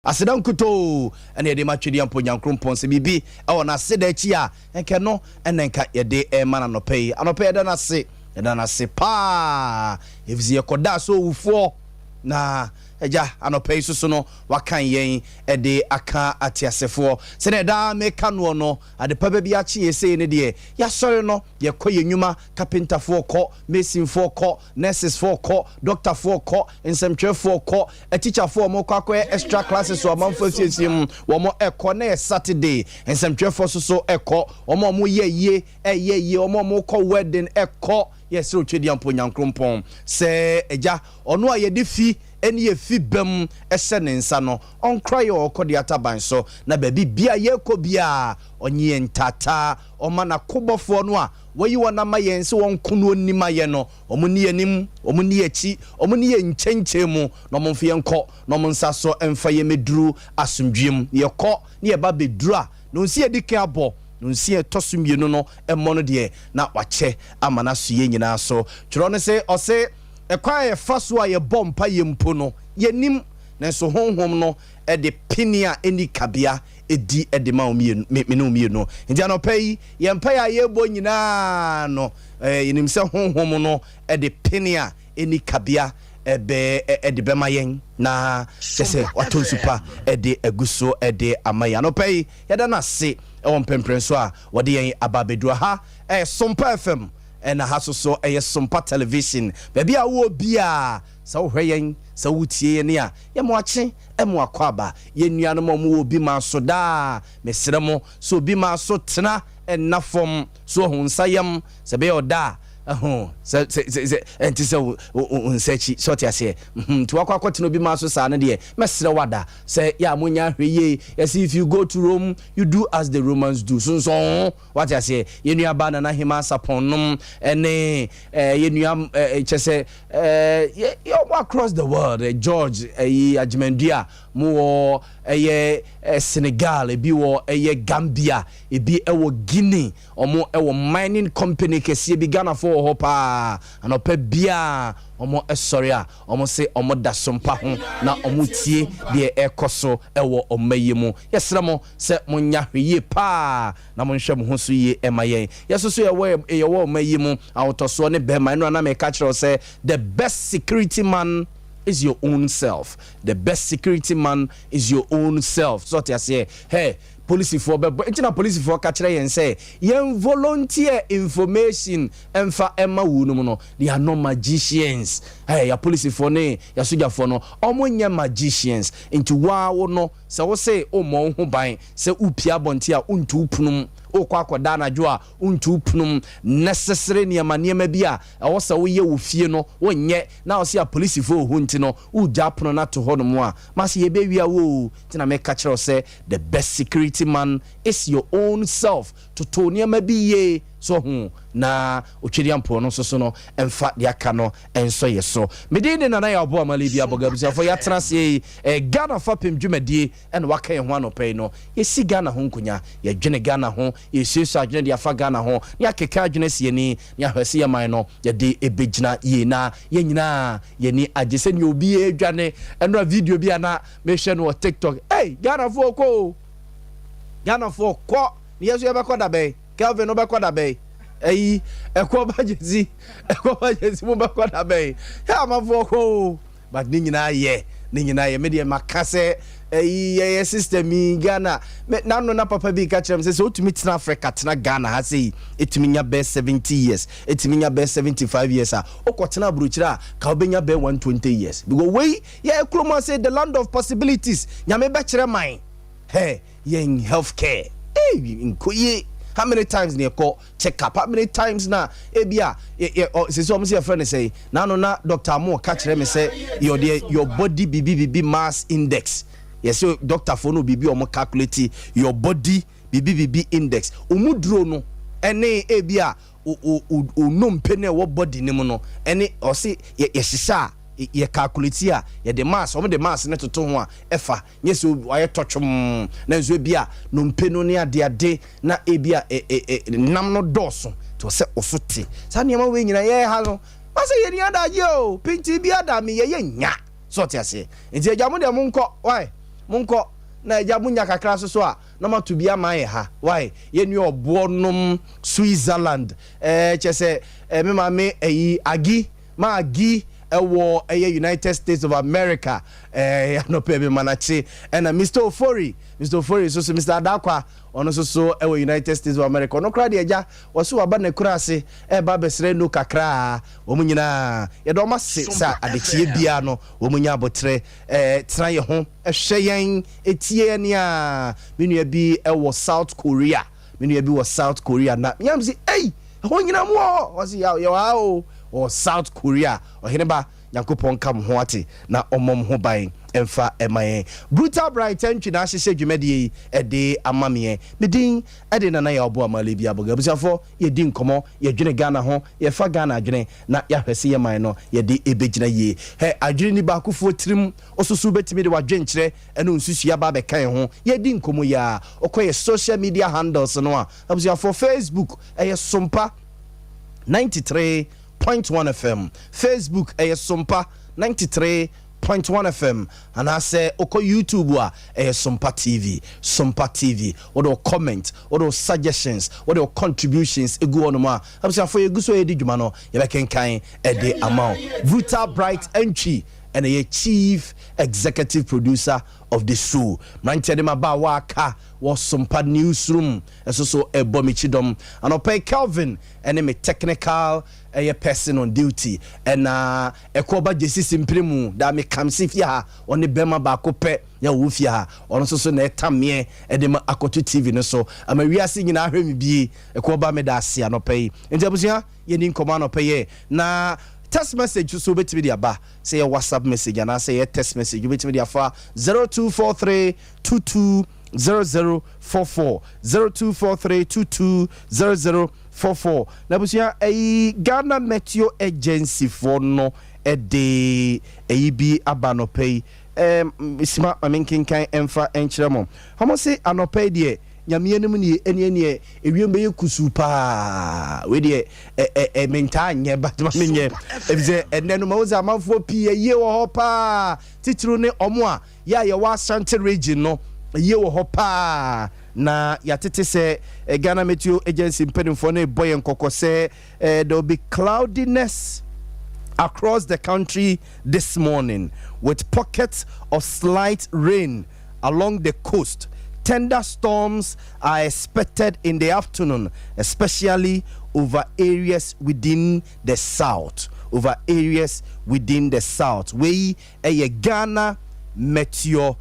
Asedan kuto ene de matwedi ampo nyankrompon se bibi e wona aseda chi a enke no enenka ye de e mana no pay anope da na se pa evzie koda so wufo na eja anope so no wakan yen e de aka atiasefo se ne da meka no no ade pa ba bi achi yese ne de ya sori no ye koye nyuma carpenter fo ko mason fo ko nurses fo ko doctor fo ko ensemtwe fo ko a teacher fo mo kwa extra classes o manfo siesim wo mo eko na Saturday ensemtwe fo so eko o mo ye o mo ko wedding eko yes o twedi ampo nyankrompon se eja ono a ye de fi eni ye fi bem ese ne nsa no on cry o kodi ataban so na baby bia ye ko bia onye ntata o mana kobofo no a wayi wona ma yen se won kuno nima ye no omuni anim omuni achi omuni ye nchenche mu no momfe yenko no monsa so emfa ye meduru asomdwem ye ko ne ye ba beduru a no nsi edike abo no nsi etosumienu no emmo no de na wache amana so ye nyina so tworo ne se ose ekwa ye faso a ye bompa ye mpo no ye nim na so honhom no e de pinia eni kabia edi e de ma omienu no nti anopai ye mpa ya ye bo nyina no ye nim se honhom no e de pinia eni kabia ebe de bema yen na sese wato super e de aguso e de amaya anopai ye da na se e won pemprenso a wode yen ababedua ha SOMPA FM and so a SOMPA television. Baby, I will be a so hurrying, so would near. Yam watching, and more quaba. Yen yanamo will be my soda, Messeramo, so be my sotana, and not from so hon sayam, Sabeo da. And so unsechi sort I say to aqua to be master sana dear Messer Wada say ya munya ye as if you go to Rome you do as the Romans do so what I say you knew banana himas upon them and you knew say you across the world George Ajmendia more Senegal be war Gambia it be a Guinea or more a mining company case began for hopa and ope bia omo esoria omo se omo da SOMPA ho na omo tie de ekoso ewo omayemu yesramo se monya hweye pa na monhwem ho so ye emayen yesoso ye wo omayemu awtoso ne be man na me ka kire say the best security man is your own self. The best security man is your own self. So to say, hey, police for police for catch and say, yen volunteer information and for Emma Wunomono. They are no magicians. Hey, ya police for ne, ya suja for no, omonya magicians into wa no. So say, oh mon who buy, say upia bontia untu punum. O kwa dana jua untu punum necessary ni amaniema bia e so wo ye wo fie no wonye na o se a police fo hunti no u japono na to hono mo a mase ye be wia wo tina me ka kire say the best security man is your own self to niema bi ye so hu na otwedi ampo no so no emfa de aka no enso ye so medin na Yaw Boama Libya Borga busia for ya transe Ghana Fapem dwumadie en waka ye ho anopɛ no ye si Ghana ho nkonya ye dwene Ghana ho ye sesu adwene de afa Ghana ho ya keka adwene sie ni ya hwese ye man no ye de ebegyina ye na ye nyina ye ni agese ni obi edwane eno video bi ana me hwe no TikTok Ghana fo ko ni yesu ye be ko da be Kelvin no be ko da be ekwo bajezi mo be ko da be ya ma fo ko but ni nyina ye me de makase ye system in Ghana na no na papa bi ka kire me say otumi tena Africa tena Ghana ha say etumi nya be 70 years etumi nya be 75 years okotena bruchira ka obenya be 120 years because we ye kroma say the land of possibilities nyame be kire man hey ye in healthcare in how many times near call check up? How many times na ebia say so your friend say na no na Dr. Mo catch them say your body BB mass index. Yes, so Dr. Fono BB omo calculate your body BB index. Omudro no ene ebia o no mpene wo body ne mo no ene o say ye hisa ye calculate ya ye the mass omo the mass ne toto ho a efa nyeso aye totwom na nso bia no mpenu ne ade na ebia nam no doso to se osote sa ne ma we nyina ye ha no ma se ye ni adaje o pinti bia da me ye nya so te ase nti agamo de mo nko why monko na eja munya kakra so a na ma to bia man ha why ye nu obonom Switzerland chese me ma me agi ewo United States of America no pebe manachi and Mr. Ofori so Mr. Adakwa ono so ewo United States of America no kra de eja waso aba na kura ase ba besre no kakra wo munyina ye do ma se sa adechie bia no wo munya abotre tra ye ho ehweyen etie ne a menua bi ewo South Korea na nyam si ho nyina mo wasi ya wa or South Korea or Hineba Yankopon kam hoate na omom ho ban emfa emaye brutal bright entry na hye dwumadi e de amamie medin e de na Yaw Boama Libya Borga busafo ye di nkomo ye dwene Ghana ho ye fa Ghana adwene na ya hwese ye man no ye de ebegina ye he adwene ni ba kofo tirim osusu betimi de wadwenkyere eno nsusu ya ba be kan ho ye di nkomo ya okoye social media handles no a busafo Facebook ye SOMPA 93.1 FM Facebook SOMPA 93.1 FM and I say oko YouTube wa SOMPA TV what do comment what do suggestions what do contributions egu onoma abisa for egu so edi dwuma no ye be kenkan e de amount brutal bright entry and a chief executive producer of the show. Mantedema ba waka was SOMPA newsroom. So a bomichidom. And I pay Calvin and a technical a person on duty. And a koba jesi simprimu that me come see ya on the bema bakope ya wufia. On so ne tamye edema akotu TV no so. I'm a reasing in our be a koba medasi and pay. In Jabusia, ye didn't come on pay na. Text message so bet me aba say a WhatsApp message and I say a text message you bet me for 0243220044 0243220044 na busia a Ghana Meteo Agency for no e de e bi aba no pay isma amenkin kan emfa enchiremo homo say anopay de nyame enum ni enie ewiem be kusu pa we de menta nye batma menye ebize enenu ma uza amafo pie ye wo ho pa titru ne omo a ya ye wa Ashanti region no ye wo ho pa na yatete se Ghana Meteo Agency mpedimfo ne boy nkoko se there will be cloudiness across the country this morning with pockets of slight rain along the coast. Thunderstorms are expected in the afternoon, especially over areas within the south. We a Ghana Meteo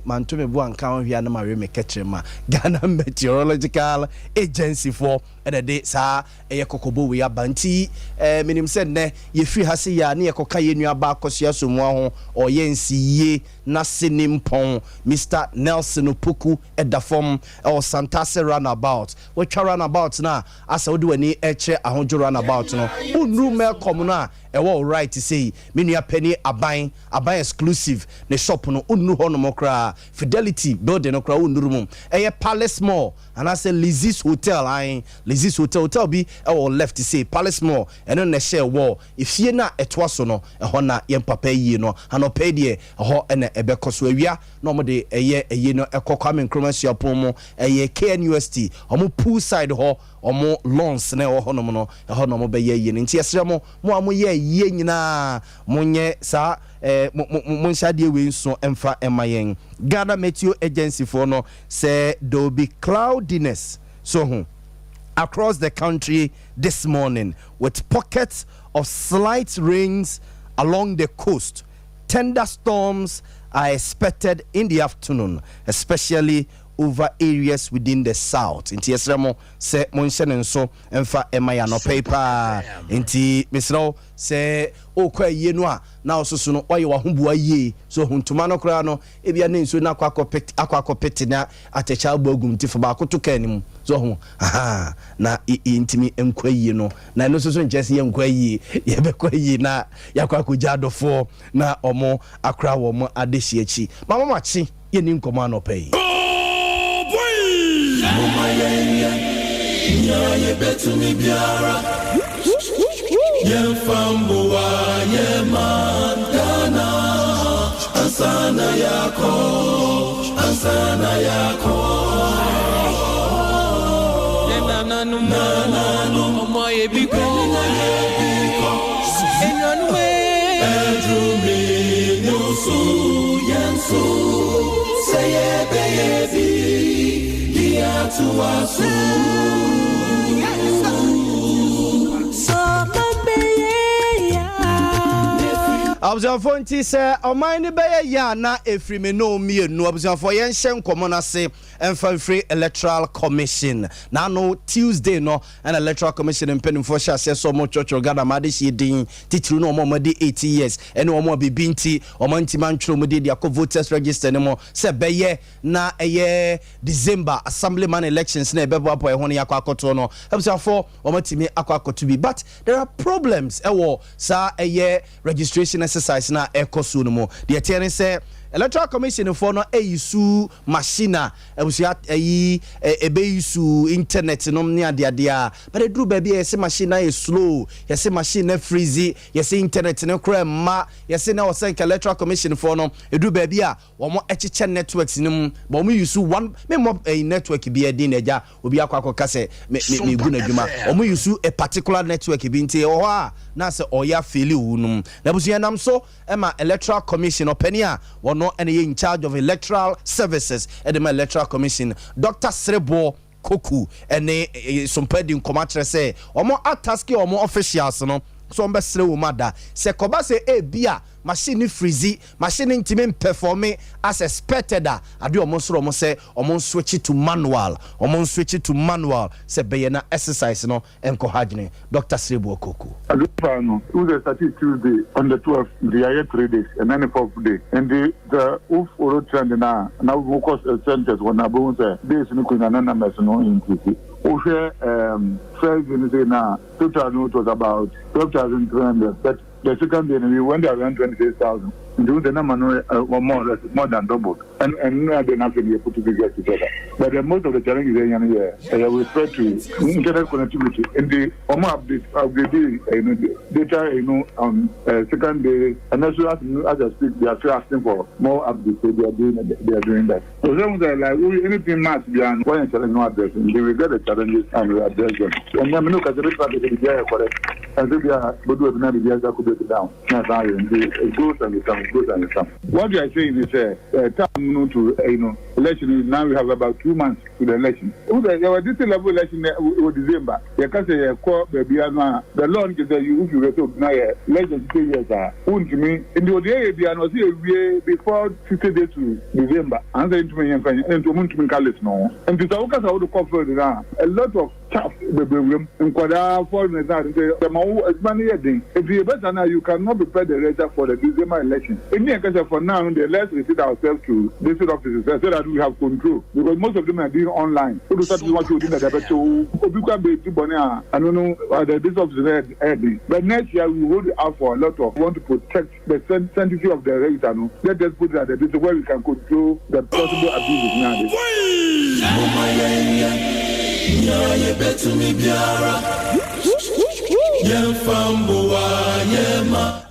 Mantume buan kan hia na mare me ketrema Ghana Meteorological Agency for and the sa kokobo we abanti minim said ne ye free hase ya na yekoka ye nua ba akosia so mu ho oyensiye na senimpon Mr. Nelson Opoku edafom or Santase runabout we twa runabout na asa wodi wani eche ahonjo runabout no unru me kom na ewo right to say me nua penny aban exclusive ne shop no unru ho no mokra Fidelity building no kra unru mum Palace Mall and I say Lizzie's Hotel Lizzie's hotel be our left to say Palace Mall and on the share wall if ye na etwaso no ho na yem papa yi no ano pay de ho na ebekoso awia no mo de eye no ekokwa Nkrumah pomo KNUST omo poolside ho omo lawns na ho no no ho no mo be ye nti esre mo amoye ye nyina monye sa mon shade we nso emfa emayen Ghana Meteo Agency for no say there will be cloudiness so across the country this morning with pockets of slight rains along the coast. Thunderstorms are expected in the afternoon, especially over areas within the south. Inti esremo se monshene nso emfa emaya no paper. Inti misro se okwa ye no a na ososo no oye wa hombu aye so huntuma no kra no ebia ne nso na akwa peti na atecha agum tifo ba akoto kanim so ho aha na intimi enkwa ye no na no so nchese ye nkwa ye ye be kwa ye na yakwa akogya adofo na omo akra wo mo adehie chi mama machi ye ni nkoma no pay ye betu mi biara ye famboa ye man Ghana Ansana yako Nana no Moye biko Edrume no so yanso Say baby Dia to asu Abuzafo nti se oman ne beye ya na efrime no mienu abuzafo yen hye nkomo na se free electoral commission na no Tuesday no an electoral commission mpenimfo hye ase so mo chocho gada made hye din titru no mo de 80 years ene omo bibinti omo ntima ntwro mo de akọ voters register ne mo se beye na eye December assemblyman elections na ebebo apo ehon yakọ akoto no abuzafo omo timi akọ akoto bi but there are problems ewo sa eye registration exercise na ekosu no mo de tiene say electoral commission for no eyisu machine ebusia ebeyisu internet no ne ade but edru baby yesi machine na slow yesi machine na freeze yesi internet no kra ma yesi na osenke electoral commission for no edru baby a wo mo echiche networks nim bo mo use one me mo network bi edi na ja obi akwa se me gu na dwuma o mo use a particular network bi nti o ha na se oya feel wunum na busia nam so ema electoral commission opani a no and in charge of electoral services at the electoral commission Dr. Srebo Koku and SOMPA din komatre say omo ataski omo officials no so mbesre wo mada se koba se bia machine freezy machine intime performing as expected ade omo soro omo say omo switch to manual se be na exercise no enko hagene Dr. Srebo Koku no it was started Tuesday on the 12th the other 3 days and then the 4th day and the uro trend now focus centers when abun say days no kuna na numbers no increase first day now total note was about 12,300 but the second day we went around 26,000 do the number more than doubled and they not be able to get together but most of the challenges here we refer to internet connectivity and the update of the data on second day and as I speak they are still asking for more updates so they are doing that so some like anything must be on one challenge no addressing they will get the challenges and we address them and then look at the rest of the correct and if they are but we have to could break it down it goes and it comes. What you are saying is time to election is now we have about 2 months to the election. This level election was December. You can say the law is that you resolve now less than 2 years to me in the day was before 50 days to December. And then to me and to Kalis no. And to Saukas how to cover a lot of chaff the room and Quada foreigners the money if you better now you cannot prepare the register for the December election. In the case for now, let's restrict ourselves to district offices so that we have control because most of them are doing online. So what you do that I don't know the district offices but next year we will have for a lot of want to protect the sanctity of the register. Let us put that this is where we can control the possible abuses nowadays.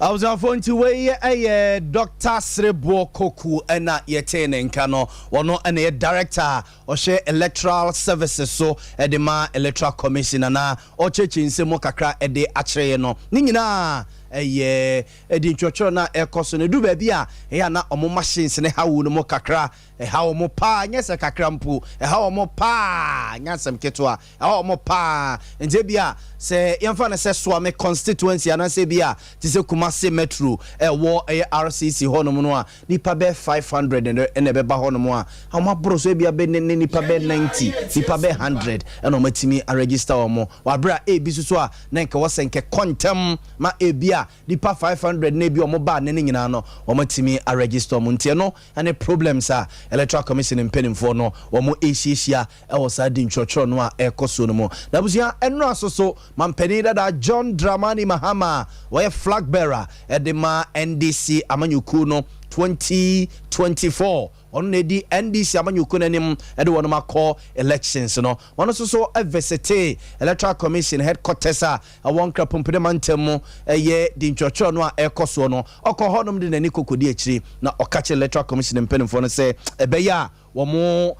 I was on to way a Dr. Srebo Koku and yetene nkano wono ene director o she electoral services so edema electoral commission na o chechi nsemo kakra ede akire no ni nyina edi ntwotwo na ekoso ne du ba bia na omo machines ne hawo no mo kakra hawo mo pa nyese kakra mpu hawo mo pa nyasem keto hawo mo pa nje bia se yemfa na se so me constituency ana se bia ti se Kumasi metro wo RCC hono mo no a nipa be 500 ene be ba hono mo a amabro so bia be ne nipa be 90 nipa be 100 eno matimi a register omo wa bra bi so a na nke wosenke kontem ma bia nipa 500 na bi omo ba ne nyina no omatimi a register omo ntie no ane problems a electoral commission mpenimfo no omo ehihia wo sa di ntwotwo no a ekoso no mo na busia eno asoso mampeni dada John Dramani Mahama we flag bearer edema NDC amanyuku no 2024 on the NDC amanyukunanim ede wonoma call elections no one so visit electoral commission headquarters a won krapompede mantem ye di ntwotwo no a ekoso no okohodom de nani kokodi akiri na okache electoral commission mpenimfo no se ebeya wo mo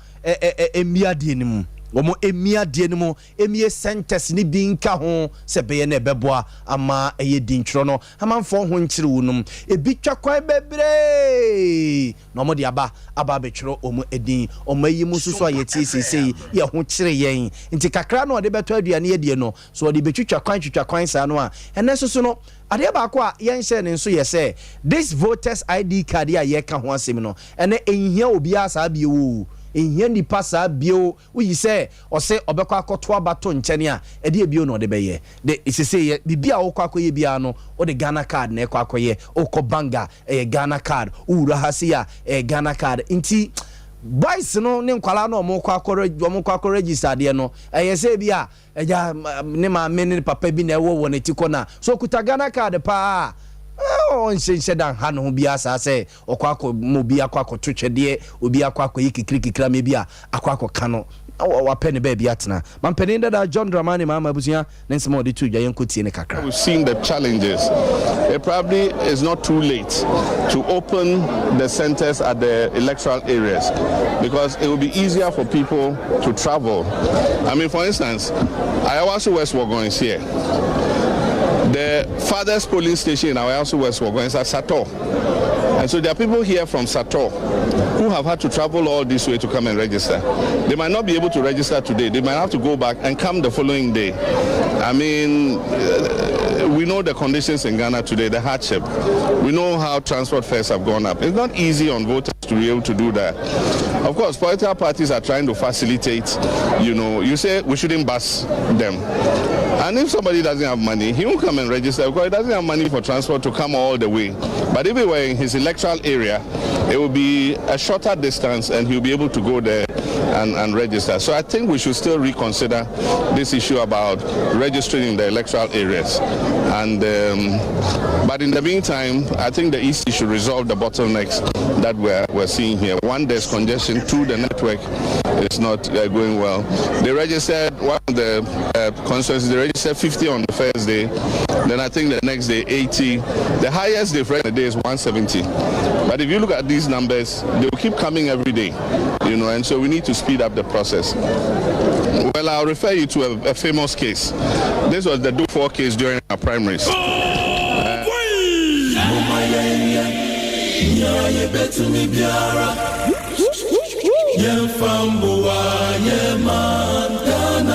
emiade nim womo emiade nimu emie centers ni bi nka ho se beye na ebeboa ama eye dintro no amanfo ho nkire wonum ebi twakwan bebre no mo de aba betwero omo edin omo yi mususu a yeti sesei ye ho kire yen nti kakra no de beto aduane ye die no so de betwitwakwan sa no a ene soso no ade ba ko a yen hye ne nso ye se this voters ID card ya ye ka ho asem no ene enhia obi asa bie wo enhia ni pasa bio uyi se ose obekọ akoto abato nkyene a ede bio no de beye de isese bibia wokọ akoye bia no o de Ghana card na ekọ akoye okọ banga Ghana card ura hasia Ghana card nti boys no ne nkwala no omokọ akọ register de no yese bia eja ne ma ne papa bi na ewo wona tikọ so kuta Ghana card pa on shedan hanu bia sa se okwako mo bia kwako twetwede obi akwako yikikira me bia akwako kano wa penny baby atna man penny da John Dramani mama busia nensemo de tuja yenkotie ne kakra. We've seen the challenges. It probably is not too late to open the centers at the electoral areas because it will be easier for people to travel. I mean, for instance, Ayawaso West Wogon is here. The farthest polling station in Ayawaso West Wogon is at Sator. And so there are people here from Sator who have had to travel all this way to come and register. They might not be able to register today. They might have to go back and come the following day. I mean, we know the conditions in Ghana today, the hardship. We know how transport fares have gone up. It's not easy on voters to be able to do that. Of course, political parties are trying to facilitate, you say we shouldn't bus them. And if somebody doesn't have money, he won't come and register because he doesn't have money for transport to come all the way. But if he were in his electoral area, it will be a shorter distance and he'll be able to go there and register. So I think we should still reconsider this issue about registering in the electoral areas. And but in the meantime, I think the EC should resolve the bottlenecks that we're seeing here. One, there's congestion. Two, the network is not going well. They registered one of the constituencies. They registered 50 on the first day. Then I think the next day 80. The highest they've read a day is 170. But if you look at these numbers, they will keep coming every day, and so we need to speed up the process. Well, I'll refer you to a famous case. This was the Do4 case during our primaries.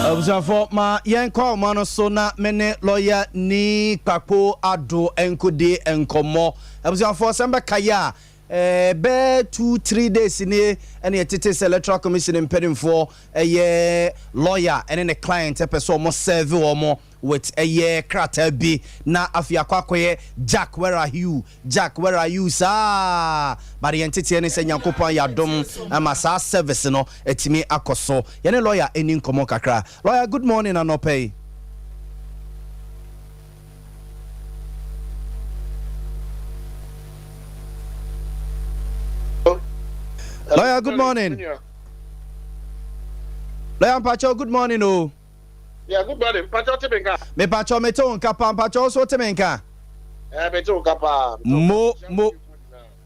Observe ma yenko mano so na mene lawyer ni papo ado enkode enkomo. Observe semba kaya be 2-3 days ni ene yetete electoral commission impeding for lawyer and a client person mo serve omo with krata bi na afia kwakoye Jack where are you sir but entity ene se nyankopon yadom ama sa service no etimi akoso yene lawyer eni nkomo kakra. Lawyer, good morning and opay. Lawyer, good morning. Lawyer Pacho, good morning. Oh. Yeah, good morning. Pacho Temenka. Me Pacho me to nkapa Pacho so Temenka. Me to nkapa.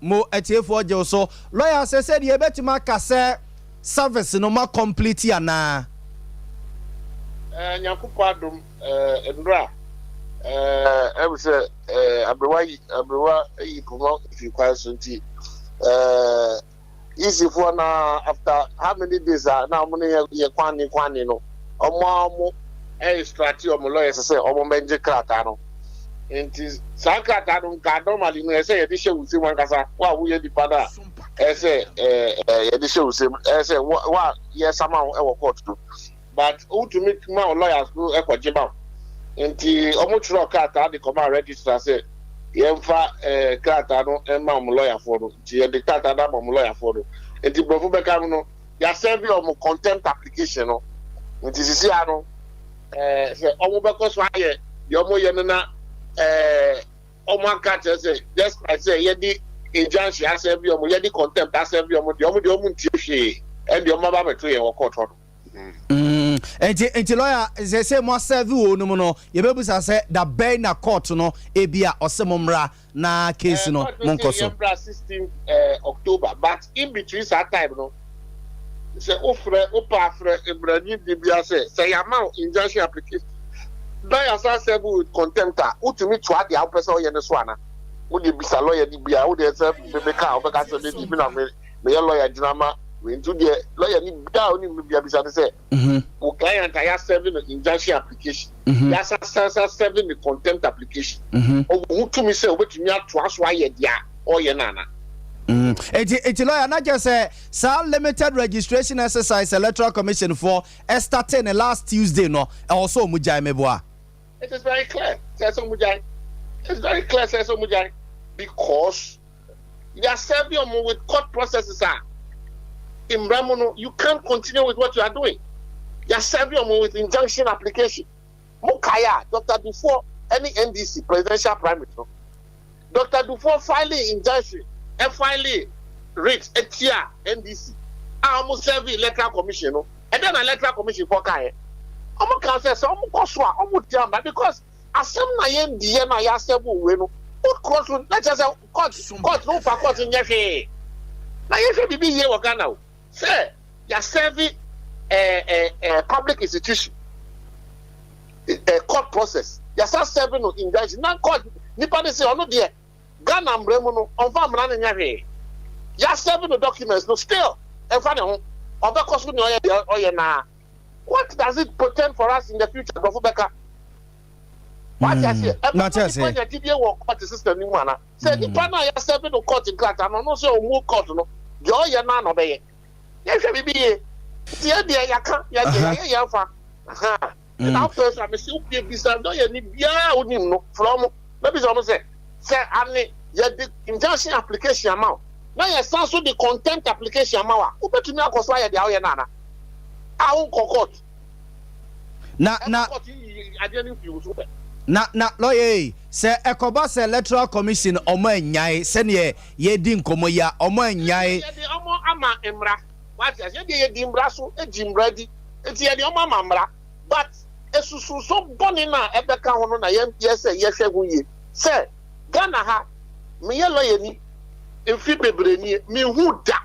Mo etiefo je so. Lawyer said ye betima kase service no ma complete ana. Nyankopɔ adom ndra I would say abrewa yi komo fi kwa so nti easy for now after how many days now money ye kwani no omo strategy omo lawyers say omo menje krata no nti sa krata no ka normally no say ye di she wusi wan kasa wa wo ye di pada say ye di she wusi say wa ye sama e wo court do but who to make my lawyers go e kwaje ba nti omo tro krata dey come register say yemfa krata no ma omo lawyer for no nti ye di krata na omo lawyer for no nti brofo be kam no ya serve omo contempt application no nti sisi ano say omo be ko so aye ye omo ye na omo aka say just like say ye di injunction asem bi omo ye di contempt asem bi omo de omo ntie hwe and the omo ba beto ye wo court ho enti lawyer say mo serve wo no no ye bebusa say da ben na court no ebia osemomra na case no monkoso 16 October but in between that time no say opa Ibrahim Libya say amount injunction application by as serve with contempt utumi to add the person ye no so ana wo de bisa lawyer di bia wo de say be ka obeka say be bi na me lawyer dinama we into the lawyer ni bia oni bia bisa say o client ya serving the injunction application ya serving the contempt application o utumi say obetumi ato aso aye dia o ye nana eti lawyer na just say limited registration exercise electoral commission for starting last Tuesday no also mujai meboa. It is very clear say so mujai. It's very clear say so mujai because you are serving with court processes in Ramono you can't continue with what you are doing. You are serving with injunction application. Mukaya Dr. Dufour any NDC presidential primary no. Dr. Dufour filing injunction and finally reach a tier NDC. I almost serve electoral commission, no? And then electoral commission for Kaya. I'm can say so because as some Nayan Diana Yasabu Weno, what cross let's just court no for court in Yafe. Now you should be here now. Say you're serving a public institution, a court process. You're serving no injunction. Now court Nipani say, oh no dear. Ghana Mbremono on farm running away. Ya serving the documents, no still. And funny, on the cost na. What does it portend for us in the future, Beka? What I say? Not just when you did your court system in one. Say, the partner ya serving the court in class, and no so more court, no. Joy ya nan obey. Yes, be here. Dear, ya can't, ya fa. Now, first, I'm still be beside you, no, from maybe someone say. Say, I the injunction application amount. Now, you sound so the contempt application amount. Who bet to me? I go say the hour nana. I won't court. Na lawyer say Ekoba say electoral commission omo nyai sene ye di nkomo ya omo nyai. Ye di omo ama emra. What ye di emra so ejimra di. Enti ye di omo ama emra. But esusu so boni na ebeka ho no na ye say ye hwegu ye. Say Ghana ha me ye lawyer ni enfi bebre ni me hu da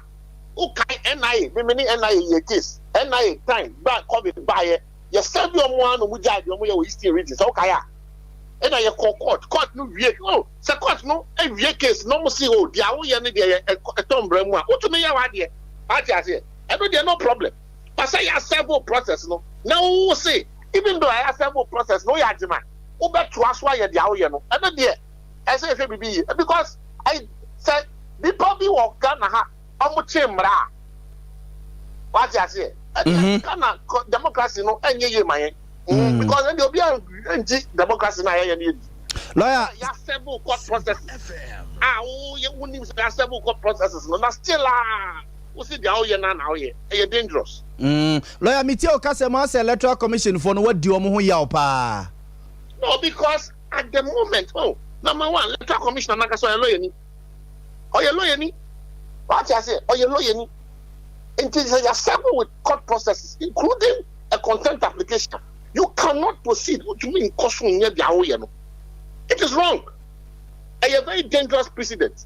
o kai NIA me ni NIA ye case NIA time back come by ye serve your mo anu mu judge mo ye Eastern region so kai a na ye court no wie oh se court no e wie case no mo see oh dia wo ye ni dia tombra mu a o to me ya wa dia party ase e no dia no problem but say ya several process no now we say even though I have several process no ya jima o be to aso ya dia wo ye no e no dia I say because I said the public of Ghana ha omuchimra. What I say? Ghana democracy no enye ye man. Because then obi anti democracy na ye need. Lawyer, ya several court processes. You wouldn't say several court processes no. Na still we see the how ye na how ye. E dangerous. Lawyer Miti Okasema say electoral commission for no what di omo ho yaw pa. No, because at the moment, number one, electoral commissioner na so lawyer ni. Lawyer ni. What I say? Lawyer ni. Until you are settled with court processes, including a contempt application, you cannot proceed. What do you mean? It is wrong. A very dangerous precedent.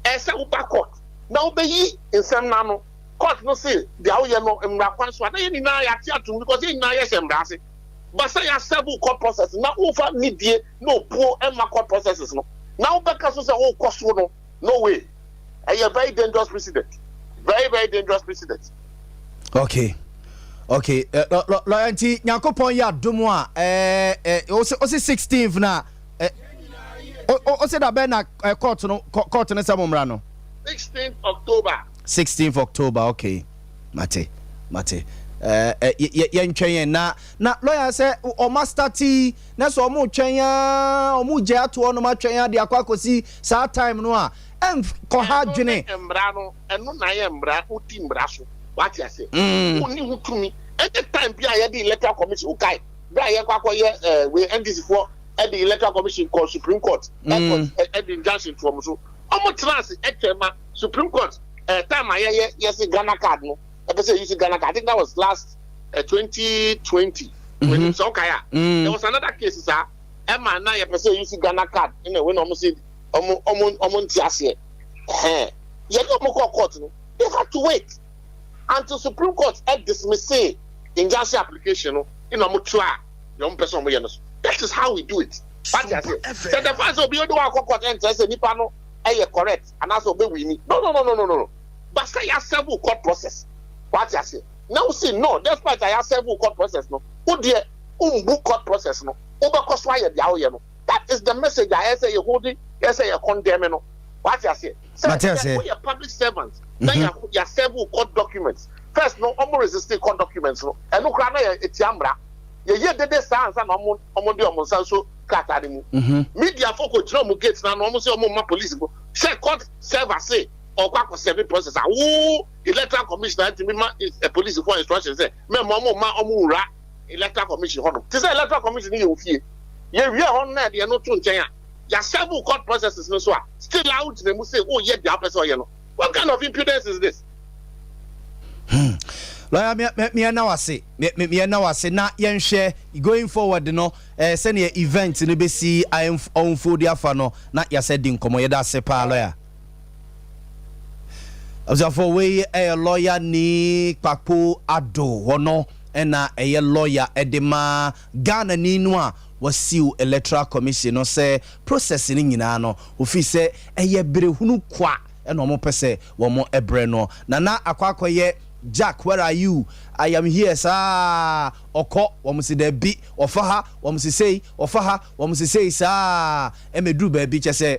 As a court. Now be in some nano court no say the no emrakwan so na ni na ya tiatum because he na yes embrase. But say ya several court processes na over need no poor emma court processes no. Now because so say cost no way. A very dangerous precedent. Very, very dangerous precedent. Okay. Loyalty, Nyakopon ya domo also 16th na o se da be na court no samomra no 16th October. 16th October, okay. Mate. Yen na lawyer say o master T na so mo twen ya o mu je ato no ma twen ya de akwakosi sa time no a em ko ha dwene embra no eno na ye embra uti embra so what you say oni hutumi any time bia ye the electoral commission ukai bia ye kwakoye we NDC for the electoral commission called Supreme Court and the injunction from so almost trans Supreme Court time I yes Ghana card no I say use Ghana card. I think that was last 2020 when so there was another case sir Emma na you say use Ghana card you know when almost tiase you go court no they had to wait until Supreme Court dismiss injunction application no in try your person that is how we do it. But I say the first will be able to court and say nipa no correct and also be we no. But say you several court process. What I say now see no despite I have several court process no who there book court process no over cost why you no that is the message I say you holding say you condemn no what I say you are public servants then you have several court documents first no almost resisting court documents no and no crana etiambra ye dede sans and omo so kata mu media focus no mu gate na no omo say omo ma police go say court server say or kwa service process who electoral commission is a police for instruction say me ma ura electoral commission hono ti say electoral commission ni ofie ye wi hono na de no to nchen a ya several court processes no so a still out dem say oh ye the person ye no what kind of impudence is this lawyer me na wase me na wase na yen hwe going forward no senior event ni be si onfo dia fa no na ya said din komo ye da se pa lawyer Azafo we lawyer ni Kpapo Ado wono na lawyer edema Ghana ni no a wasiu electoral commission no say process ni nyina no ofi se berehunu kwa na omo pese wo mo ebre no na akwakoye Jack, where are you? I am here, sir. Oko, wamusi de bi, ofaha, wamusi say, ofaha, wamusi say, sir. Emedru baby, just say,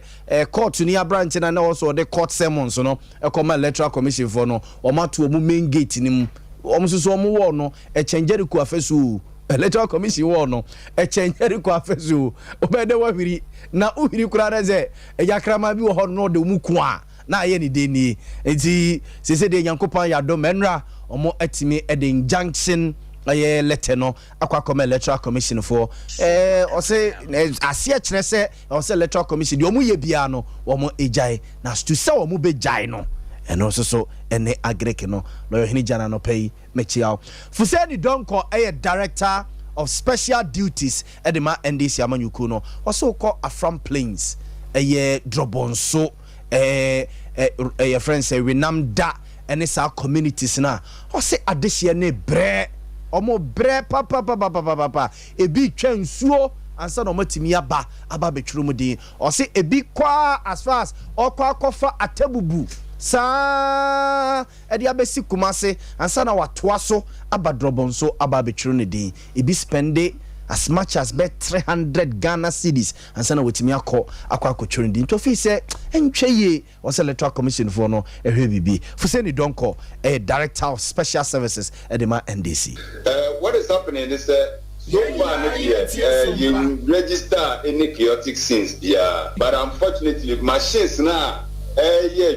court ni a branch and also the court sermons, no. Come electoral commission for no, or matu main gate in him. Wamusi so mu no, a change ku afesu. Electoral commission no, a change ku afesu. Obede wabiri, na uhiri kurara ze, yakrama bi wo no de mukwa. Na ye ni de ni enti se se de Yankopan ya do menra omo atimi e de injunction aye letter no akwa come electoral commission for o se asia kire se o se electoral commission de omo ye bia no omo ejai na stu se omo be jai no eno so ene agrek no lo hini jana no pay mechiao Fuseni Donko director of special duties edema NDC amanyuku no also call Afram Plains Drobonso your friends say we nam da and sa communities na o say adehye ne bre omo bre papa e bi twa nsuo ansa no matimi aba betwuru mu din o say e bi kwa as far as okwa kofa atabubu sa e dia besi kumase ansa na watoa so aba Drobonso aba betwuru ne din e bi spende as much as bet 300 Ghana cedis and sana wetimi akwa twurindi to fi se entweye was electoral commission for no bibi Fuseni Donko director of special services at the NDC. What is happening is SOMPA you register any chaotic scenes but unfortunately machines now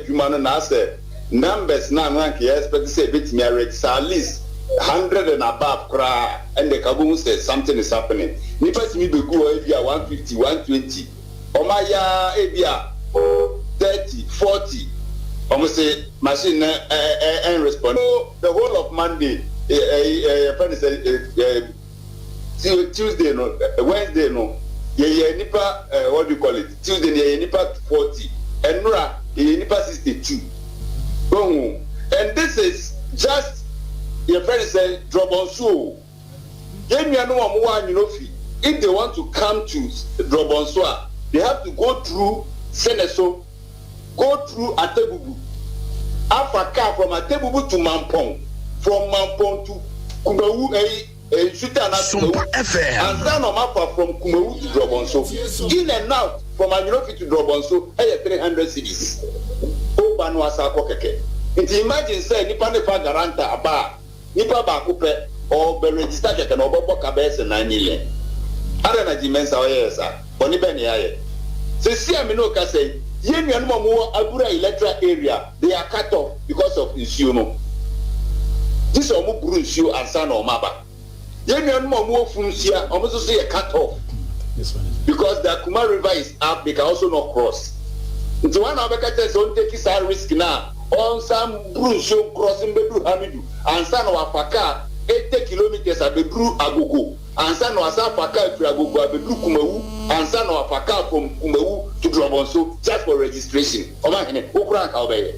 human na say numbers now rank expect say bit me register at least 100 and above cry and the Kabum says something is happening. Nipa me be go ebia 150 120 omaya ebia 30 40 almost say machine and respond. So the whole of Monday Tuesday no Wednesday no ye nipa what do you call it Tuesday ye nipa 40 and Nura ye nipa 62 boom and this is just your friend said Drobonso. If they want to come to Drobonso, they have to go through Seneso, go through Atebubu. Africa from Atebubu to Mampong, from Mampong to Kumewu, SOMPA FM, and then from Kumewu to Drobonso. In and out from Anyinofi to Drobonso, 300 cities. Obanwasa Kokeke. Imagine say Nipanefa Garanta Aba. Nipa ba kupe or be register ke no bobo ka be se 9 million ara na dimensa o yesa oni be ne aye se si am no ka say ye nuanu mo abura electoral area they are cut off because of issue no this o mo buru issue ansa na o maba ye nuanu mo funsia o mo so ye cut off this one is because the Kuma river is up they can also not cross nti wana obeka tell so take this risk na on some bruise crossing bedu hamidu ansa na wafaka 80 kilometers abedru agogo ansa na wasa faka fra agogo abedru kumawu ansa na wafaka from kumawu to Drobonso just for registration o ma hene okura ka obeye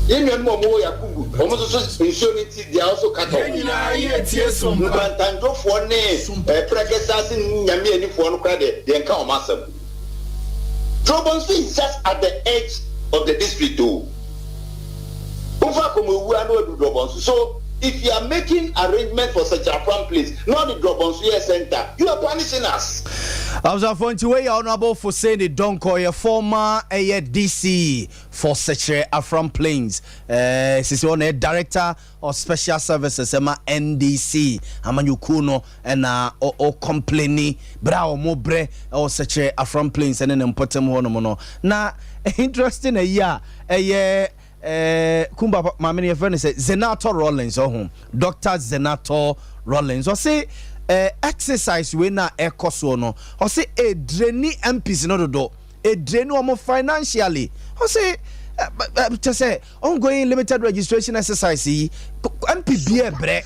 yenu mo mo yakubu o mo so insurance they also cut off ye tie SOMPA bantanjofo ne prekesase nyame anifo no kra de nka o masam Drobonso is just at the edge of the district too. So if you are making arrangements for such a fun place, not the Drobonso center, you are punishing us. I was going to weigh honorable for saying the Donko, a former DC for such a from plains. She's one director of special services, NDC, Amanyukuno, and o complaining, bravo mobre, or such a from plains, and then important one. Now, interesting a year. Kumba mamini friend said Zenator Rollins Dr. Zenator Rollins or say exercise we na ekoso no or say a drainy MPs no do a drain no financially or say to say ongoing limited registration exercise MP be bre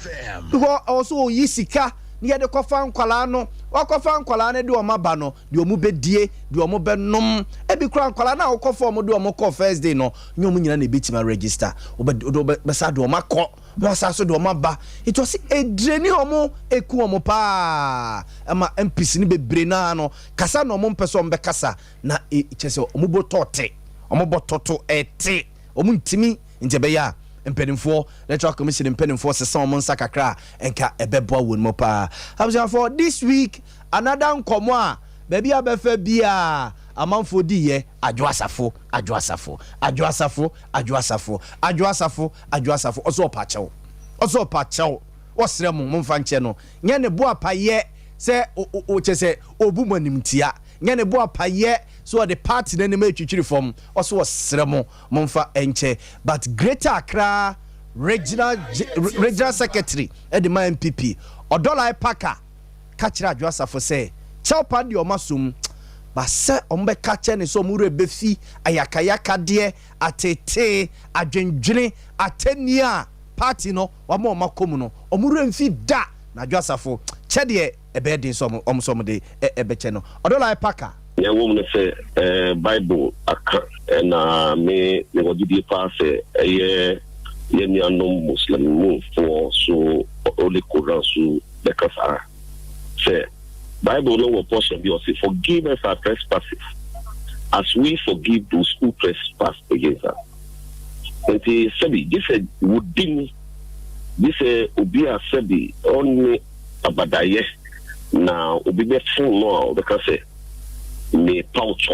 because also yisika ni de kofa nkwala no wakofa nkwala ne de o maba no de o mu bedie de o mu benom e bi kura nkwala na wakofa o mu de o mu call first day no nyom nyina na betima register be sa de o makọ be sa so de o maba it was a draining o mu eku o mu pa ama MPs ni bebre na no kasa no mo mpeso mbe kasa na chese o mu botote o mu bototo ete o mu ntimi nje ya Penning4 Electoral Commission in Penning4 se some sakakra enka ebeboa won mo pa. For this week another nkomo baby abefa bia amanfo di ye adwoasafo oso pachew osre mo mfa nche no nye ne bo apaye se o chese obumanimtia nye ne bo apaye so the party then make twitwiri form also was sremo monfa enche but Greater Accra regional secretary edema MPP Odolai Parker kachira adwasa for say chaupa di omasum ba se ombe kache ne so mure befi ayakayaka de atete adwendwene atenia party no wama omakomu no omure mfi da na adwasafo chede ebedin so omsom de ebeche no Odolai Parker ya woman say Bible aka na me wodi pa say ye no Muslim move for so only Quran so the kafara say Bible no portion be say forgive us our trespasses as we forgive those who trespass against us. And he said this would be this obi a said only abadaye na obi be full no the can say me pouch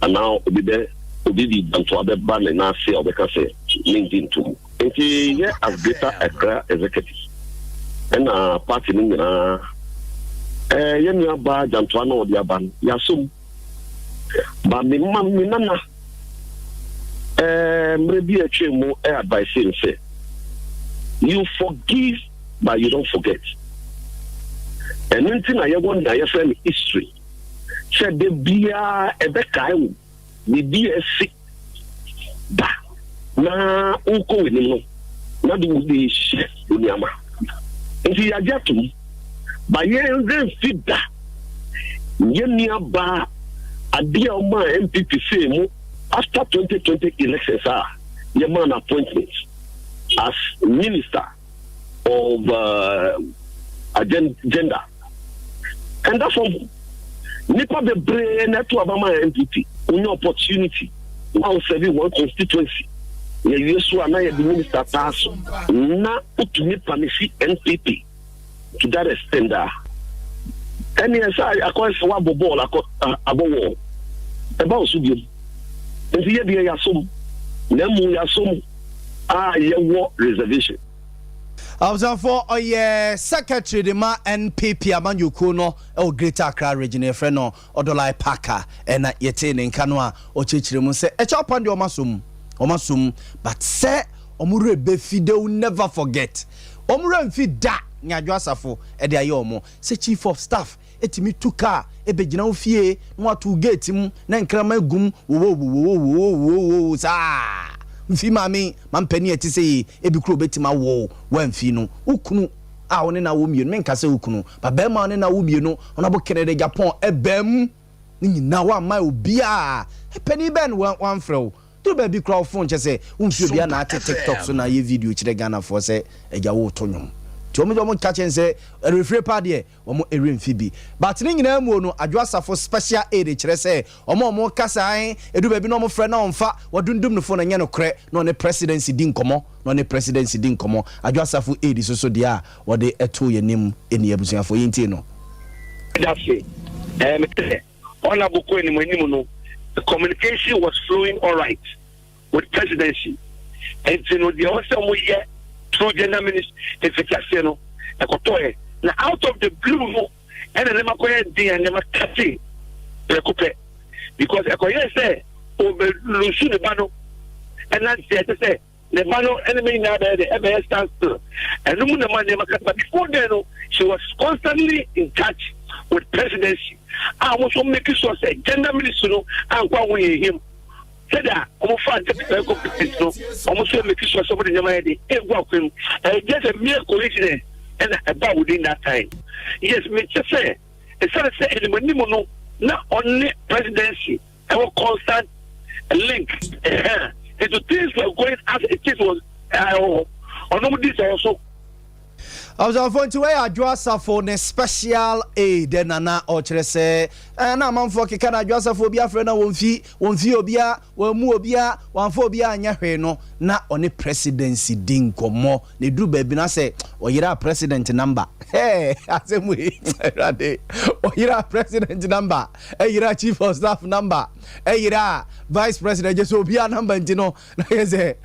and now obi di bantu abeba na say obeka say LinkedIn to enti ye as Greater Accra executive and party ni na ye mi aba janto na odi aban yasum ba me nana mrebi atwemu advice him say you forgive but you don't forget and anything I wonder your friend history said the bia ebekai ni DSC ba na uko wenimo na do the chef uniama nti ya jatum ba ye nze fida ye niaba adia o ma MPP say mu after 2020 elections ye man appointment as minister of gender and that's all. Nipa be brain to abama MPP only opportunity now serving one constituency ye yesu ana ye minister taso na utumi panifi NPP to that extent any say akọ se wa bobol akọ abowo eba osubio nti ye bia yasom na mu yasom ye wo reservation. I was for secretary de ma NPP amanyuku no o Greater Accra region friend no Odolai Parker and yete ne nka no a o chechire mu se e chopande omasum but say omure befi they will never forget omure mfi da nyadwo asafo e de aye omo say chief of staff etimi tuka ebegyina wo fie no atu gate mu na nkrama gum wo sa mfi mami mampani ati sei ebi kro betima wo wamfi no ukunu a woni na wo mienu menka se ukunu ba be ma woni na wo mienu ona bo kene de Japan ebam ni na wa mai obi a epani ben wan frɛ to be bi crowd phone chese umfi obi na ate TikTok so na ye video chire Ghana for se eja wo to nwom ti omo catch and say refree pa de omo ere mfi bi but ni nyina mu no adwasa for special aid chire say omo kasan edu be bi no omo frɛ na onfa wadundum no phone na nya no kre no ne presidency di nkomo adwasa for aid so de a wode eto yenim eni abusuafo yenti no that's it honorable Queen no the communication was flowing all right with presidency and the also we through gender ministry efficacy no ekotoye na out of the blue no and them akoye dey and them catch preoccupy because ekoye say o be lusu ne bano and that say the bano enemy na the MS stands still and no man them but before then no she was constantly in touch with presidency. I was so making sure say gender ministry no and kwa we him said that almost almost making sure somebody just a mere coincidence and about within that time. Yes, me just say it's not say no not only presidency our constant link into things were going as it was on this also. I was on to where Adwasa for the special aid nana or say na man for kika Adwasa for bia friend na wonfi obia wamu obia wanfo obia anya hwe no na on presidency din komo ne duru ba bi na say oyira president number hey asemu rade oyira president number oyira chief of staff number oyira vice president just obia number ntino na yeze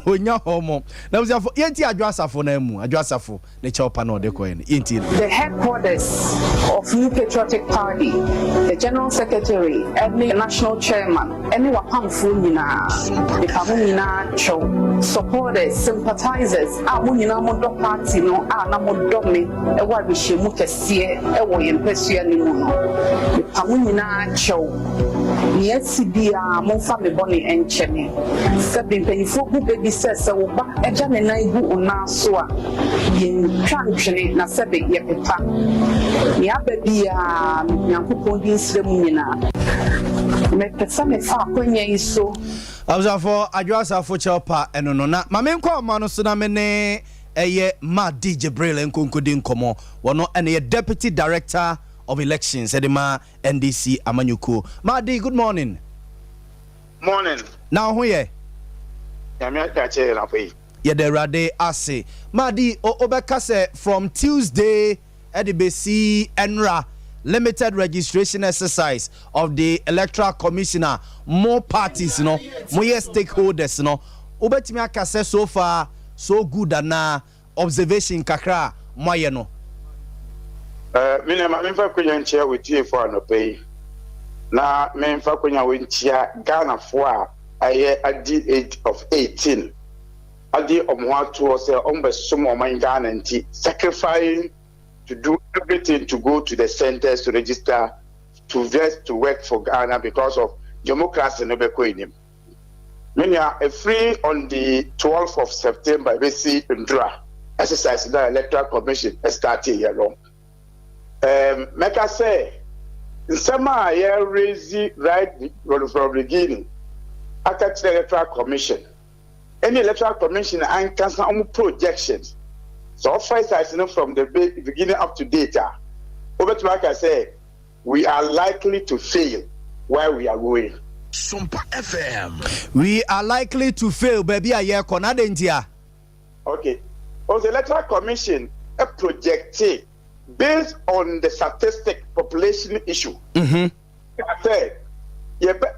onya homo na muzia for yenti Adwasa for na mu Adwasa for ne the headquarters of New Patriotic Party, the General Secretary, and the National Chairman, and the Wapamfunina, the Pamunina Cho, supporters, sympathizers, Amunina Modo Party, no Anamodomi, a what we should look at see, a way in Persuanimuno, the Pamunina Cho, yes, be a Monfami Bonnie and Chemi, Sabin Penifo, who baby says, so a Janina who Unasua, Tranchini na sebe ye pepa ni abebi a nyankopon din sremu nyina me pesa me fa kwanya iso abzafo Adwasa for chopa enono na mamenkwa ma no so na me ne eye ma DJ Brele nkonkodi nkomo wono ene ye deputy director of elections edema NDC Amanyuku Madi good morning now who ye yamia kache na pay Yederade ase Madi obeka se from Tuesday edibesi enra limited registration exercise of the electoral commissioner more parties no more stakeholders no obetimi aka se so far so good na observation kakra moye no me na me fa kwenya nchia wetie for no pay na me fa kwenya we nchia Ghana for aye at the age of 18 adi omwa to say ombesom oman Ghana nti sacrificing to do everything to go to the centers to register to work for Ghana because of democracy no be koinim many are free on the 12th of September we see Ndra exercise the electoral commission started here long make I say nsema ya raise right from the beginning after the electoral commission any electoral commission and cancel projections. So first I know from the beginning up to data. Over to like I say, we are likely to fail where we are going. SOMPA FM. We are likely to fail, baby. A year Conadentia. Okay. On the electoral commission, a projected based on the statistic population issue. I said,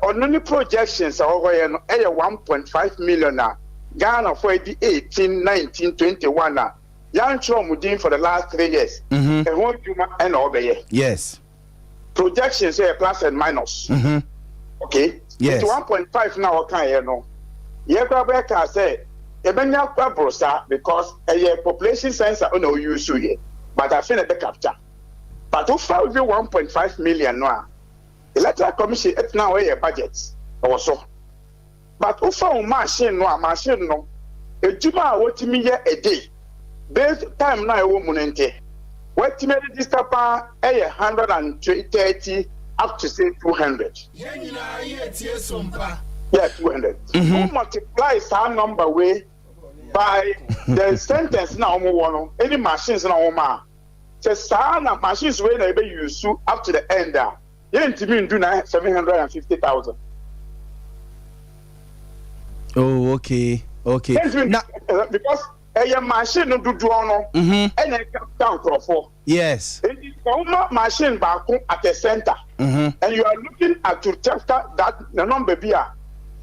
on any projections are over 1.5 million. Ghana for the 18, 19, 21 young children for the last 3 years. And what you and over here. Yes. Projections say plus and minus. Okay. Yes. It's 1.5 now. Okay, you know. Yekabeka say Ebenya Brosa because a population sensor no use here. But I feel the capture. But if I give 1.5 million now, electoral commission it's now a budget also. But if I machine no, a juma what me a day. Based time now a woman what me register pa 130 up to say 200. Yeah, 200. Who multiplies our number way by the sentence now any machines now says sana machines when they be used up to the end there. You ain't mean do 750,000. Oh, okay. Now, because a machine do no and a down for. Yes. Machine back at the center. And you are looking at to test that the number be a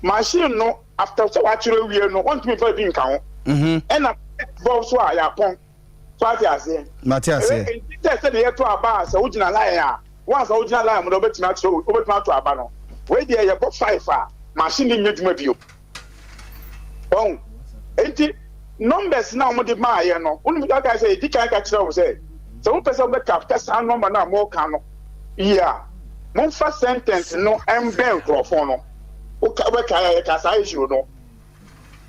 machine no after so actually we no want me for being count. And a boss why I pon. So I say. Matthias. It said here to a bar so original line. Once original line no bet not so over to a bar. Where there you got 5 machine in your view. Oh, numbers now mo de ma ye no unu ga ka say di kan ka kire wo say so one person be capture san number na mo kan no yeah mo fa sentence no embe microphone no o ka be ka say issue no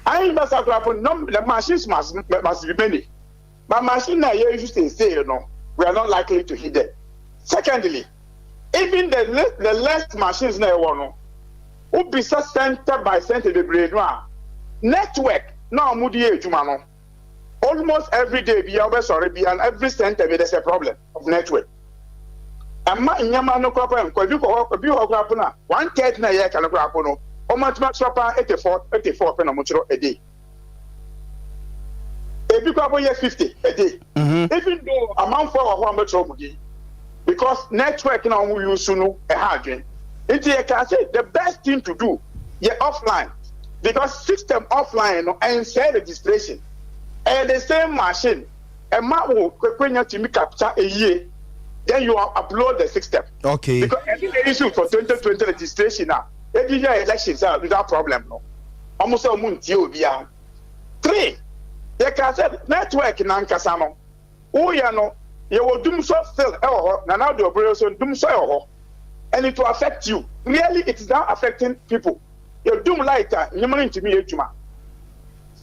I must have number the machines must be many but machine na you used to say no we are not likely to hit them. Secondly, even the less machines na one no o be center by center the brain network now almost every day and every center there's a problem of network. And my nyama no crop and if you go 1/3 na year can crop no almost 84 a day. If you go 50 a day. Even though amount for 100 because network now we use no a hard. It's the best thing to do offline. Because system offline and say registration and the same machine and when you capture a year then you upload the system. Okay. Because any issue for 2020 registration now every year elections are without problem no. Almost a month you be 3. You can say network in Ankasano. Oh yeah no you will do so still now the operation do so and it will affect you. Really it is now affecting people. You do lighter, you money to me, Juma.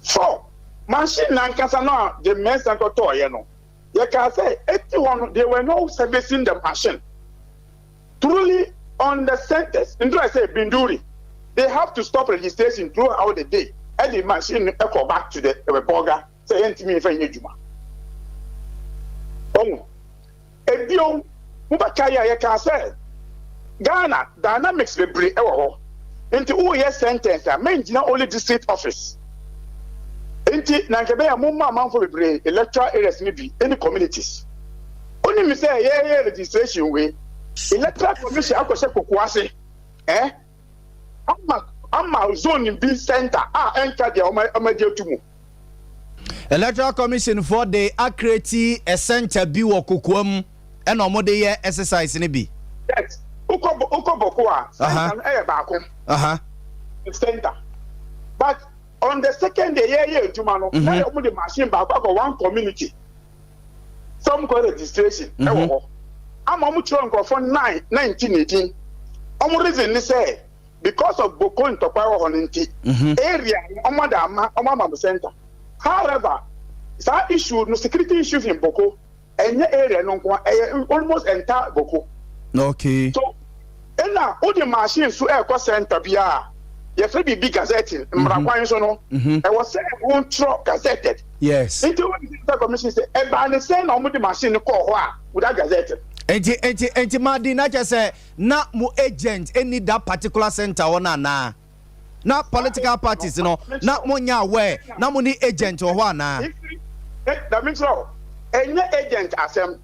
4. Machine Nankasa no, the mess and got toy, you know. You can say 81, they were no servicing the machine. Truly on the centers, and I say Binduri, they have to stop registration throughout the day. And the machine echo back to the Borga, say to me for Juma. Oh, a deal, Mubakaya, you can say Ghana dynamics will break. Into all your sentence, I mean, not only district office. Into Nankabea Mumma amount for the electoral areas, maybe any communities. Only me say, yeah, registration way. Electoral commission, I could say, Kukwase. I'm a zone in this center. Enter the Omadio Tumu. Electoral Commission for the accurate a center be or Kukwam and Omode exercise in a B. Yes. Center. But on the second day, the machine back one community. Some call registration. I'm almost for 1918. I'm reason say because of Boko in Topawa on area Omada Center. However, that issue, no security issues in Boko, and your area almost entire Boko. Okay. So, and now all the machines to air center BR. You have to be big gazetting. I was saying one truck gazetted. Yes. Into the commission say, and the same on the machine call without gazetted. Enti Madina just say na mu agent any that particular center or na political parties no na mo nya where na mo ni agent or one na. That means so. Any agent asem.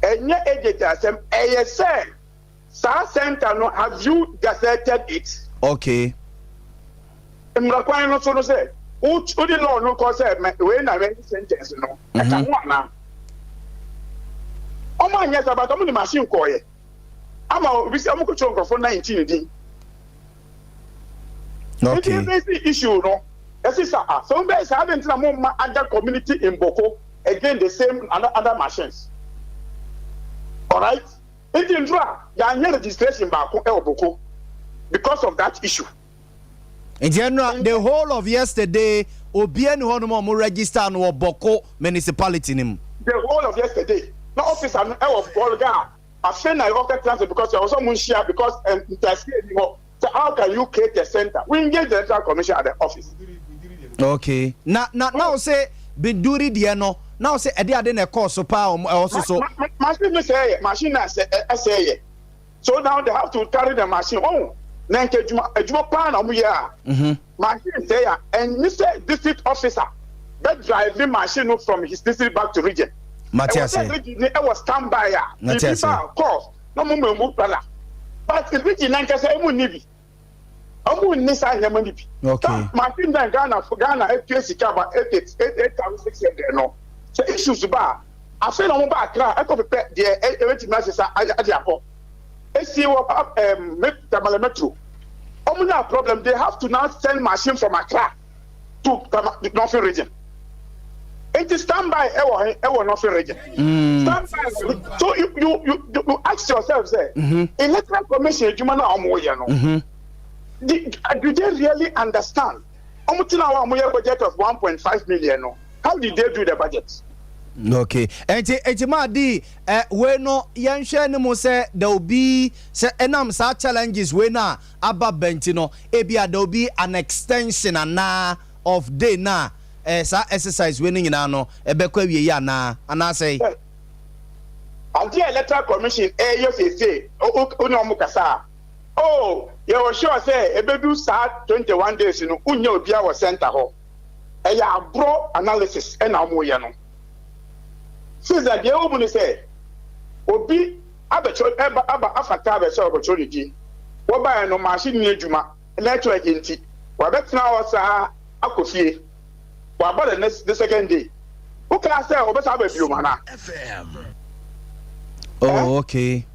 Any agent asem. Say. Sa center no have you gazetted it? Okay. Mrakwan no so no say. Who the law no cause say we na make sentence no. E ka ho na. Omo anya sa ba to mo machine ko ye. Ama obi se amuko chonko for 19 din. Okay. The issue no. So there is having some other community in Boko again the same other machines. All right? Indian draw, your registration back Boko because of that issue. In general, the whole of yesterday, Obian Honomo register no Boko municipality nim. The whole of yesterday. No office and of Borga. I think I offered transfer because there was someone share because so how can you create a center? We engage the electoral commission at the office. Okay. Now say Binduri Diano. Now say Eddie Adene course so power also so. Machine say. So now they have to carry the machine. Oh, Nanke Juma Pan machine say and Mr. District Officer that driving machine from his district back to region. Matthias I was standby. Matthias of course. No more but the region Nanke say Munibi. Okay. Machine Ghana for Ghana APC cover 8,600 no. So issues about I feel on back I could prepare the 80 messages at the airport. Metro. No problem. They have to now send machine from Accra to the Northern region. It is standby our Northern region. Standby. So you ask yourself, say, electoral commission, you know. Do they really understand? Our budget of 1.5 million. How did they do the budget? Okay. Madi, we no yanshe ni mo say there will be say enam sa challenges we na aba bentino ebia there will be an extension na of day na sa exercise we ni nyina no ebekwa wie ya na ana say and the electoral commission you say unu omu kasa oh you were sure say ebedu sa 21 days no unya obi a wo center ho ya bro analysis na omu ye no since that the woman say obi abecho aba afata abecho opportunity wo ba no machine ni adwuma network nti wa betena wasa akofie wa ba the second day who can say obesa ba bio mana FM. Oh okay.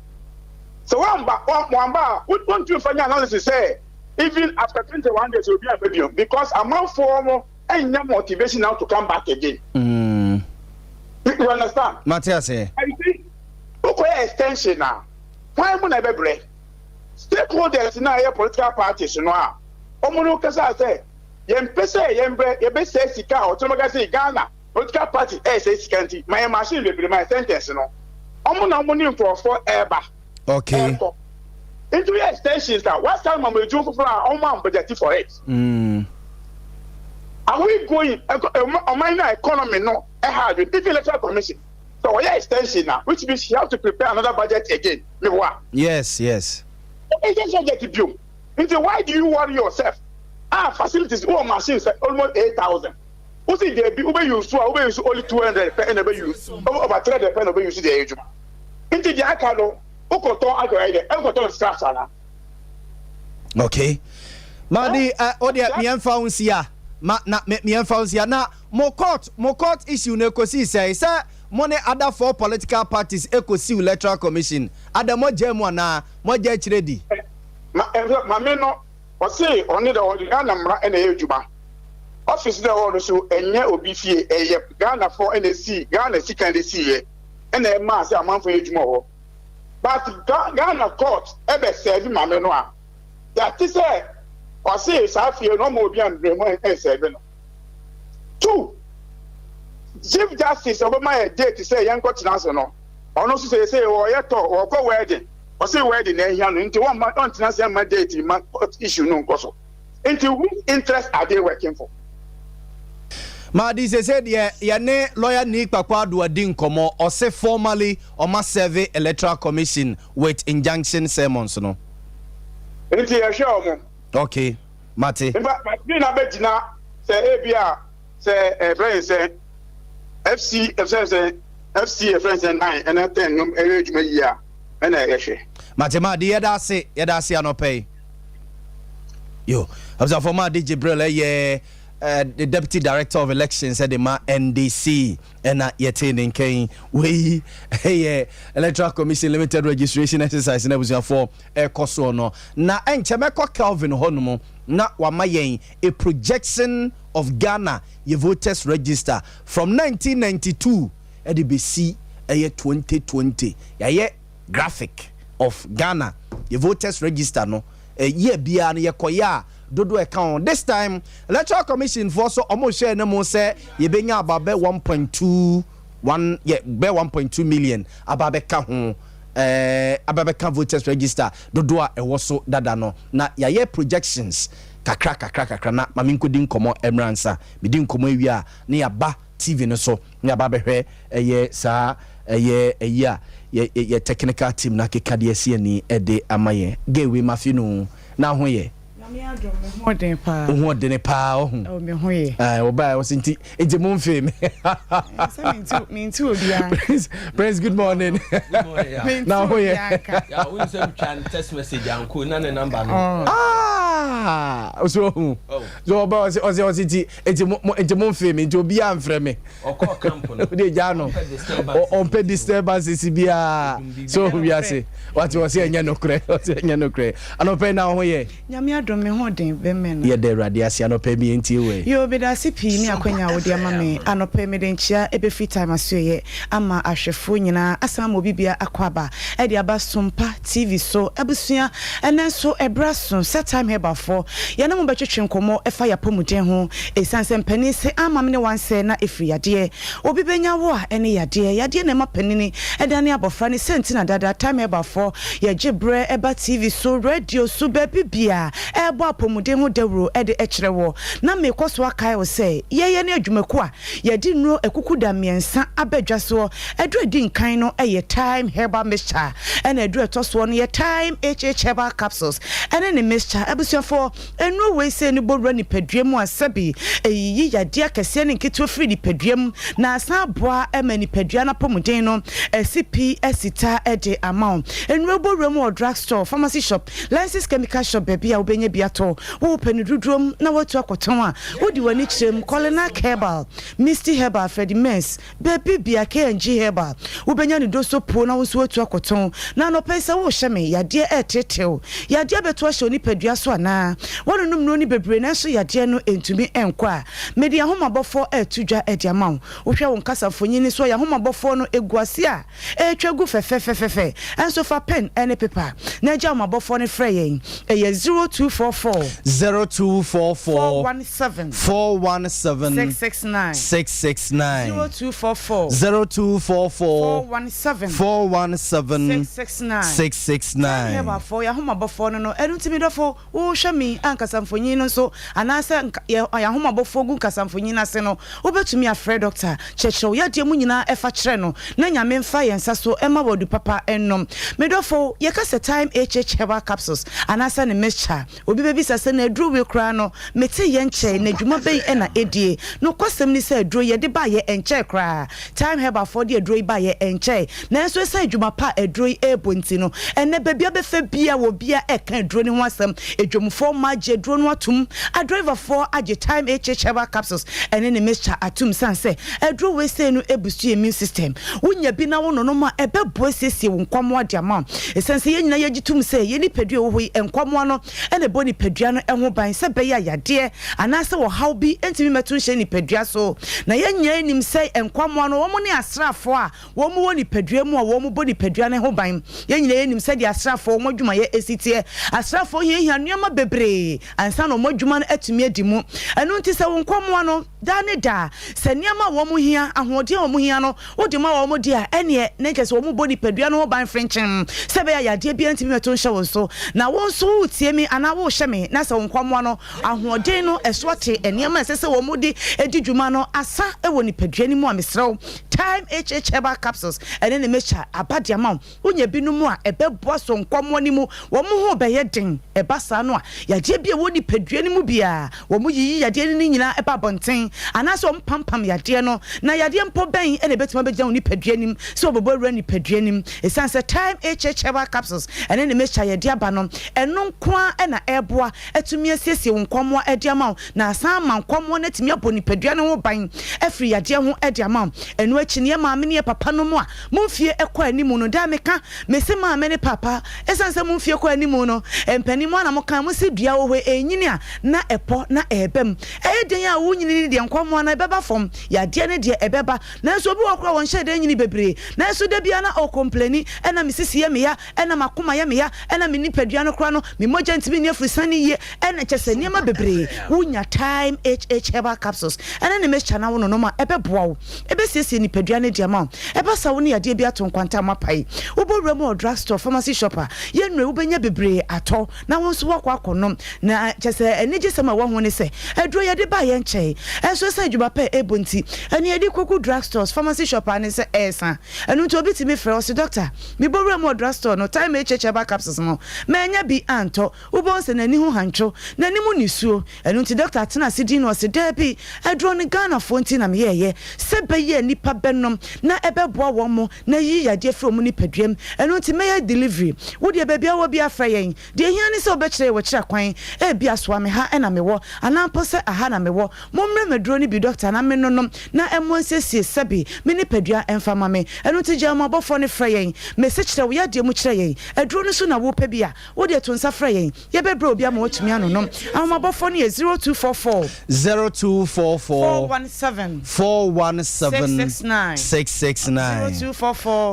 So one we want to find analysis say even after 21 days will be a baby because amount for any motivation now to come back again. You understand? Matthias, I think okay extension now. Why would I be break? Stakeholders in our political parties, you know. Omono kasa say, yempese yembe say sika or to say Ghana political party say sika my machine will be my sentence, you know. Omono money for ever. Okay. Into your extensions that what time am I doing for our budget for it? Are we going a minor economy no hard with people electoral commission? So yeah extension now, which means you have to prepare another budget again. Yes. It's just get you. Into why do you worry yourself? Facilities or machines almost 8,000. Who see they be use only 200 and over use over 300 over use the age. Into the akalo, okay. Madi odia miemfa unsia miemfa unsia na mo court issue na ekosi say money other 4 political parties ekosi electoral commission adamo jemu na mo je chiredi ma me no o say oni da o Ghana mra na ejuma office da o so enye obi fie eye Ghana for NC Ghana sikan de sie na ma say amanfo ejuma ho but Ghana court ebe serve mame no a that is say o say safie no mo obi and mo serve no 2 Chief Justice Obama date say yan court na so no ono so say o ye to o ko wedding o say wedding na hia no nti one man don't na say ma date ma issue no nko so nti which interest are they working for? Madi said ye ne lawyer Nick Pakwadu adin komo or say formally or must serve electoral commission with injunction sermons no. Nti ye sure mo. Okay, Mate. But me na betina say ebia say friend say FC friend say 9 and 10 no ejuma year and e hwe. Mate Madi ye da se anopay. Yo, abza former DJ Brele the Deputy Director of Elections said the NDC and yetin in we Electoral Commission limited registration exercise and was for koso no na enchemeko Calvin Honomo na wamayen a projection of Ghana ye voters register from 1992 at the BC 2020 graphic of Ghana the voters register no year bia no yekoya dodo account this time electoral commission for so almost share no mo say ye benya about 1.2 million ababeka ho ababeka voters register dodo a ewo so dada no na yaye projections kakra na mami nkodi nkomo emransa medi nkomo ewia na yaba TV no so na yaba behwe sa ye technical team na keka de ase ani ede amaye gewe mafinu na ho ye Modern pa oh me hoye oba was inti ejemon fame me too bia Prince good morning now hoye ya we say chan text message anko na number no so oba was inti ejemon fame nti obi amfre me okọ camp no de ja no on pe disturbance bia so we are say what was say nya no kre anope na hoye nyame me ho den be men ye de radiation no pe mi enti we yo be da sipi ni akwanya wo de ama me anope me den chia ebe free time asoye ama ahwefo nyina asama obibia akwaba e de aba SOMPA TV so ebusua enen so ebraso set time heba for ye na mo betwetwe nkomo efa ya pomuden ho esanse mpani se ama me ne wanse na efri yade obi benya wo a ene yade na ma panini e da ne abofra ne sentina dada time heba for ye gibre eba TV so radio so be bibia ebo apomuden ho dawro e de ekyrewo na me koso akai wo say ye na adwumaku a ye di nuro ekuku da miensa abadwaso edu edi nkan no ye time herbal mixture and edu etoso no ye time herbal capsules and ne mixture ebusuafo enu we say ni bodwa ni paduam asabi eyi yade akese ne nketo free ni paduam na asan boa ema ni padua na pomuden no SCP esita e de amount enu bodwa mu drugstore pharmacy shop license chemical shop baby a obenye biato wo penududrom na watu akoton a wodi wani kyerem colonel herbal misty herbal Freddy Mess baby bia KNG herbal wobenya ni doso po na wo so watu akoton na no pesa wo hyeme yade etetew yade beto ahye oni padua so ana wonunum no ni bebre na so yade no entumi enkwa medi ahomabofo etudwa edi amaw wo hwe won kasafonyini so ya ahomabofo no eguase a etwagu fefefefefe enso fa pen ene paper na agya ahomabofo no frey eye 0244 417 669 417 669 heba for ya homabofo no eruntimi dofo wo hwemi ankasamfonyin no so anase ya homabofo gu kasamfonyin ase no obetumi afre doctor chechew ya de mu nyina efa kire no na nyame mfa yensa so ema wodu papa ennom medofo ye kase time herbal capsules anase ne mixture obi bebi sase na adru we kra no mete ye nche na dwuma bei na edie no kwasem ni se adru ye de ba ye enche kra time herbal for de adru ba ye enche na so se adwuma pa adru ebonti no ene bebi abefa bia wo bia eka adru ni ho asem adwumfo maje adru no atum a driver for age time herbal capsules ene ne mixture atum sanse adru we se no ebusu immune system wunya bi na wo no ma ebebo siesie wo nkwamo ade ama esense ye nyina ye gitum se ye ni padua wo hoyi enkwamo no ene boni padua no eho ban se be ya yade anase wo haw bi entimi metu nhye ni padua so na ye nya enim se enkwamo no wo mo ne asrafo a wo mo woni padua mu a wo mo boni padua ne ho ban ye nyina enim se di asrafo wo mo dwuma ye esitie asrafo hia nneema bebre ansa no mo dwuma no atumi adimu enu nti se wo nkwamo no da ne da se nneema wo mo hia ahode wo mo hia no wo de ma wo mo dia ene ne kese wo mo boni padua no ho ban frenchen se be ya yade bi entimi metu nhye wo so na wo so utie mi ana wo hyeme na se nkwamo no ahoden no esote eniema esese wo mudi edidwuma no asa ewo ni padua ni mu amesrew time herbal capsules ene ne mecha abade ama unya binumu a ebebo so nkwamo ni mu wo mo ho beye den ebasa no a yade bia wo ni padua ni mu bia wo mo yiyi yade ni nyina eba bonten ana so mpampam yade no na yade mpo ben ene betima begya wo ni padua nim so obobo wura ni padua nim esanse time herbal capsules ene ne mecha yade aba no eno kwa na eboa etumi asiesie nkwamo ade ama na asan ma nkwamo na timi aboni padua ne ho ban afri yade ho ade ama eno achi ne maame ne papa no mu a mumfie ekwa animu no da meka mese maame ne papa esanse mumfie ekwa animu no empani mu na mo kan mo si dua wo enyini a na epo na ebem den a wo nyini de nkwamo na ebeba fom ya de ne de ebeba na so bi wakora won hye de nyini bebre na so da bia na o complaini na misisi ye me ya na makoma ye me ya na me nipadua no kora no me moja ntimi ne afusani ye na kyese niam bebre wunya time herbal capsules ne me chana wo no ma ebeboa wo ebesiesie nipadua ne de ma eba sa wo ne ya de bia to nkwanta mapai wo bo remo drugstore pharmacy shopper ye nwe wo benya bebre ato na wo so wakwa akonom na kyese enije sema wo ho ne se edro ye de ba ye nche enso se adwuma pa ebonti ene ye de koku drugstores pharmacy shopper ne se esa enu to obiti me frɛ o se doctor me bo remo drugstore no time herbal capsules no menya bi anto wo bo se nani ho hancho nani mu nisuo enu nti doctor tena sidi no se debi edro ne Ghana fonti na me ye se be ye nipa benom na ebeboa wo mo na yi yade from ni padwam enu nti me delivery wo de bebia wo bia fra yen de hia ni se obekire wo kira kwan e bia so ame ha na me wo anampo se aha na me wo momre medro ni bi doctor na me nonom na emonsesie sebi me ni padua emfama me enu nti jama bofo ne fra yen me se kire wo yade mu kire yen edro no so na wo pa bia wo de to nsa fra yen ye bebre obi ama wo tumi anonom amabofo ne 0244 417 669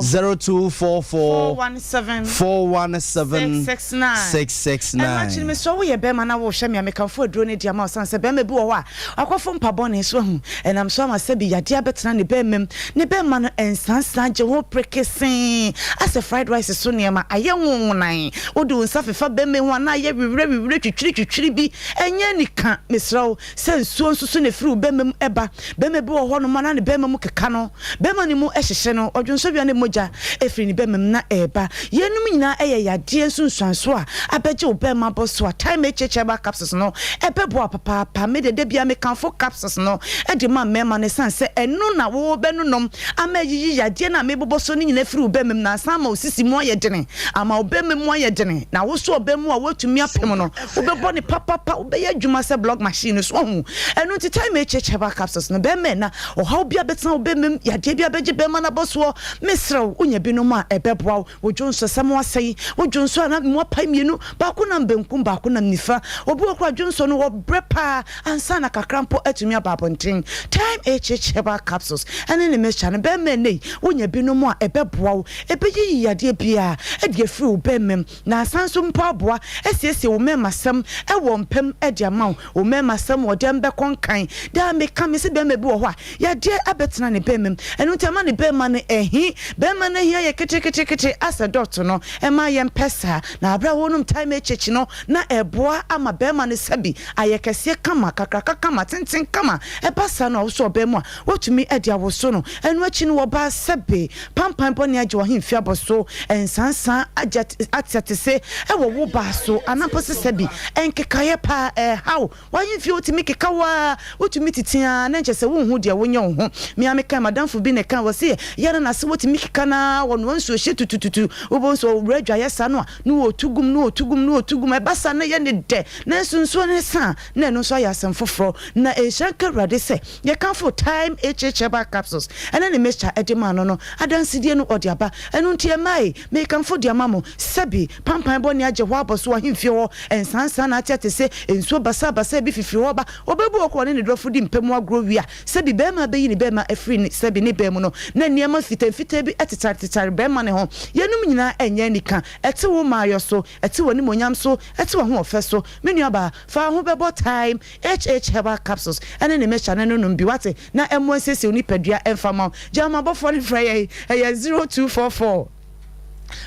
0244 417 669 actually me so we be man na wo hwe me mekanfo aduro ne dia ma sanse be me bi wo wa akwafo mpabo ne so hu enam so ma se bi yade abetena ne be mem ne be man ensansa je ho prekesen as a fried rice so ne ma aye nwunan odu nsa fefa be me ho na aye wiwre twitwiri bi enye nika mesraw se nsuo nsusu ne firi be mem eba be me bi wo ho no ma na ne be mem keka no be ma ne mu ehyehye no odwonso bia ne moja efiri ne be mem na eba yenum nyina eye yade nsunsuanso a abeje obe ma boso a time herbal capsules no ebebo papa me de bia me kanfo capsules no e de ma mema ne sanse enu na wo be no nom ama yiyi yade na me boboso ne nyina firi obe mem na san ma osisi mu aye dene ama obe mem aye dene na wo so obe mu a watumi apem no obebo ne papa obe ya dwuma se blog machine so hu enu ti time herbal capsules no be me na o ha obi abetena obe mem yade bia beje be ma na boso mesrew unya binom a ebeboa wo jonso samo asai wo jonso na mo pa mienu ba ko na benkum ba ko na nifa obi okra jonso no wo brepa ansa na kakrampo atumi ababonten time herbal capsules ene ne mecha ne be me nei unya binom a ebeboa wo ebeyi yade bia e de free wo be mem na asanso mpo aboa esiesie wo memasem e wo mpem e de ama wo memasem wo dem be konkan da me ka me se be me bi wo ho a yade abetena ne be mem enu ntama ne be ma ne ehi be ma ne hia ye kete asa dot no e ma ye mpesa na abra wonum time echechi no na eboa ama be ma ne sabi ayekese kama kakaka kama tenten kama e pasa no so be mu a wotumi e dia wo so no enu achi no wo ba sabi pampan bo ne age wo himfia boso ensansan atete se e wo ba so anapose sabi enkekaye pa how why himfia otimi kekawa otumi titia na nche se wo hu dia wonya wo ho me ameka madam fu bi ne kan wo se yara na se wotimi kekana wo no nso hye tutututu wo bo so redwa yesa no a no otugum e basa na ye ne de na nso ne sa na no so ayasem foforo na eshanka rade se ye kan for time herbal capsules ene ne mecha edema no adansidie no odiaba enu ntie mai me kan for dia mamo sabi pampan bo ne age ho aboso ahimfie ho ensansa na atete se enso basa bi fifiri ho ba obebu okwo ne drofo di mpemu agro wi a sabi be ma be yi ne be ma afri ni sabi ne be mu no na niam fita bi etitare be ma ne ho yenum nyina enye nika ete wo maayo so ete wo ni monyam so ete wo ho ofe so menu aba fa ho bebo time herbal capsules ene ne mecha ne no bi wate na emo sese oni padua emfama jama bofo ne frey 0244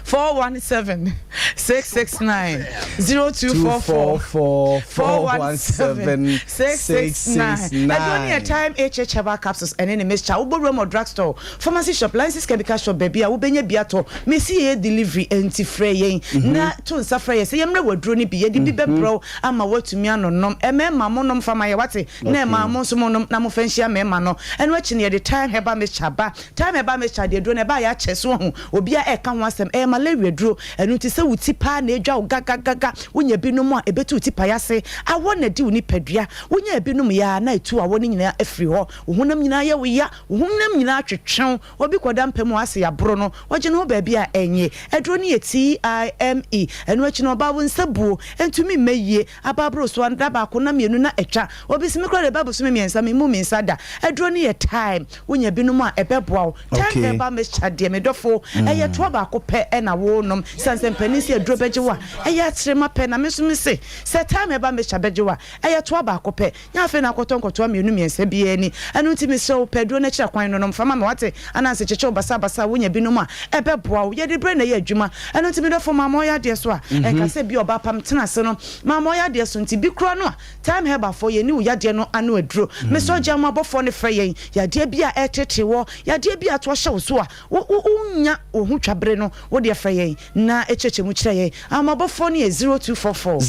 417 669 0244 417 669. A time herbal capsules and any Mr. Ubo Remo drugstore, pharmacy shop, license chemical shop, baby. I will be biato. Me see a delivery anti fraying. Na to suffer. Say, I'm not drone be a dibe bro. I'm a word to me on nom. A man, mammonum for my wate. Ne mammonum, namofensia memano. And watching near the time herbal Mr. Ba. Time herbal Mr. De drone by a chess one. Will be a can once them malaria duro enu ti se wuti pa na edwa gaga wonya binom a ebetu ti pa yase awo na di woni padua wonya binom ya na etu awo ni nyina afiri ho wohunam nyina ya wo ya wohunam nyina atwetwen obi koda mpem ase ya bro no wogye no ba bia enye eduro ni TIME enu achi no ba wo nsabuo entumi meyie ababro so anda ba ko na mienu na etwa obi simi kro de ba bo so miensa me mu miensada eduro ni time wonya binom a ebeboa time ba me chade me dofo eye to ba ko pe na wo nom sanse panisi eduro beje wa eye atrema pe na me so me se time ba me chabeje wa eye to ba ko pe nya fe na kotonkoto mienu miensa bi ani enu ti me so pedro na kira kwan no nom fama me wate ananse cheche basa wonya binom a ebeboa ye de bre na ye adwuma enu ti me dofo mama ya de so a enka se bi oba pam tena se no mama ya de so nti bi kro no a time heba for ye ni wo ya de no anu aduro me so jama bofo ne frɛ yen ya de bi a etete wo ya de bi a to hye wo so a unya ohu twabre no wo de frɛ yen na echeche mu kire yen amabofo ne 0244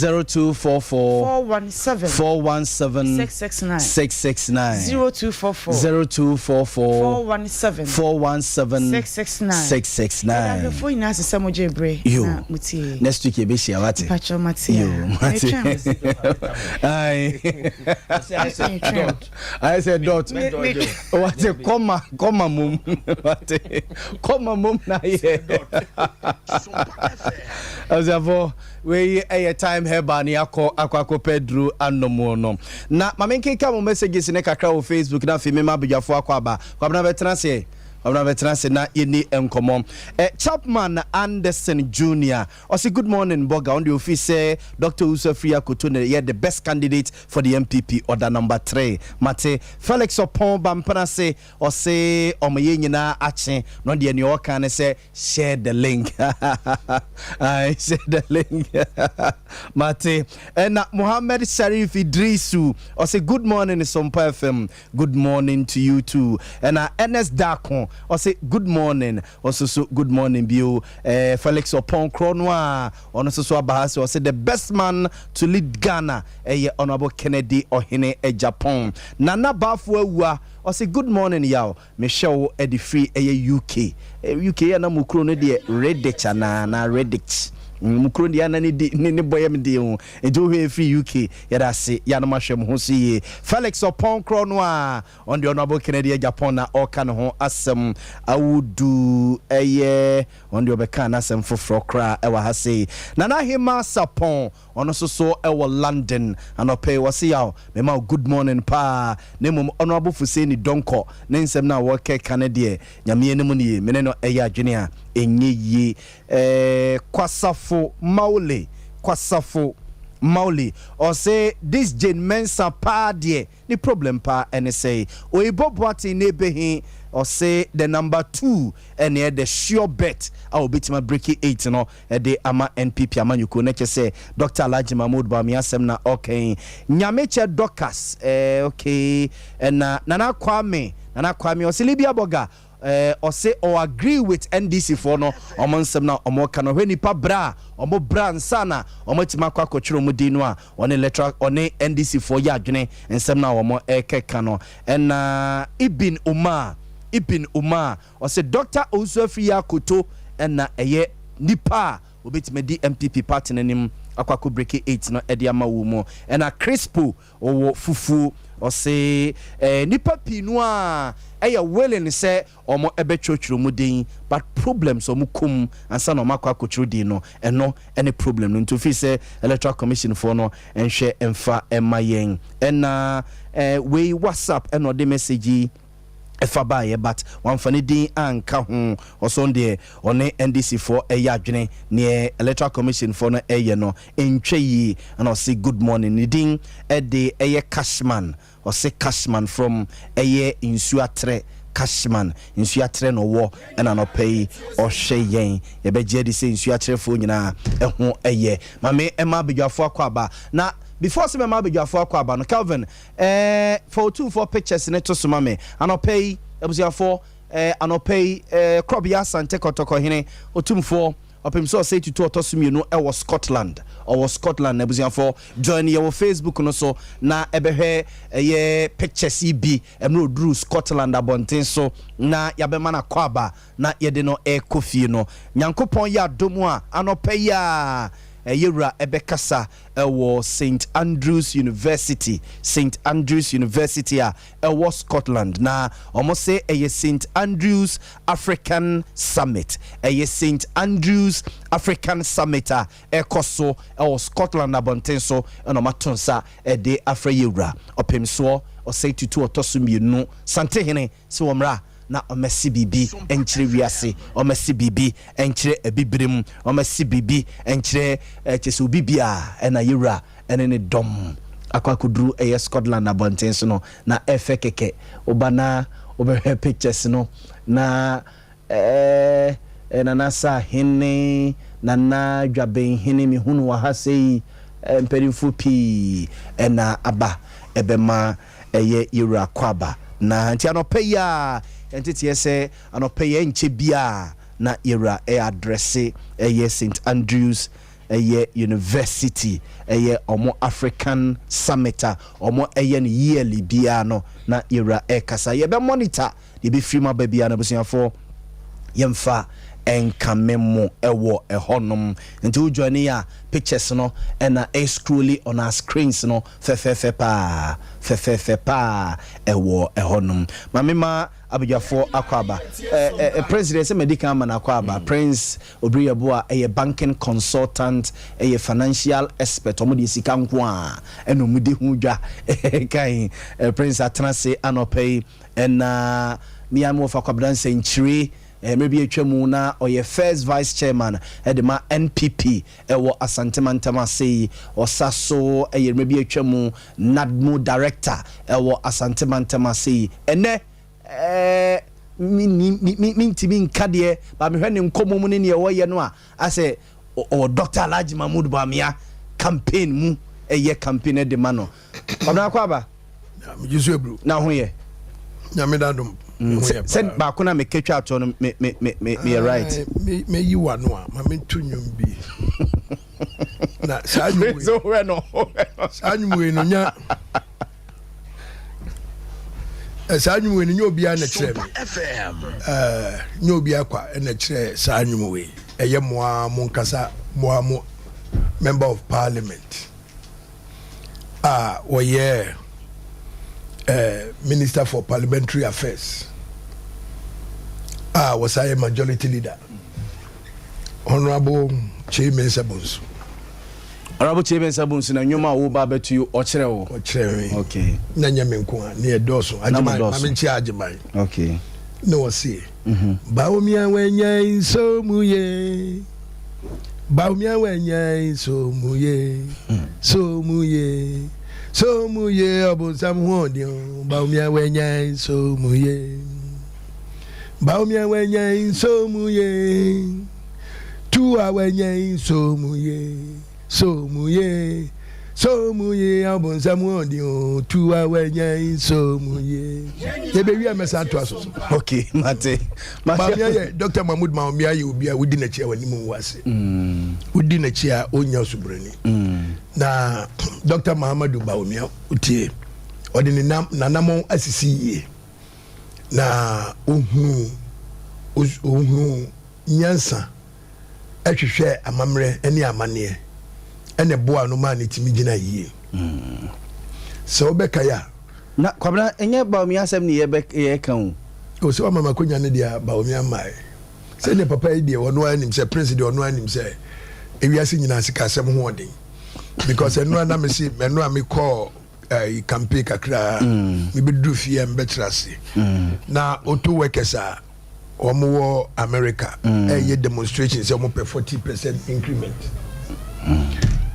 417 669 0244 417 669 before you ask some jebre na mutie next week e be share what pacho matia I said dot what a comma mum what comma mum na here as avo we a time heba ni akwa Pedro anomo no na mamenke ka mo messages ne kakra wo Facebook na fi me mabadwafo akwa na betena se na yeni enkomo Chapman Anderson Jr. Say good morning Borga on the office say Dr. Usafria Kotone the best candidate for the MPP order number 3 Mate Felix Opon Bampana say omoye nyina ache no de any can say share the link I share the link Mate and Muhammad Sharif Idrisu say good morning SOMPA FM good morning to you too and Ernest Dakon say good morning also good morning bio Felix Opon Kronwa on so abahase say the best man to lead Ghana honorable Kennedy Ohene Japan Nana Bafo awua say good morning yaw Michelle Eddie free UK na mukro no de Redditch na Redditch mukro dia na ni boyem de ho ejo he free UK yada se ya no mahwem ho see Felix Opon Kronwa on the honorable Kennedy Japan na oka no ho asem awudu on the obeka na asem foforo kra e wa ha sei Nana Hima Sapon on so e wa London and opay was yaw me ma good morning pa ne mum honorable Fuseni Donko ne nsem na wo ke Canada nyame ne mu ne me no e ya adwene a enye yi Kwasafo Mauli or say this Jane Mensa pa die the problem pa and say Oibo Boati nebehin or say the number 2 and the sure bet I will beat my breaking 8 no the ama NPP ama you neche say Dr. Alhaji Mahmoud Bawumia semna okay Nyameche Dokas okay and Nana Kwame or say Libya Borga or say or agree with NDC for no omansem na omokano hwe nipa bra omo bra nsana omotima kwa kochiro mudinu a on electoral on NDC for ya adwene nsem na omo ekeka no na Ibn Umar or say Dr. Usafria Koto na eye nipa obetima di MPP party nanim akwako break 8 no edi ama wo mo na Crispo owo fufu or say nipa pinua eya willing say omo ebetwotwro mu den but problems omo kum ansa no makwa kotwro din no eno any problem no to fi say electoral commission for no enhwe emfa emayen na we WhatsApp eno de message efabaye but one funny din anka ho osonde one NDC for eya adwene ne electoral commission for no eye no entwe yi and I say good morning ni din e de eye Cashman or say Cashman from eye Insuatre Cashman Insuatre no wo and an pay or she yen ye be je di say Insuatre fo nyina ho eye mame ema bedwafo akwaba na before se mama bedwafo akwaba no Calvin for 2 pictures in to suma me and pay ebusiafo and pay crop ya sante kotoko hene otumfo opem so say to otosumi no e was Scotland ebusiafo join your Facebook no so na ebehwe ye pictures bi emro dru Scotland abonten so na yabema na kwaba na yede no e kofie no nyankopon ya domu a anope ya yewura ebekasa ewo St Andrews University a ewo Scotland na almost say St Andrews African Summit St Andrews African Summit a ekoso ewo Scotland abonten so eno matonsa de afra yewura opem so o say tutu otosumienu sante hene se womra na omesi bibi enchire wiase omesi bibi enchire ebibrem omesi bibi enchire chese obibia na yura ene ne dom akwakoduru Scotland abonten so no na efe keke obana obehwe pictures no na na sa hene na dwaben hene mi hunu wa hasei mperimfu pi na aba ebema yura kwaba na nti anopeya entity say anopeya nche bia na yura address St Andrews University omo African Summit omo yearly bia no na yura kasa ye be monitor ye be free ma bia na busiafo yemfa enkamemo ewo ehonom nti wo join ya pictures no na scrolly on our screens no fe pa ewo ehonom mamema abujafo akwaba president medical man akwaba Prince Obriyabo a banking consultant financial expert omudi sika nko a enomudi hudwa kan Prince atrase anopay na miamu fa kwabranse nchiri maybe atwamu na oye first vice chairman edema NPP ewo Asantema say osaso maybe atwamu NADMO director ewo Asantema say ene mi nkade ba me hwene nkomo mu ne ne ewo ye no a ase o Dr. Alhaji Mahmoud Bamia campaign mu campaign de mano bana kwaba me jisu ebru na ho ye nyame dadum said ba kuna me ketwa ato no me right me yi wa no a ma me tunwum bi na sanyu so we no sanyu no nya sanyu we no obi a na kire me obi akwa na kire sanyu we eye moa mo nkasa moa mo member of parliament oye Minister for Parliamentary Affairs. Was I a majority leader? Honorable Chairman Sabunsu. Honorable Chairman Sabunsu, na nyuma wo ba betu you ochrewo. Okay. Na nyame nko na doso. Amenchi ajimai. Okay. No wasi. Baumia wenya so muye. Baumia wenya so muye. So muye. So muye abonsam hodio baumia wenya so muye baumia wenya so muye tu awenya so muye abonsam hodio tu awenya so muye ebe wi amesa to aso okay mate baumia ye Dr. Mahmoud Baumia ye obi a wudi na chia wani mu wase wudi na chia onya subrani na Dr. Muhammadu Baumia utie odini nanamo asisi na ohu nyansa ahwehwe amamre ene amane ene boa no ma ne timi gina yie so obeka ya na kwabra enye Baumia asem ne ye kan o so mama konya ne dia Baumia mai se ne papa yi dia wono anim se president wono anim se ewiase nyina sika asem ho odin because eno na me see eno am call campaign kakra me be do fie mbetrase na auto workers a omo America ye demonstrations omo pay 40% increment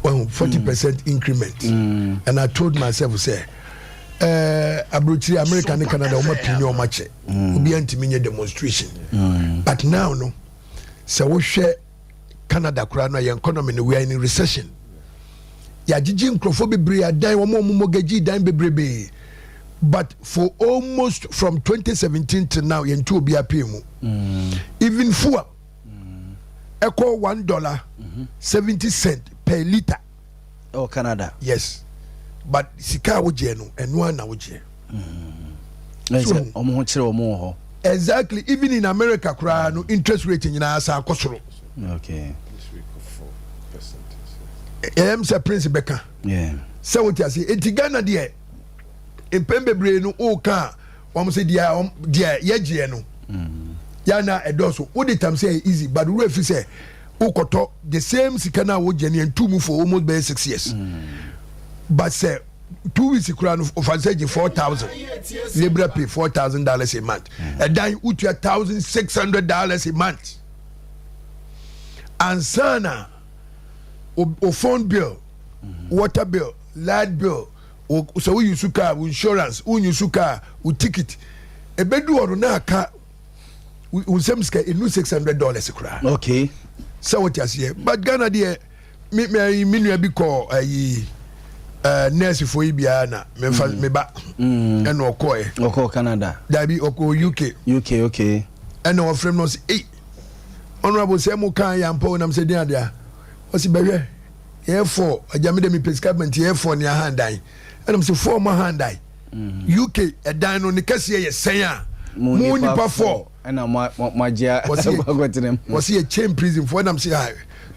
40% increment and I told myself say abrochi America and Canada omo pini omo che obi antimi nye demonstration but now no so wo hwe Canada kura no your economy no we are in recession ya jiji nkrofo bebre adan wo mo gaji dan bebrebe but for almost from 2017 to now yentu obi apemu even fuel equal $1 70 per liter. Oh, Canada. Yes, but sika woje no enwa na woje. Exactly. Even in America, no interest rate in asa akosoro. Okay. Say Prince Becca. Yeah. So what you say? Eti Ghana there. Empembe bre no o ka. Say dia yeje no. Yana edoso. What the time say easy, but we fi say ukoto the same sikana wo jeni and 2 move for almost by 6 years. But say 2 weeks crown of advantage 4,000. Libra pay $4,000 a month. And then you $1,600 a month. And sana o phone bill, water bill, light bill, so we use car, insurance, we use car, we ticket. A bedu or na car we same scale in $600 a crown. Okay. So what you say? But Ghana dear me be call nurse for Ibiana, me ba and Oko Canada. That be Oko UK. Okay. And our friend was Honorable Samu Kan Yampo and I'm saying there. What's it baby? Here for a Jamie prescribement here for near hand die. And I'm saying 4 more hand die. UK a dine on the cassia saying Moon for and I'm my dear was he a chain prison for them say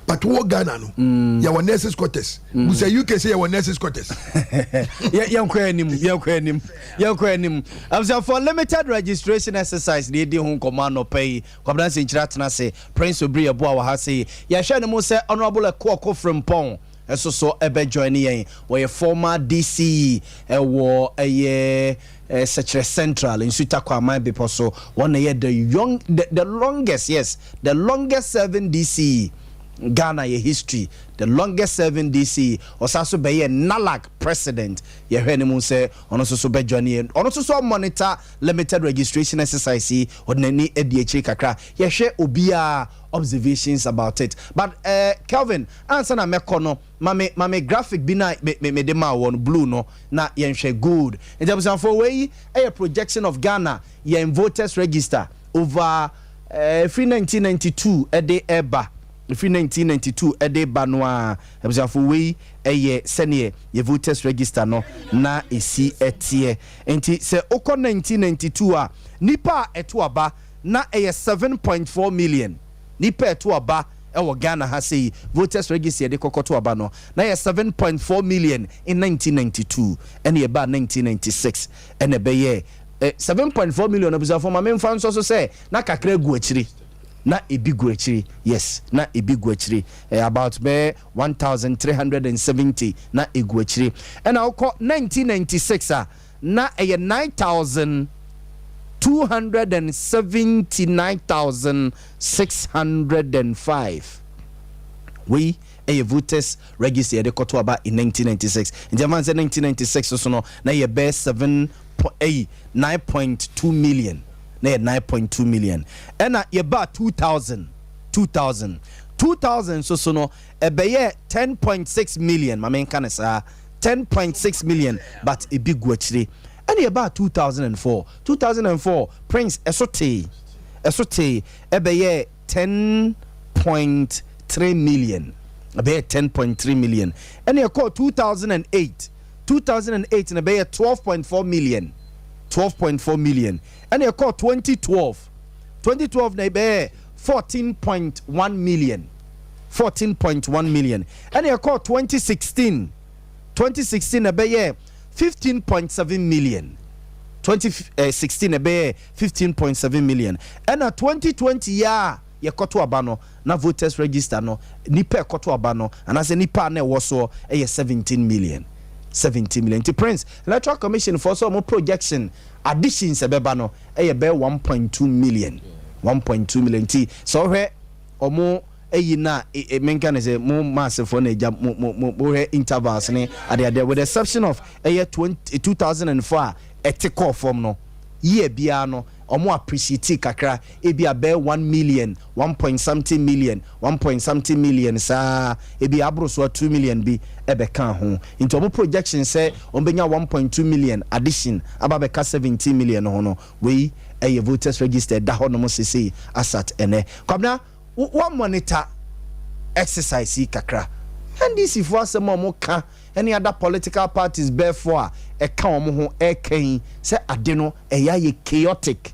but what Ghana no ya one nurses quarters we say UK say one nurses quarters young kwanim I'm saying for limited registration exercise they dey hon command no pay kwabran se nkiratena say Prince Obri Eboa wa ha say ya hwe ne mo say honorable Ekoko from Pon eso so ebe join yen we former DC wo Secretary Central in Sutakwa might be so one year the longest serving DC Ghana ye history the longest serving DC also be a Nalak president ye hwene mu say ono so be journey ono so monitor limited registration exercise or nani ediechi kakra ye hwe obia observations about it but Kelvin answer na mekono mame graphic bi na me de ma won blue no na ye hwe good in terms of way a projection of Ghana ye voters register over free 1992 ede eba free 1992 ede banwa ebusafo we senior ye voters register no na esi etie enti se oko 1992 a nipa eto aba na 7.4 million nipa eto aba ewo Ghana ha sei voters register de kokoto aba no na 7.4 million in 1992 and ye ba 1996 and be 7.4 million ebusafo ma me mfa nso so say na kakra gu akiri na ebigu akiri yes na ebigu akiri about be 1370 na egu akiri and now 1996 na 9,279,605 we voters register de koto aba in 1996 in German say 1996 so no na ye be 9.2 million na 9.2 million and ye ba 2000 so no ebeye 10.6 million my main can say 10.6 million but a big watchri and ye ba 2004 Prince esote ebeye 10.3 million ebeye 10.3 million and ye call 2008 and ebeye 12.4 million and you call 2012 na be 14.1 million and you call 2016 na be 15.7 million 2016 na be 15.7 million and 2020 ya koto abano na voters register no nipa koto abano and as nipa na wo so 17 million to Prince Electoral Commission for some projection additions ebeba no be 1.2 million t so where omo na menkan say mo massive for na mo intervals ni ade with the exception of 2004 ethical form no year bia no omo appreciate kakra ebi abe 1 million 1.something million sa ebi abro so 2 million bi ebe kan ho into omo projection say ombenya 1.2 million addition aba be ka 17 million ho no we voters registered da ho no mo sese asat ene kwabna one monitor exercise kakra NDC for asem omo ka any other political parties therefore e ka omo ho e kan say ade no eya ye chaotic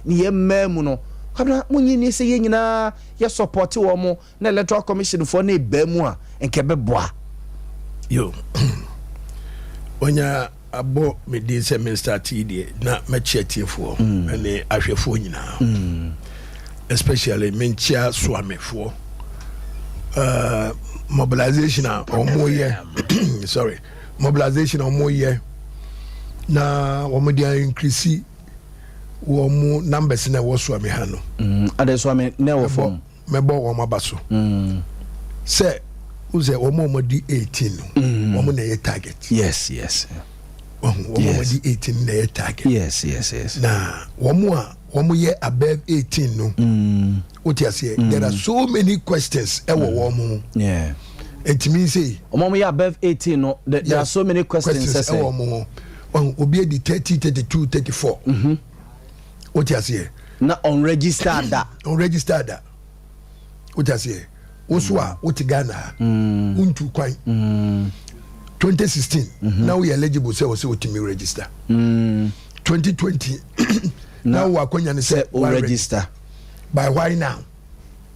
ni ye memu no kabla munyi ni say ye nyina ye support wo mo na electoral commission for na ba mu a enke beboa yo onya abo me di say Mr. TD na ma chiatifo ene ahwefo nyina especially menchia swamefo mobilization sorry mobilization na womo dia increase womo numbers na wo swame ha no ade swame na wo form mebo wo mabaso say uze womo di 18 no womo na ye target yes womo di 18 na ye target yes na womo ye above 18 no what you say there are so many questions womo it means say womo ye above 18 no there are so many questions womo obi di 30 32 34 what you say na unregistered what you say oswa what Ghana untu kwan 2016 now we eligible say we ultimate register 2020 now we akonya ne say register by why now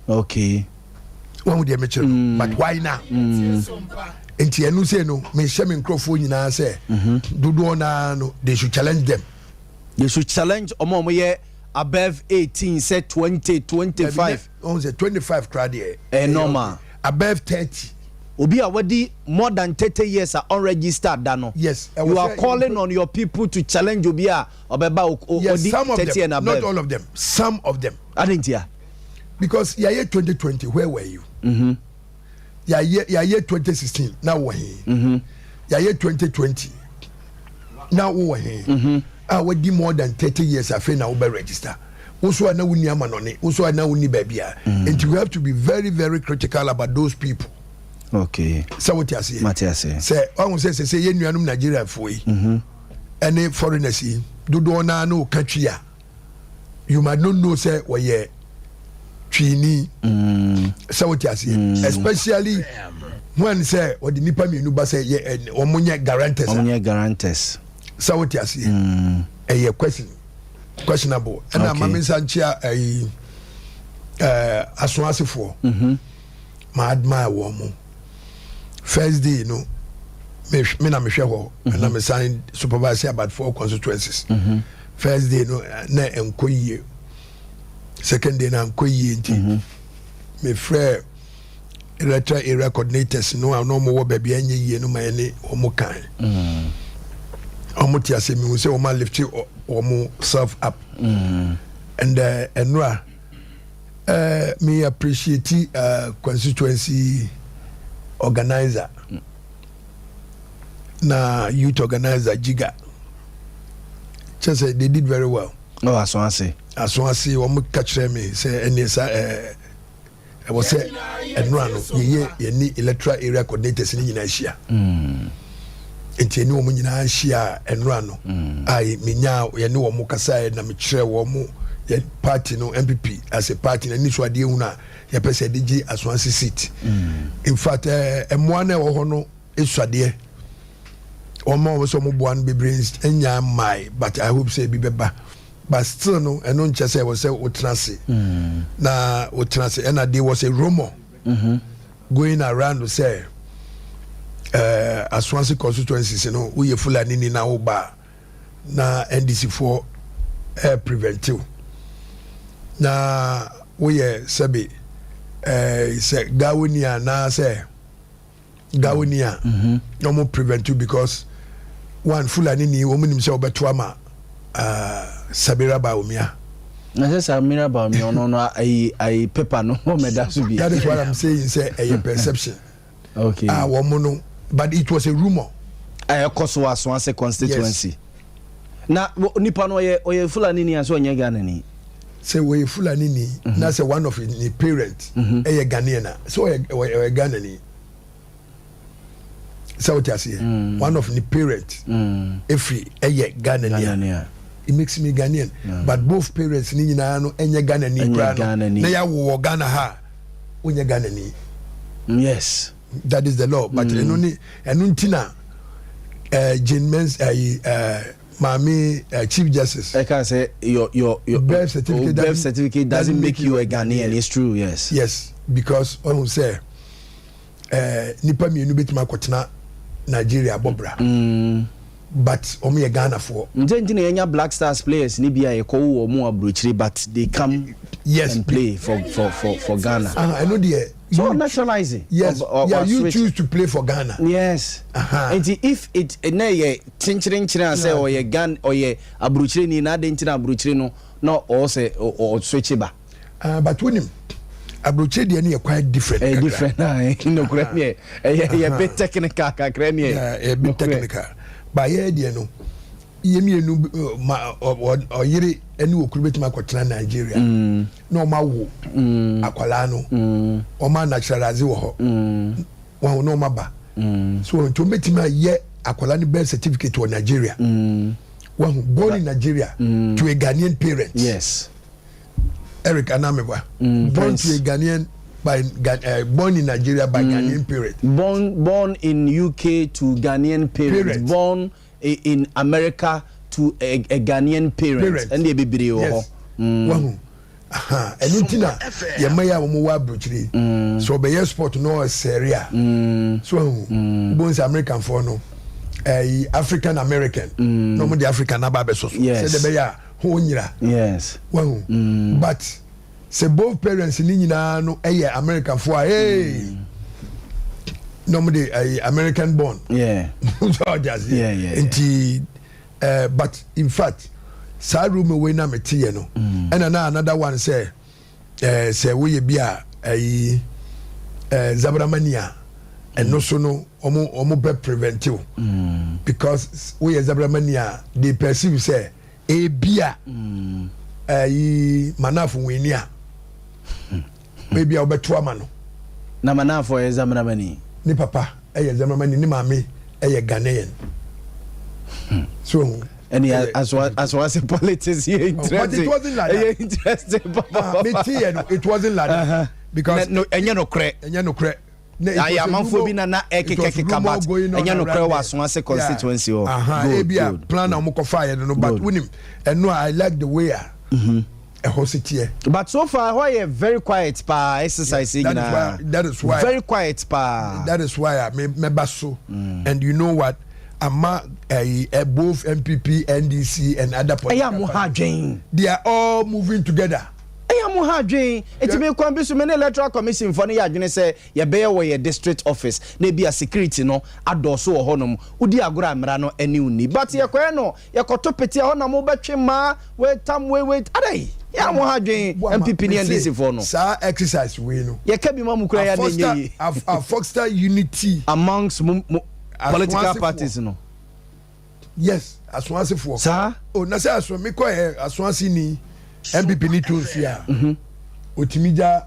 okay one with the mature but why now enti enu say no me hye me nkrofo nyina say dodo na no they should challenge them omo ye above 18 say 20 25 on say 25 crowd here normal above 30 obi awadi more than 30 years are unregistered dano yes you are calling on your people to challenge obi a obeba odi 30 and above not all of them some of them adentia because year 2020 where were you year 2016 now we year 2020 now we wadi more than 30 years afi na we register also na wuni amanone also na wuni babia and we have to be very very critical about those people. Okay. So what you say? Matiase. Say, I will say ye nuanum Nigeria for any foreigners in do na no country. You might not know say where ye Chini. So what you say? Especially when say what the nipa me nuba say ye omunya guarantors. So what you say? A questionable. And I'm Sanchia aswasi for. My admire woman. First day, me na me hwe ho na me sign supervisor about 4 constituencies. First day no na enkoyie. Second day na enkoyie nti. Me frɛ electoral area coordinators no mo wo baabi anye yie no ma ne omo kan. Omo ti ase me say omo lift omo self up. And enra me appreciate constituency organizer na youth organizer Jiga just say they did very well. Oh, asonse omo catch me say any I was say enra no ye ni electoral area coordinators ni nyina hia enti ni omo nyina hia enra no ai menya ye ni omo kasa na me kire omo party no MPP as a party na ni so ade ehuna ya pese DG aswansi seat in fact emwa na wo ho no esuade omo wo so mo boan be brains enya mai but I hope say bi beba but still no eno nche say wo say otrase na otrase and there was a rumor going around to say aswansi constituencies no we fulani ni na oba na NDC for preventive na we sabi say Gawonia na say Gawonia no more prevent you because one Fulani ni woman himself beto ama Sabira Baumia na say Sabira Baumia no I paper no meda so bi that is what I'm saying say a perception okay woman no but it was a rumor koso aswanse constituency yes. Na nipa no oye Fulani ni aso nya Ghana ni say we Fulani ni na say one of his parents a Ghanaian so a Ghana ni so what you say one of the parents every a Ghanaian it makes me Ghanaian but both parents ni nyina no enya Ghana ni na ya wo Ghana ha unya Ghanaian. Yes, that is the law. But enuntina Jane Mami Chief Justice. I can say your birth certificate doesn't make you a Ghanaian. It's true. Yes. Yes, because on say nipa mi enu betima kwotena Nigeria bobra. But omo ye Ghana for. Njenjina yenya Black Stars players ni bia ye ko wo omo abrochiri, but they come and play for Ghana. I know the so naturalizing. Yes. You choose to play for Ghana. Yes. And if it na ye chinchirin say or ye Ghana or ye abrochiri ni na de ntina abrochiri no or say or switch ba. But when him abrochiri dey na quite different. Different no kra me ye bit technical kakra me. A bit technical. By here no yemi enu ma oyire enu okuru betima kwotena Nigeria no ma wo akwala no o ma naturalize wo ho wo no ma ba so to betima ye akwala ni birth certificate to Nigeria one born in Nigeria to a Ghanaian parent. Yes, Eric Anameba born to a Ghanaian by born in Nigeria by Ghanaian parent. Born in UK to Ghanaian parents. Born in America to a Ghanaian parent. And they be video. And utina yamaya omo wa brochiri. So be sport no area. So bones American for no. African American. No mo the African aba so. Yes. Say the beya ho nyira. Yes. But say both parents ni nyina no American for normally American born. Yeah. So just but in fact sa room we na metie no and another one say we be Zabramania and no so no omo be preventive because we Zabramania they perceive say e bia manafo wenia maybe obeto ama no na manafo Zabramani ni papa Zabramani ni mame Ghanaian. So and as was a politics here interesting. But it wasn't like that. Interesting. It wasn't like that because no no cre. I am amphobia na ekeke kabat. Enya no cre was one constituency o. Ebia plan na mo ko fire no but winim and no I like the way but so far why you very quiet pa exercising that is why very quiet pa. That is why I me baso and you know what both MPP, NDC and other political they are all moving together. It's me kwambi so many electoral commission for ya adwene say ye be ye district office na be a security no adoso wo honom udi agora amra no ani uni but ye kwen no ye koto peti ho na mo betwe ma wait adai ya mo hadwen MPP ni NDC for no sa exercise we no ye ka bi ma mu kura ya na nyi a foster unity amongst political parties no. Yes, Aswansi for sir. Oh, na say Aswansi ko Aswansi ni MPP ni tonsia. Otimija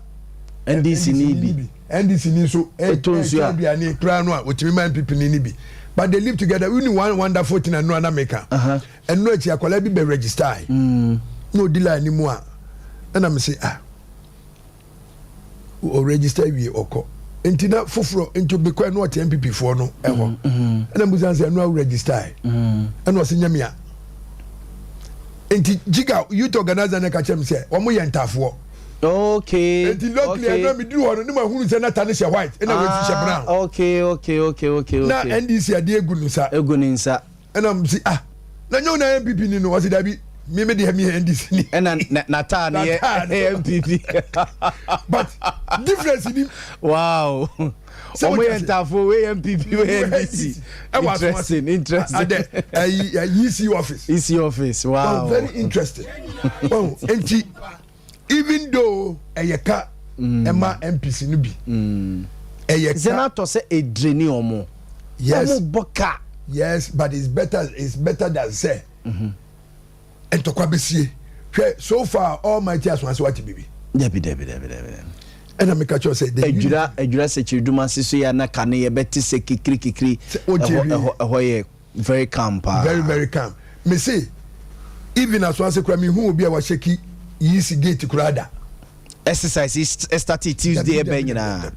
NDC ni bi. NDC ni so tonsia bia ni kra no a otimima MPP ni bi. But they live together. We need one wonderful thing and no another maker. And no echi akola bi be register. No dealer anymore. And I'm say o register we oko. Entina foforo into be kwa no MPP for no eho na mbuza say no register and was nyamia enti jiga youth organizer na ka chem say omo ye ntafo okay enti locally na me duru hono ni ma hunu say na tane she white na we fi she brown okay na NDC ade egunu nsa and am say na nyo na MPP ni no was that be me de me NDC ni na ta na MPP but difference in wow omo yentafo we MPP we NDC interesting EC office wow very interesting enti even though eyeka ema MPC no bi eyeka senator say edreni omo yes boka yes but it's better than say and to kwabesie so far almighty Aswansi what bibi debi and I make a choice say ejura se chiduma siso ya na kane ye beti se kikiri hoye very calm pa very calm me say even Aswansi kwa mi hu obi a wa sheki yisi gate kurada exercise started Tuesday ebe nyina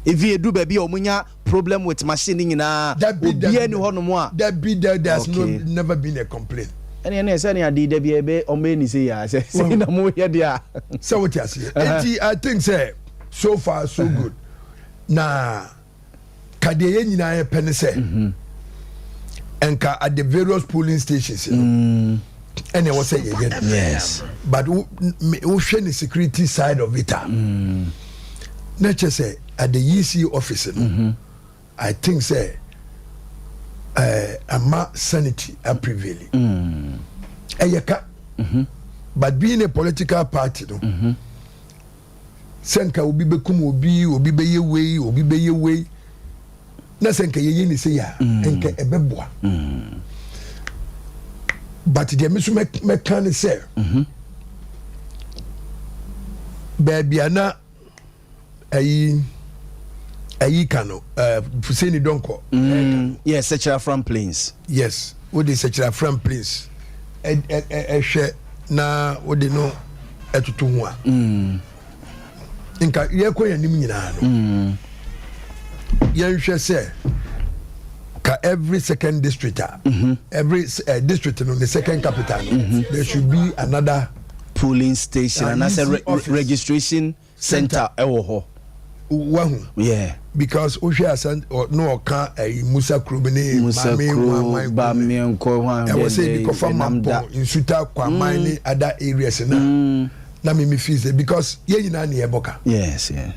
if you do baby omunya problem with machine nyina obi ani ho no mo a there's never been a complaint and say na dey be ebe o me ni say ya say na mo here dia so what you say I think say so far so good na kadeye nyina ye pen say enka at the various polling stations and I was say again yes but we share the security side of it nature say at the EC office I think say ama sanity are prevailing but being a political party no senka obi bekum obi beye way na senka ye ni say ya enka ebeboa but the misu me can say baby ana ayi kano Fuseni Donko yes Sechira from Plains yes what is Sechira from Plains share na what they know etutu ho a nka ye ko yanim nyina no ye hwe say ka every second district every district no the second capital there should be another polling station and as a registration center ewo ho yeah because Osha no ka Musa Krubene Mame Nko I was say because from Mampo in Suta Kwamai ni other areas na me feel because ye nyina na eboka yes yeah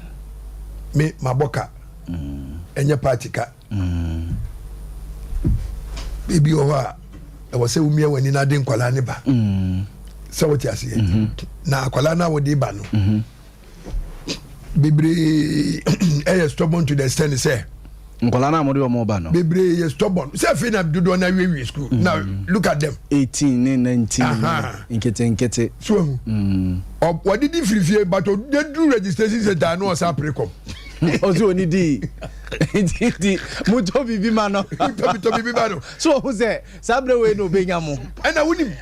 me maboka enye party ka baby owa I was say umi wani na de nkwala ne ba so what you say na akwala na wo de ba no Bibre stubborn to the extent say nkola na amode omo ba no Bibre stubborn say fe na dodo na we school now look at them 18 19 nkete so what did free but they do registration center no sa precom ozo ni di muto bibi ma no so who say sabre we no benya mo na woni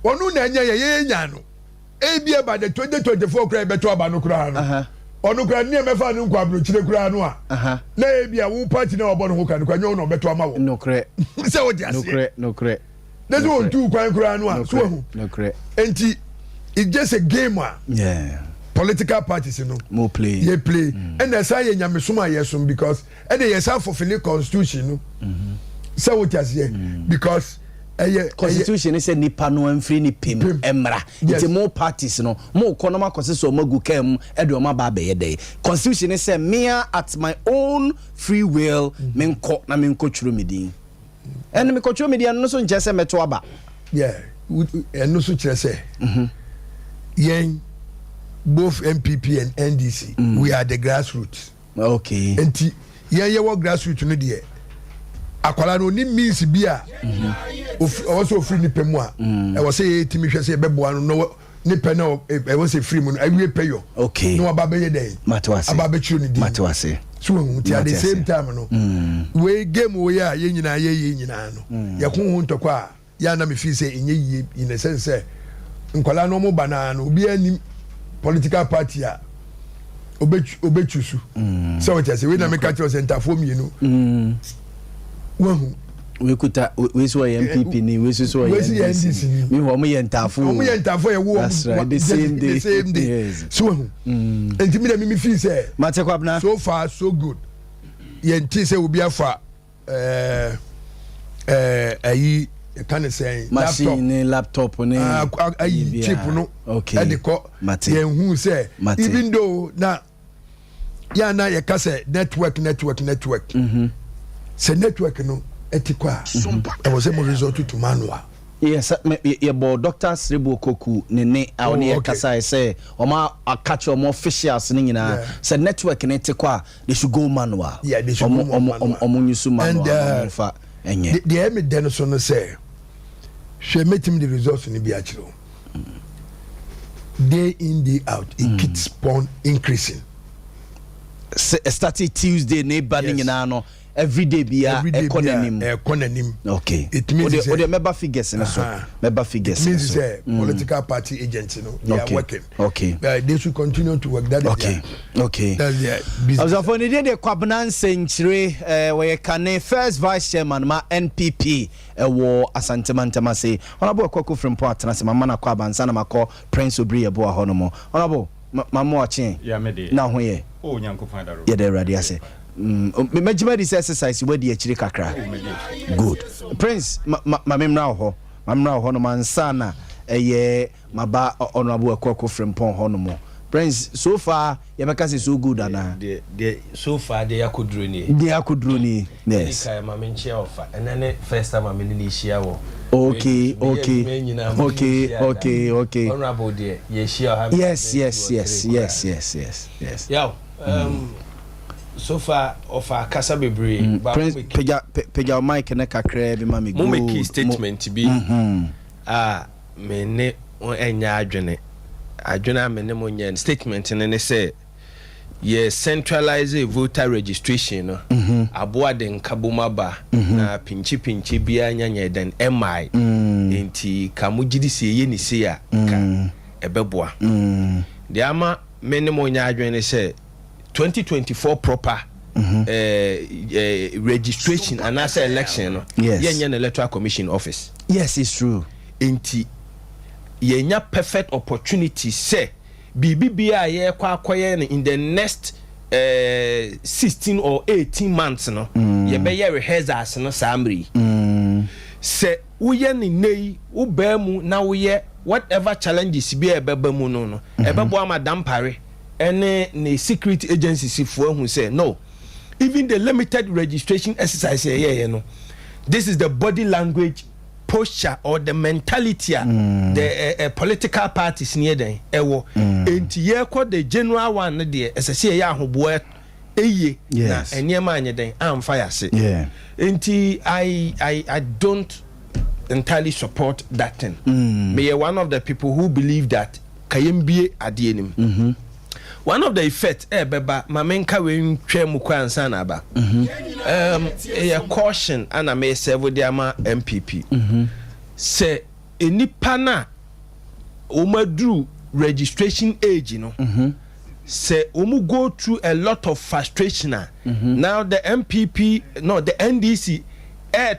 onu na nya ye nya no ebi about the 2024 cry beto aba no kura no onu kura ne me fa no nkwa bro chire kura no a na ebi a wo party na obo no ho kan kwa nyo no beto ama wo no kre say what you say no kre that's one two kwan kura no a so hu no kre enti it's just a game yeah political parties you know more play ye play and that's why you nyamesuma yesum because and they yourself for the constitution no say what you say because constitution is a nipa no amfiri ni pem emra it's more parties no more konoma kose so magu kam e do ma ba be ye dey constitution is say me at my own free will menko na menko churo medin en me ko churo medin no so nche se meto aba yeah no so chere say yen both MPP and NDC we are the grassroots okay enti ye wo grassroots no de akwala no ni means bia also free ni pemu a e was say timi hwe say beboa no ni pe no e was say free mu awie pay yo okay no aba be ye den matwase aba be chiro ni di matwase so at the same time no we game we ya ye nyina no ye ko hu ntoko a ya na me feel say enye yie in a sense say nkwala no mo bana no obi ani political party a obechusu so what you say we na make catch center for me no we kuta we so MPP ni we so NDC me ho mo yentafo ye wo the same day yes so enti me feel say mate kwabna so far so good yenti say obi afa ayi can say machine laptop ni ayi chip no okay e de ko yen hu say even though na ya na ye ka say network say network no etikwa e was a result to manual yes ye bo Dr. Srebo Koku ne awon ye kasa say o ma catch o officials ni nyina say network ne etikwa they should go manual yeah they should go manual nyusu manual fa enye the emi den so no say she meeting the results ni bi achiro day in day out it keeps on increasing started Tuesday ne ba ni nyina no every day bia economy. Okay. It means the member figures in so. Member figures. It means political party agents, they are working. Okay. They should continue to work. That okay. Okay. That's their business. As for the day the Kwabanan Century, where can first vice chairman ma NPP war Asantemantama say honorable Kwako from Port and Mamana Kwaban Sanamako Prince Obri Abo Honomo. Honorable Mamo Achin. Yeah, me now where? Oh, Yanko find out. Yeah, there ready. I say. Majima this exercise where the actually kakra. Good. Prince mamem now ho. Mam now ho no man sana maba honorable Kwako from Pon Honomo. Prince, so far, you make us so good, Anna. So far, they are kudruni. Yes. And then first time I'm in the share. Okay. Honorable dear, yes. Yeah. So far, of our Casa Bebre, Prince, Pega Mike and a cacre, be mammy. Make statement to be me ne adwene menemonyan statement and they say centralize voter registration no aboa den kabomaba na pinchi bia nyanya den MI enti kamugidi se ye ni se a ka ebeboa de ama menemonya adwene say 2024 proper registration and as election no yenya na electoral commission office. Yes, it's true. Enti yenya perfect opportunity say bibia ye kwa in the next 16 or 18 months no ye be ye rehearsals no samri say uye ni nei ubemu na uye whatever challenges be ebeba mu no ebebo amadam pare ene ne security agencies for who say no, even the limited registration exercise here no, this is the body language posture or the mentality the political parties near them ewo enti ye ko the general one there esese ya ahoboa eye na eniema anye den amfa yase enti I don't entirely support that thing. Me one of the people who believe that kayembie adienim one of the effects beba mamenka we ntwa mu kwa ansa na ba a caution ana me serve the ama MPP say enipa na omadru registration age no say omu go through a lot of frustration now the MPP no the NDC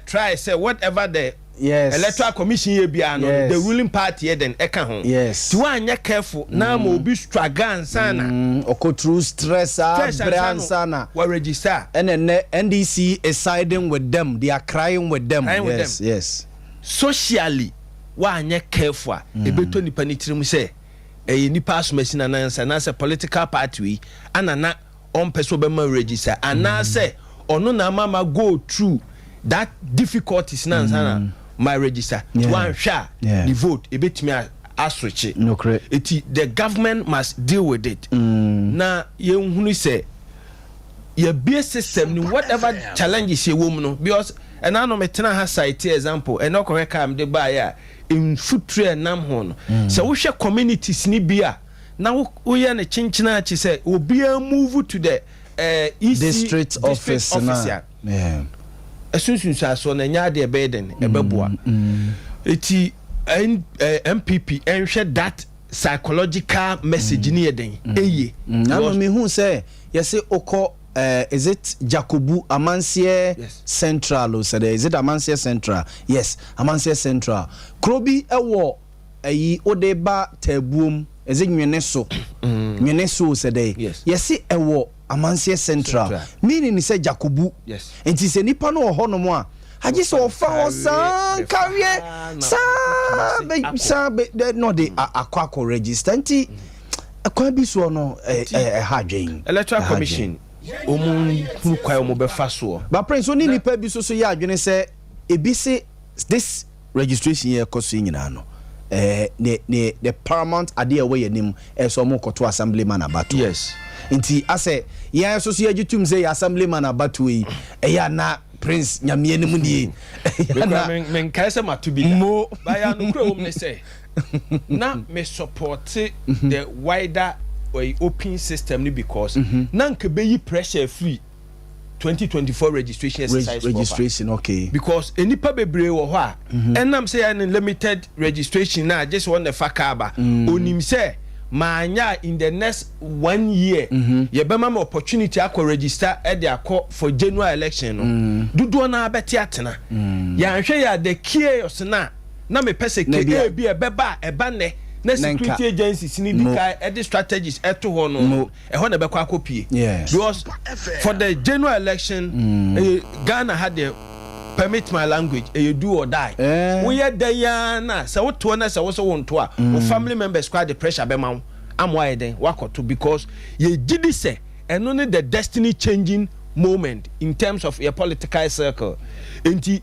try say whatever the electoral commission here be the ruling party here then eka ho to anya careful now mo be struggle sana oko through stress brand sana we register and then NDC is siding with them, they are crying with them. Yes socially wa anya careful ebeto nipa ni tirim say nipa asomasi na nansa na say political party anana on person be ma register and na say ono na mama go through that difficulties nansa my register one share the vote a bit me aswitch no correct the government must deal with it na ye hunu say your base system whatever challenges you woman because and I know me tena ha site example and no correct am de buy ya in food tray nam ho so we share communities ni bia na we ya ne chinchina chi say obi move to the district office asunsun so na nya de beden ebeboa eti MPP enhwe that psychological message ni eden eye na me hu say yes oko is it Jacobu Amansie Central or said is it Amansie Central? Yes, Amansie Central. Krobi ewo odeba tabuum is it Nyeneso said yes ewo Amansie Central. Meaning is Jacobu. Yes. And he said nipa no ho no mo a I just offer san career sa no de akwa register nti akwa bi so no hadwen electoral commission omun kwa omo be fa so but prince oni nipa bi so ya adwene say ebi say this registration here koso nyina no the paramount ade away yanim so mo koto assemblyman abato yes nti ase ya so ya gitum say assemblyman abato yi ya na prince nyamie ne mu die men kaise matubi mo ba ya no kro ne say na me support the wider open system ni because na nke be yi pressure free 2024 registration exercise registration okay because enipa bebre wo ho a enam say an limited registration na just want the fakaba onim say manya in the next 1 year ye be ma opportunity akọ register e de akọ for general election no dudu na abeti atena ya hwe ya the chaos na me pese ke e bi e beba e ba ne na security agencies ni dika e the strategies e to ho no e ho na be kwa kopie because for the general election Ghana had the permit my language you do or die we are there na so what to na so won to a family members quite the pressure be ma am why then wakoto because ye gidi say and only the destiny changing moment in terms of your political circle enti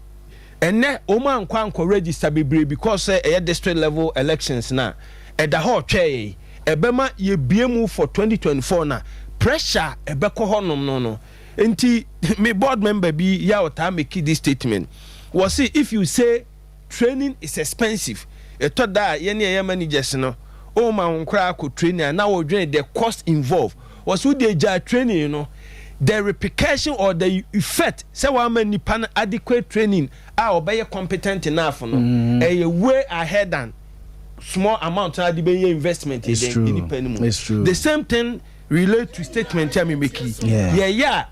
ene o man kwanko register bebre because district level elections na e da ho twe e be ma ye biemu for 2024 na pressure e be ko honom no enti me board member bi ya ota make this statement was see if you say training is expensive to da ye ne ye managers no o ma nkra ko training na wo dwen the cost involved was who dey ja training you know the repercussion or the effect say one man nipa adequate training obey competent enough no a way ahead than small amount na the be investment in it's true. The same thing relate to statement ya me make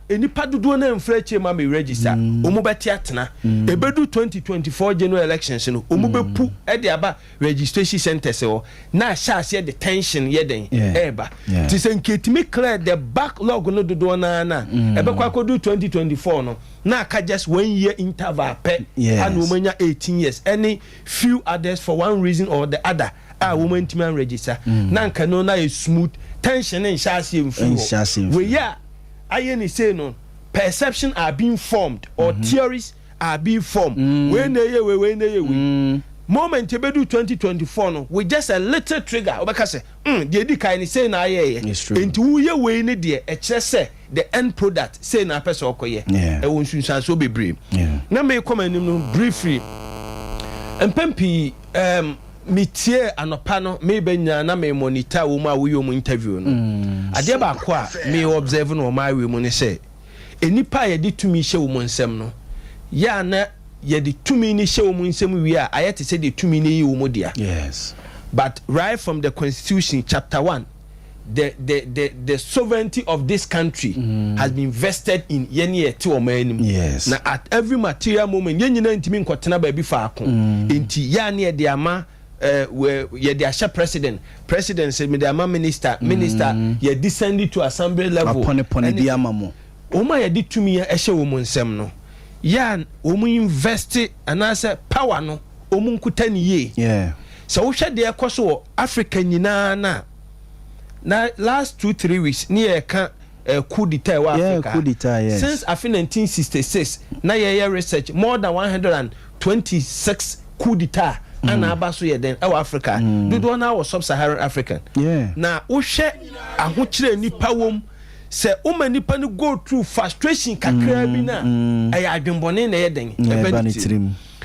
enipa dodo na mfreche ma me register omo beti atena ebedu 2024 general elections no omo bepu e de aba registration centers o na sha the tension ye den eba ti say nketimi clear the backlog no dodo na ebekwa akodu 2024 no na ka just 1 year interval pe and umanya 18 years any few others for one reason or the other woman to register na nka no na smooth tension in shasiem fu we ya ayeni say no perception are being formed or theories are being formed when we moment ebedu 2024 no we just a little trigger obeka say the edi kai ni say na aye enti wo ye we ni de e kire say the end product say na person okoye e won sunsan so bebre na me come anim no briefly empempi mitie anopa no me benya na me monitor wo ma wo yom interview no ade ba ko a me observe no ma we mu ne say enipa ye di tumi hye wo mu nsem no ya na ye di tumi ni hye wo mu nsem wi a ayete say di tumi ni yi wo mu dia yes but right from the constitution chapter 1 the sovereignty of this country has been vested in yeni eti o manim yes na at every material moment yenyina ntimi nkotena ba bi fa akon enti ya na ye de ama where ye the asha president say me the ama minister ye descend to assembly level upon the amamo o ma ye di tumi ya ehye wo mu nsem no ya o mu invest anase power no o mu nkuta ni ye so wo hwe de ekoso Africa nyina na last 2-3 weeks ni e ka coup d'etat wa Africa coup d'etat yes since after 1966 na ye research more than 126 coup d'etat ana abaso ye den e Africa dodo na was sub-Saharan African na wo hwe ahokyere nipa wom se o ma nipa no go through frustration kakra bi na e ya adwenbone na ye den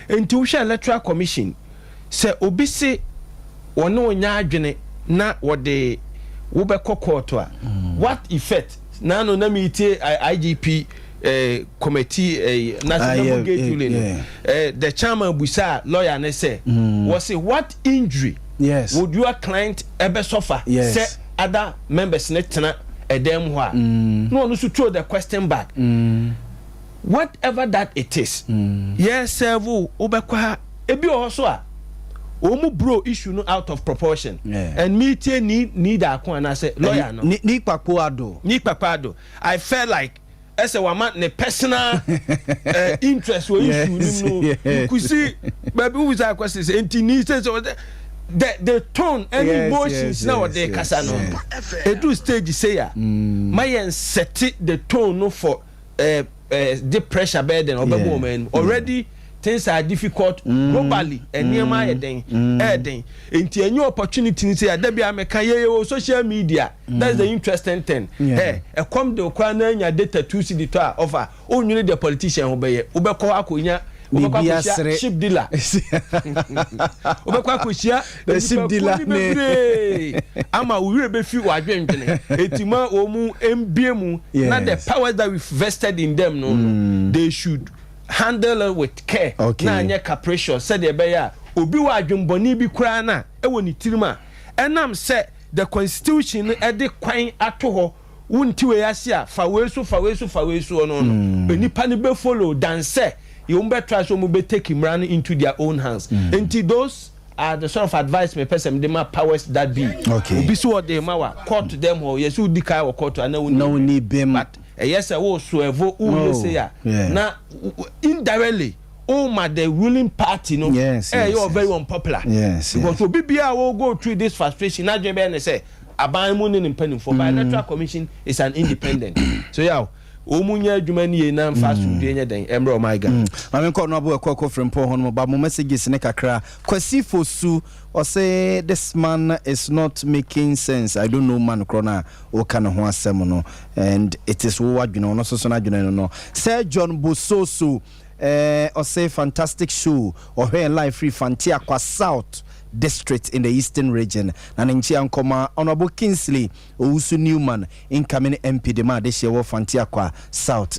enti wo hwe electoral commission se obi se wona onya adwene na wode wo be kokoto a what effect na no na meeting IGP committee national gate ruling the chairman busa lawyer ne say was say what injury would your client ever suffer say other members ne tena edem ho a no no so throw the question back whatever that it is yes servo obekwa ebi oso a omu bro issue no out of proportion and me need akon na say lawyer no ni kpakpado I felt like as a woman ne personal interest we issue no you could see baby who is that question say enti say the tone and emotions now they kasa no e do stage say ya my set the tone no for the pressure burden of a woman already things are difficult globally and near my den enti any opportunity say da bia me kan ye social media that's the interesting thing e come the kwa na nya data 2 cd to offer onwere the politician ho be ye wo be ko akonya Libya ship dealer. Obekwa koshia the ship dealer. Ama we be fi wa dwendwene. Etima omu MBM na the powers that we vested in them no they should handle it with care. Na anya capricious said be ya obi wa adwemboni bi kura na e woni tirima. Enam say the constitution e de kwan ato ho wunti we asia fa wesu no enipa ne be follow than say you better so mu be take him run into their own hands. Until those are the sort of advice me person them powers that be. Obi so what they ma court them or yes you dika or court and no need them but yes I will so evo who say ya na indirectly my the ruling party no you are very unpopular because so bibia will go through this frustration na jebe and say aban mu ne penny for bilateral commission is an independent so yeah omunya adwuma ne na mfa so de nya den emre o my god mame ko no abo ekọ frempo ho no ba mo messages ne kakra kwasi fosu o say this man is not making sense. I don't know man krona o kan ho asem no and it is wo adwene no so na adwene no Sir John Bososo or say fantastic show or here live free Fantia Kwa South district in the eastern region na nchi ankoma honorable Kingsley Owusu Newman incoming MP de ma de shewo Fantia Kwa South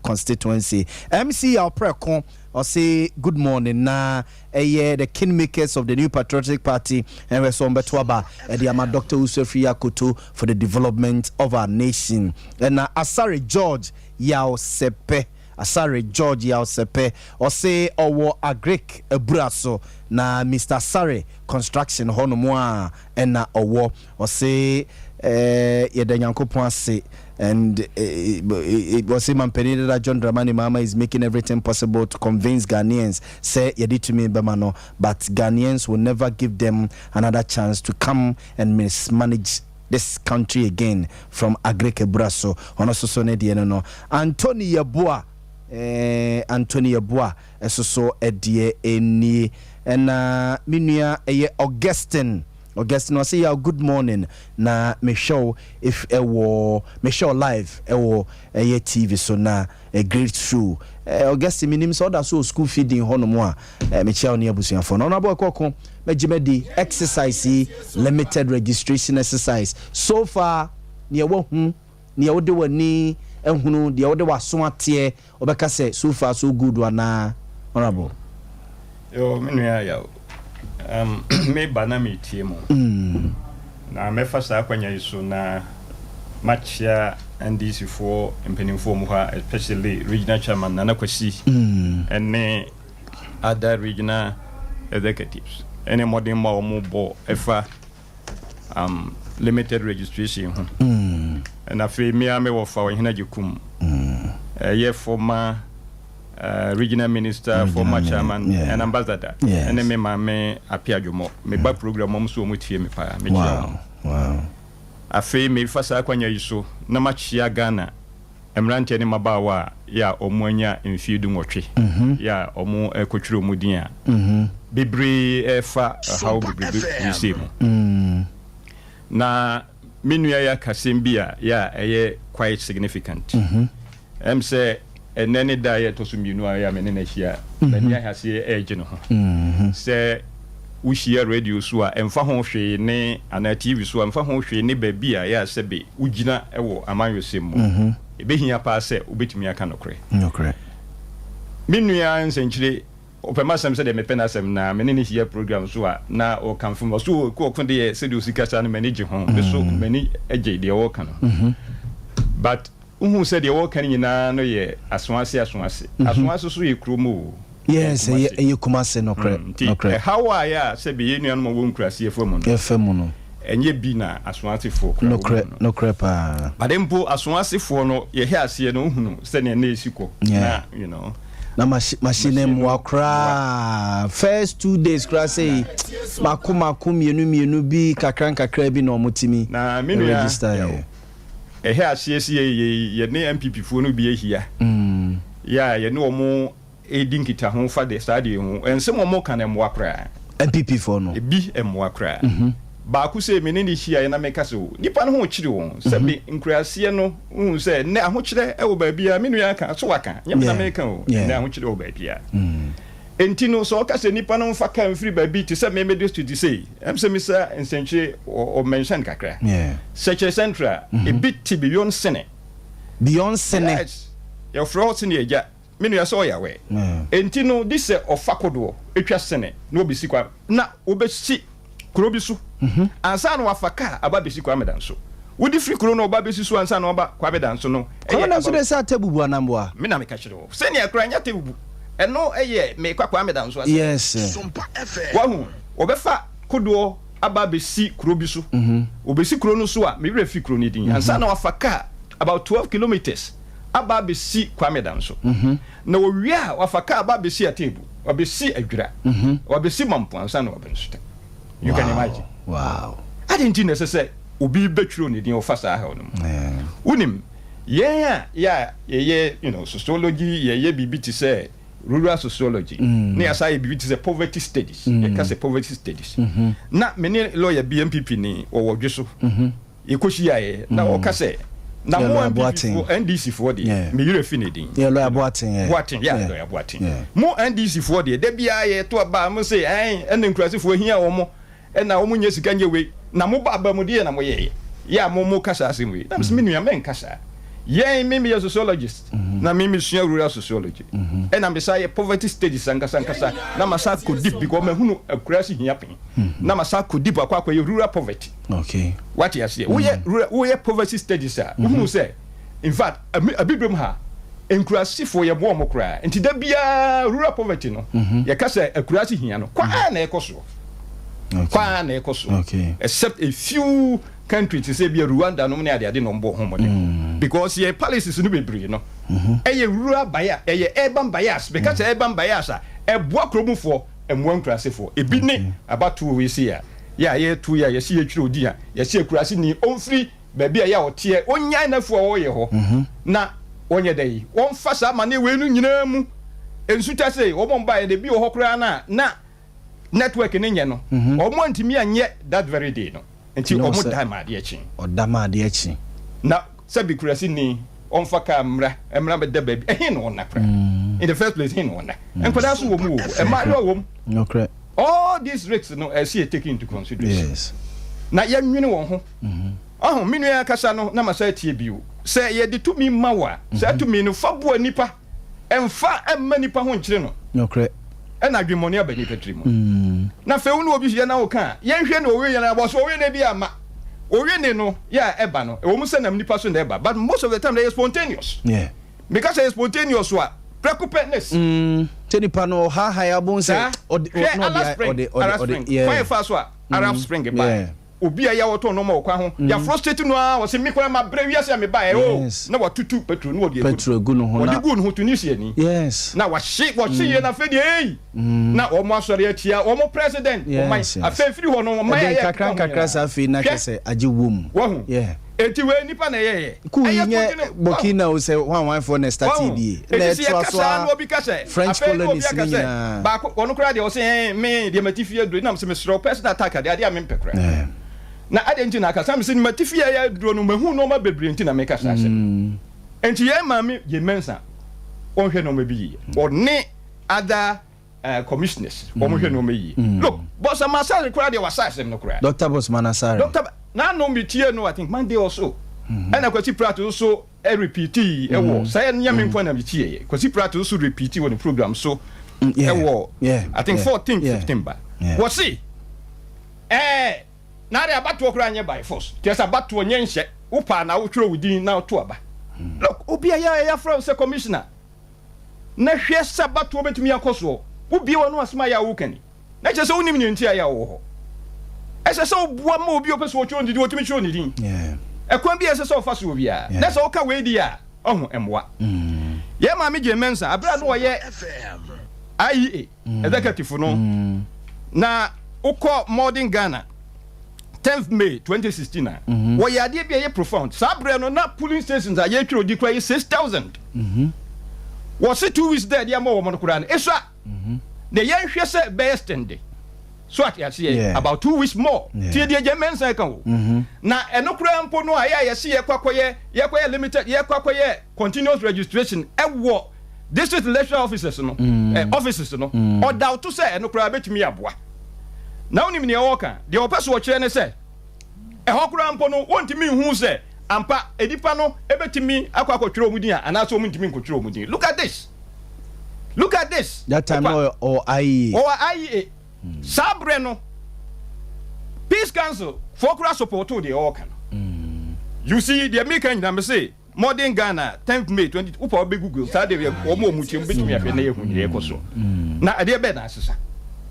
constituency MC Alprekon or say good morning na the kingmakers of the new patriotic party and we so mbetwaba the ama Dr. Usefri Akoto for the development of our nation and Asare George Yaw Sepe Asare George Yaosepe or say owo agrek ebraso na Mr. Asare construction hono moa and na owo or say yedanyankopon ase and it was him and Penida John Dramani Mama is making everything possible to convince Ghanaians say yedi to me bemano but Ghanaians will never give them another chance to come and mismanage this country again from agrek ebraso ono so ne de no Anthony Yeboah Anthony Yeboah so edie eni na minua Augustine I say ya good morning na me show if me show live TV so na a great show Augustine minim so that so school feeding hono mo a me chia oni abusuafo no na bo kokko megimedi exercise limited registration exercise so far ne wo hu ne wo de wani ehunu de wo de waso ate obeka say so far so good wana honorable yo menua ya me bana me tie mo na me fa sa kwanya iso na machia NDC for mpenimfo mu ha especially regional chairman na kwasi and other regional executives any modern ma mo bo efa limited registration and afi me wo fa wo hina jikum former regional minister, former chairman, and ambassador. And then me appear jomo. Me ba program mo so mo tie me pa. Wow. Afi me fa sa kwanya yiso na machia Ghana. Emrante ne mabawa ya omuanya mfidu nwotwe. Ya omu ekotwiro mu din a. Bebre fa how bebre yisem. Na minua ya kasembia ya eye quite significant. Say and then it diet to some ya menene here. Then ya has age no. Say we share radio so emfa ho hwe ne ana TV so emfa ho hwe ne ba bia ya sebe ugina ewo amanyosem mu. Ebehia pa se obetumi aka nokre. Minua nsenchire opema sem se de mepena sem na menene here program so na o confirm so ko konde ye se de usikasa na manage ho so mani eje de wo ka no. But who said you walk in no ye aswase so ye kromo yes ye kumase no kre how are ya say be enu no mo nkrase ye femu no enye bi na aswase fo no kre pa but empo aswase fo no ye he ase no hunu se ne esiko na you know na machine mwakra first 2 days kra say makum mienu bi kakra bi no motimi na menu register ehe asiesi ye ne MPP fo no bi ehia ya ye ne omo edinkita ho fa de stade ho ensem omo kan emwakra MPP fo no bi emwakra ba ku se menene hia ye na meka so nipa no ho chiri won se bi nkurase no hu se ne aho chire e wo ba bia menu ya ka so waka nyem na meka o ne aho chire wo ba bia Entino so kase nipa no mfa kan free baby to say me district say em say Mr. Nsenche or mention kakra such a central a bit beyond sene your fraud in the me no so ya we entino this say of fakodo etwa sene no be sikwa na obesi kuro bi so ansa no afaka aba be sikwa medan so wodi free kuro no oba be sisu ansa no oba kwa bedan so no e na so de sa tabubu anamboa me na me ka kire wo se ne akra nya tabubu eno eye me kwakwa medan so yes SOMPA FM wahu obefa kodo aba be si kuro bi so obesi kuro no so a me wura fi kuro ni din ansa na afaka about 12 kilometers aba be si kwa medan so na owia wafaka aba be si atebu obesi adwira obesi mampo ansa na obenso you can imagine wow I didn't necessarily obi betro ni din ofasa ha onum unim yeah you know sociology yeah bibi ti say rural sociology na ya say bibi ti say poverty studies e ka say poverty studies na meni lawyer BMPP ni owodwe e koshi yae na o ka say na mo NDC for the me yure finidin lawyer Boatin lawyer Boatin mo NDC for the de bia ye to ba mo say en nkrasifo hia wo mo na wo nye sika nye we na mo ba mu de na mo ye ya mo kasa asem we na me nua men kasa ye me a sociologist na me sua rural sociology na me say poverty studies sankasa na masa ko deep because me hunu akurasi hia pen na masa ko deep akwa ye rural poverty okay what you say we poverty studies who say in fact abibrim ha enkurasi for ye bo mo kra enti da bia rural poverty no ye kasa akurasi hia no kwa na ekoso kwa na ekoso okay except a few countries to say be Rwanda no na ade no mbo homo because ye policies no be bri no eye rural bias eye urban bias because urban bias e boa kromufo emu enkurasefo ebi ne about 2 we see ya ye 2 ya ye si etwire odi a ye si akurase ni onfiri baabi a ya ote onya nafu a wo ye ho na onye dai won fasa ma ne we nu nyina mu ensuta sei wo mo mba ye de bi wo hokra na network ne nye no o mo ntimi anye that very day no enti o mo dai ma de echi o da ma de echi na sabi kurase ni on faka emra be da baabi ehin no na kra in the first place hin no na enkoda so wo mu e ma do wo no kra all these risks no I see taken into consideration yes na ya nwene won ho minu ya kasa no na masa tie biu say ye de to mi mawa say to mi no fabo nipa emfa emma nipa ho nkire no kra e na dwemoni abani petrimu na fe unu obi hye na wo kan ye hwe na owe ye na bo so owe na bi ama owe ne no ya eba no e wo mu se na nipa so na eba but most of the time they are spontaneous because they are spontaneous wa preoccupiedness tenipa no ha ya bon say fire fast wa Arab Spring by obi a ya woto no ma kwa ho ya frustrate no a wo se me kwa ma bra wiase me ba na watutu petrol no de petrol gu no ho na gu no ho Tunisia ni na wa ye na fe de na o mo asore atia o mo president o mai afefiri ho no mai ya kakra sa fe na kese age wom eti we nipa na ye ku nye Burkina o se wan for na start bi na so French colonies ni ba ko no kra de o se me de matifia do na me se me sro personal attack de ade me pekra na ade nti na kasa me se matifia ya do no mahu no ma bebre nti na me kasa se enti ye ma me ye mensa on hwe no ma bi o ne other commissioners o mo hwe no ma yi look boss Masari kra de wasase no kra Dr. Boss Manasari na no metie no I think Monday also and akwati prato so repeat e wo say nya me mfa na metie kwati prato so repeat won the program so e wo I think 14 15 ba what see na re abatu okra anya by force tiesa abatu onye nhye upa na wotwero within na to aba look obi ya from say commissioner na hwe sabatu obetumi akoso obi wonu asma ya wo kani na chese unim ni ntia ya wo ho ese so bua ma obi opeso otwo ndidi otimi tro ndidi ekwan bi ese so fa so obi a na so ka we di a ohun emwa ye ma me je mensa abra no ye IEA executive no na ukọ modern Ghana 10th May 2016 wo ya de bia ye profound sabre no na polling stations a ye twiro di kwa 6000 wo se 2 weeks there dia ma wo mo kura na esua de ye hwe se best end so at ya about 2 weeks more tie de mensa kan wo na enokura mpo no a ya se ye kwakoye limited ye kwakoye continuous registration ewo district electoral officers no offices no or doubt to say no kura betimi aboa na onim ne woka de opeso wo kire ne say e hokura mpo no wontimi hu say ampa edipa no ebetimi akwakotwere omudin ana so omudimi nkotwere omudin. Look at this that time or IEA sabre no peace council for kura support to the woka you see the American na me say modern Ghana 10th May 20 upa be Google start dey omo mutim betimi afi na yehu ne ekoso na ade be na asesa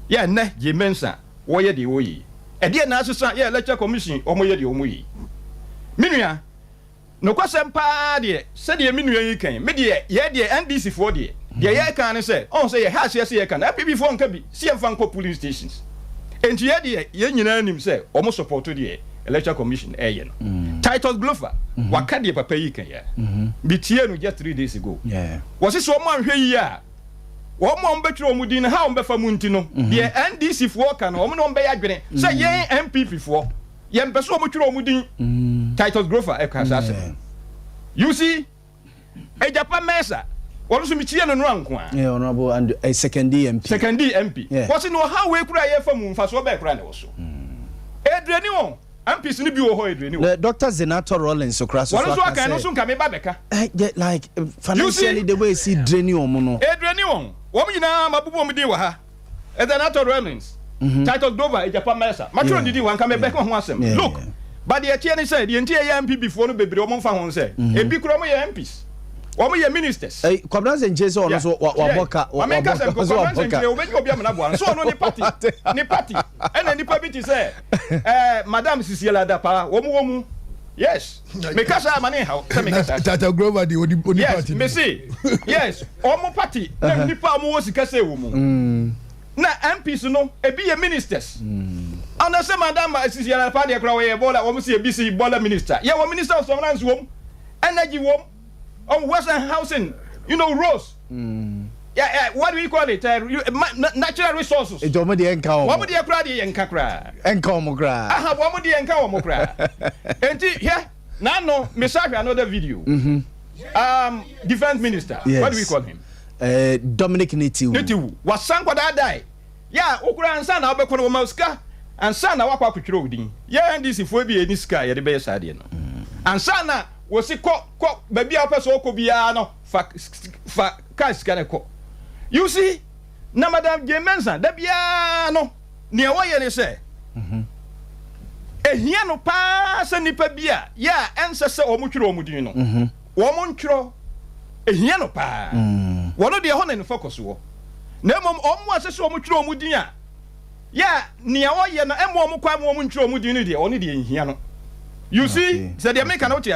ye ne je mensa wo ye de wo yi ade na asesa ye electoral commission omo ye de omo yi minua no kwasem pa de se de minua yi kan me de ye de NDC for de ye kan ne se on say ye ha se ye kan APB for nka bi see em fan ko polling stations enti ye de ye nyina nim se omo support de electoral commission no Titus Glover waka de papa yi kan ya bitie no just 3 days ago was it so man hwe yi a wo mo mbetwere omudin ha o mbefa mu nti no de NDC for kan o mo no mbe ya dwene say ye MPP for ye mpeso o mo twere omudin Titus Glover e ka sa you see e Japan mesa wọ́n sọ mi tiẹ̀ nínú ànkùn. Honorable and a second MP. Wọ́n sì ní wọ́n ha wé kúrò ayé fẹ́ mu nfa so ọbẹ̀ kúrò ní wọ́n so. Edre ni wọn MPs ni bi wọ hɔ edre ni wọn. Dr. Zenato Rollins so kura so aka sɛ. Wọ́n sọ aka ẹnu so nka mi ba bɛka. Like financially the way si edre ni wọn no. Edre ni wọn wọ́n nyinaa ma bubu omi din wɔ ha. Zenato Rollins. Titus Glover Japan Mesa. Maturo didi wọn nka mi bɛka ho asɛm. Look but the etie ni sɛ the entire yɛ MPP fo no bebree wɔn fa ho sɛ ebi kura mo yɛ MPs. Omo ye ministers. Kwabna se nje so ono so waboka. Ameka se kwabna se nje obenyi obi amana bo so ono ni party. Ena nipa bi ti say Madam Sisiela da pa womu. Yes. Meka sa mane ha. Tata Grover di oni party. Yes, me say. Yes, omo party. Na nipa omo wo sika se womu. Na MPs no ebi ye ministers. Ana se Madam Sisiela pa de kra we bola omo se ebi se bola minister. Ye wo minister of finance wom. Energy wom. On Western housing, you know, roads. What do we call it? Natural resources. It's already encounter. What would you cry the encacra? Encounter. I have one more the encounter. And yeah, now no, Messiah, another video. Defense minister. Yes. What do we call him? Dominic Nitiu. Was Sanko that die? Yeah, Ukra and San Albert Mosca and Sana Waka Kutrodi. Yeah, and this if we be any sky at the base idea. And Sana. Wo si ko baby apeso ko bia no fa cash kana ko you see na madam Jemensa da bia no ne wo ye ne se ehia no pa se nipa bia ya ense se o mu twere o mu din no wo mu ntwero ehia no pa wo no de ho ne focus wo na mom o mu asese o mu twere o mu din a ya ne wo ye no emo o mu kwa mo mu ntwere o mu din no de oni de ehia no. You see, so the American out here.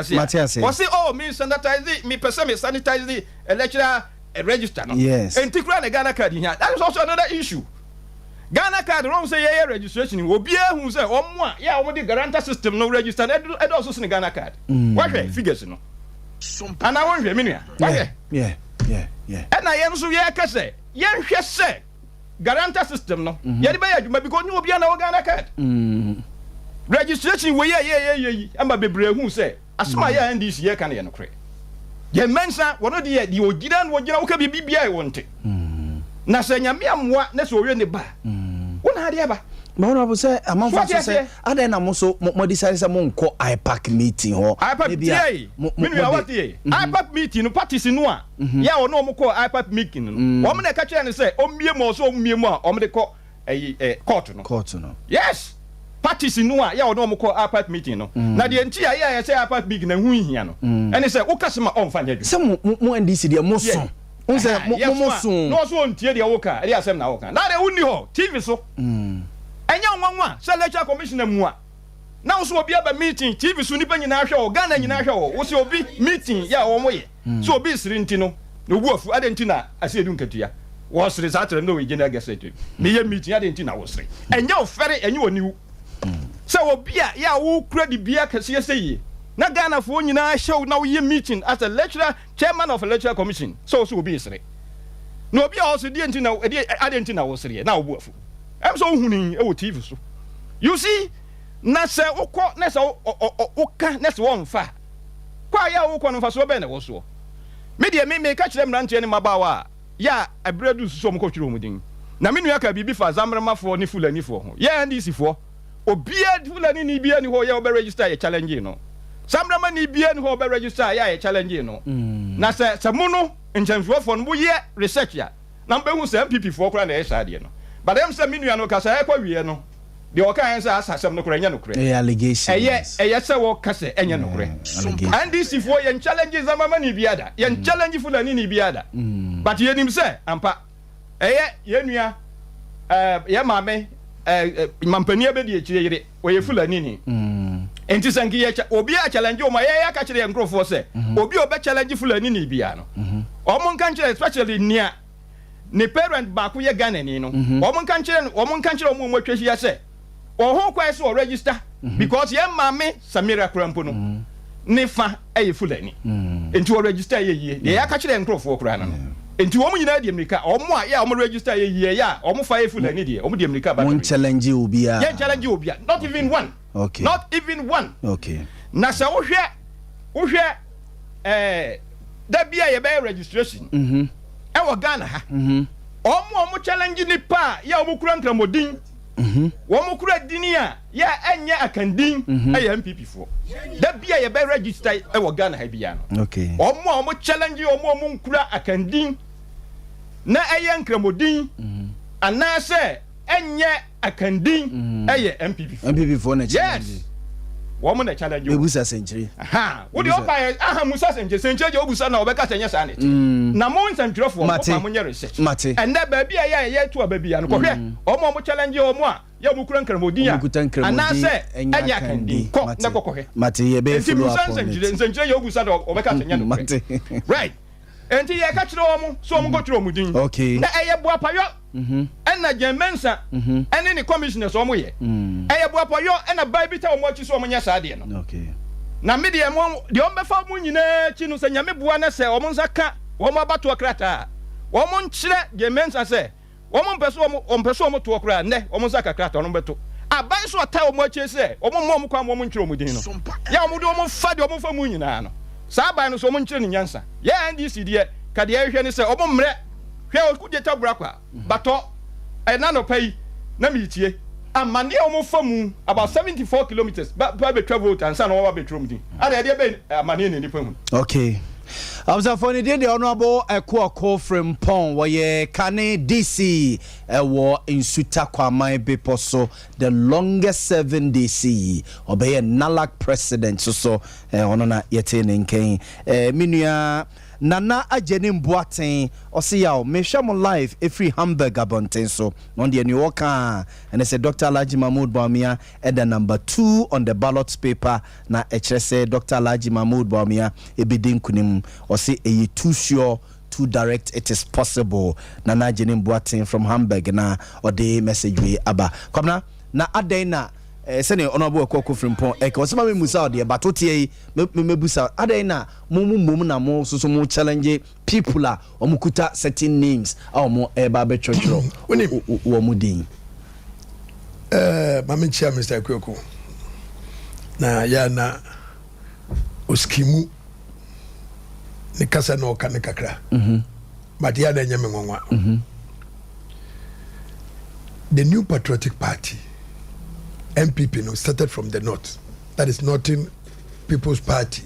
Was say, oh, me sanitize me person me sanitize the electoral register. No? Yes. And take the Ghana card here. That is also another issue. Ghana card don't say yeah registration. Will be who say yeah, over the guarantor system no register. And also see Ghana card. What figures no. And I want minute. Yeah. And I am so yeah, say yeah, say guarantor system no. Yeah, the because you will be an Ghana card. Registration we yeah amba bebre hu say asoma ya NDC ye kan ye no kre ye mensa wono de the ogidan wo gina wo ka bibia e wonte na se nyame amwa na se owe ne ba wona hade ba ma wona bo say amanfo so say ada na mo so mo decide say mo nko IPAC meeting ho IPAC minu ya wati IPAC meeting no parties no a ya wono mo ko IPAC meeting no wo mo na ka kire ne say o mie mo so o mie mo a o mo de ko court no yes parties no a ya wono mo ko IPAC meeting no na de enti ya say IPAC big na hu hia no ene say wo kasema on fa nya say mo NDC de mo so on say mo so no so ontie de wo ka e asem na wo ka na de woni ho TV so enya nwanwa say electoral commissioner mu a na wo so obi aba meeting TV so nipa nyina hwe wo Ghana nyina hwe wo wo so obi meeting ya wo mo ye so obi siri nti no no bu afu ade nti na asiedu nkatua wo siri satere no we general gesset me ye meeting ade nti na wo siri enya ofere enya woniwu so obia ya wo kura di bia kase sey na Ghana fo nyina show na wo ye meeting as a lecturer chairman of electoral commission so obi sere no obi also di enti na ade enti na wo sere na wo bu afu em so hunin e wo TV so you see na se ukọ na se uka na se won fa kwa ya wo kọ no fa so be na wo so media me catch them ranche ne mabawa ya abredu so mo kotwiro mu din na me nua ka bibi fa zamrama fo ne fulani fo ho ya ndc fo obia fulani ni bia ni ho ya obe register ya challenge no zamrama ni bia ni ho obe register ya challenge no na se mu no nchemfo fo no ye research ya na mbe hu se MPP fo kura na e sha de no but dem se me nua no ka sa e kwa wie no de o kan sa asasem no kura nya no kura allegation eye se wo ka se enya no kura ndc fo ye challenge zamrama ni bia da ye challenge fulani ni bia da but ye nim se ampa ye nua ye maame mampani abedi ekire yire oye fulani ni enti sanki ye obi a challenge o ma ye ka kire nkrofo se obi obe challenge fulani ni bia no o kan kire especially nia ne parent ba ko ye Ghana ni no o kan kire o mo twahia ya se o ho kwai so register because ye maame Samira Krampo no ne fa eye fulani enti o register ye ye ka kire nkrofo kura no enti wo nyina de America omo a ya omo register ye ye ya omo fa ye fulani de omo de America ba one challenge obia ye challenge obia not even one okay not even one okay na sa wo hwe da bia ye be registration e wo Ghana ha omo challenge ni pa ya omo kura nkramodin wo mo kura dini a ya enya akandin e ya MPP fo da bia ye be register e wo Ghana ha bia no okay omo challenge omo nkura akandin na eye nkramodin anase enye akandin eye MPP fo na challenge yes wo na challenge o busa century aha wo de opa musa century je obusa na obeka tanya sa ne na mo nsantwero fo ko mo nya research and da ba bia ye to ba bia no ko hwe omo challenge omo a ya mu kura nkramodin a anase enye akandin ko na ko hwe mate ye be follow up on century je obusa na obeka tanya no right enti ye ka kire omo so omo go kire omo din okay na eye boapayo ena Jemensa ene ni commissioners omo ye eye boapayo ena baibita omo achi so omo nya saade no okay na media mo de omo befa omo nyina chi no se nyame boa na se omo nsaka omo abato krata omo nchire Jemensa se omo mpeso omo to kra ne omo nsaka krata omo beto aban so ata omo achi se omo kwa omo nchire omo din no ya omo de omo fa de omo fa mu nyina no sa ban no so omo nchire ni nyansa ya ndc de ka de hwe ni se omo mre hwe okudeta brakwa bato na no pay na mitie amane omo famu about 74 kilometers ba be travel and san over be trom din ada de be amane ni famu okay Abza for the honorable Ekuako from Pon where Kane DC war in Suta Kwamai Beposo the longest serving DC obey a Nalak president so onona yete nenken minua Nana Ajenim Boatin or see how me share my life every Hamburg abonten so on the New Yorker and they said Dr. Alhaji Mahmoud Bawumia at the number 2 on the ballot paper na say Dr. Alhaji Mahmoud Bawumia ebidin kunim or say a too sure too direct it is possible Nana Ajenim Boatin from Hamburg na or the message we aba come na adena sene honorable Ekuako from Pon e ko sama me musa de batotie me busa adai na mum na mo so mo challenge people a omukuta certain names a mo e ba be chochro wo mu din mama chia Mr. Ekuako na ya na oskimu ne kasa no ka ne kakra but ya da nyame nwanwa the New Patriotic Party MPP no started from the north. That is Northern People's Party.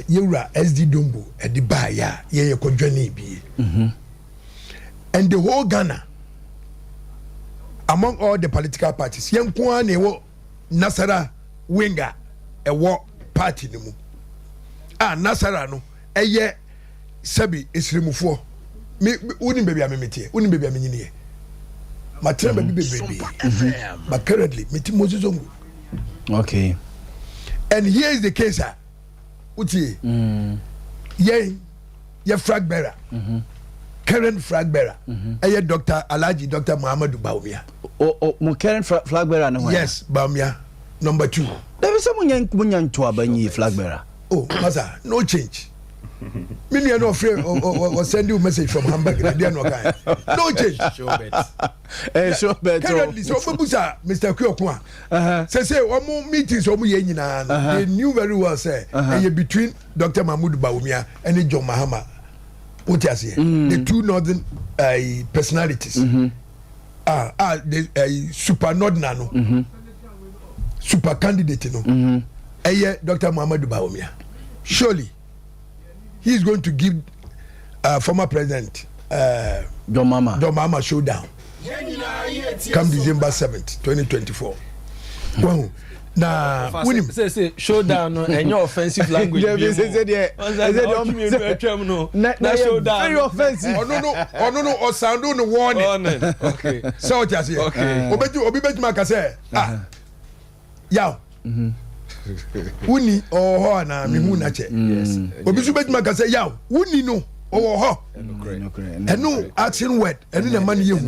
Yura SD Dombo at the Baya, ye Kojani be. And the whole Ghana, among all the political parties, young Kwane wo Nasara Winga, a war party no mu. Nasara no, a ye Sabi is removed. Me wouldn't be a mimity, wouldn't be a mini. Matreba baby. But currently, Moses Zongo. Okay. And here is the case, Uti. Ye flag bearer. Current flag bearer. Dr. Alhaji Dr. Muhammad Bawumia. Mo current flag bearer no. Yes, Bawumia. Number 2. There is someone munyan to abanyi flag bearer. Oh, Maza, no change. Me no afraid or send you a message from Hamburg. They are no kind. No change. Sure bet. Currently, so Mr. Kyokwa. Say one more meetings or they knew very well say between Dr. Mahmoud Bawumia and John Mahama. What you say? The two northern personalities. The super nano. Super candidate no. Dr. Mahmoud Bawumia. Surely he is going to give former president John Mahama showdown come December 7th 2024. Wow. Now say showdown and your offensive language very offensive. no or sound no warning. Okay, so what you say? Okay, obi bet maka say yaw uni oh na me hu na che. Yes, obi so bet maka say yaw uni no oh no action word and the man you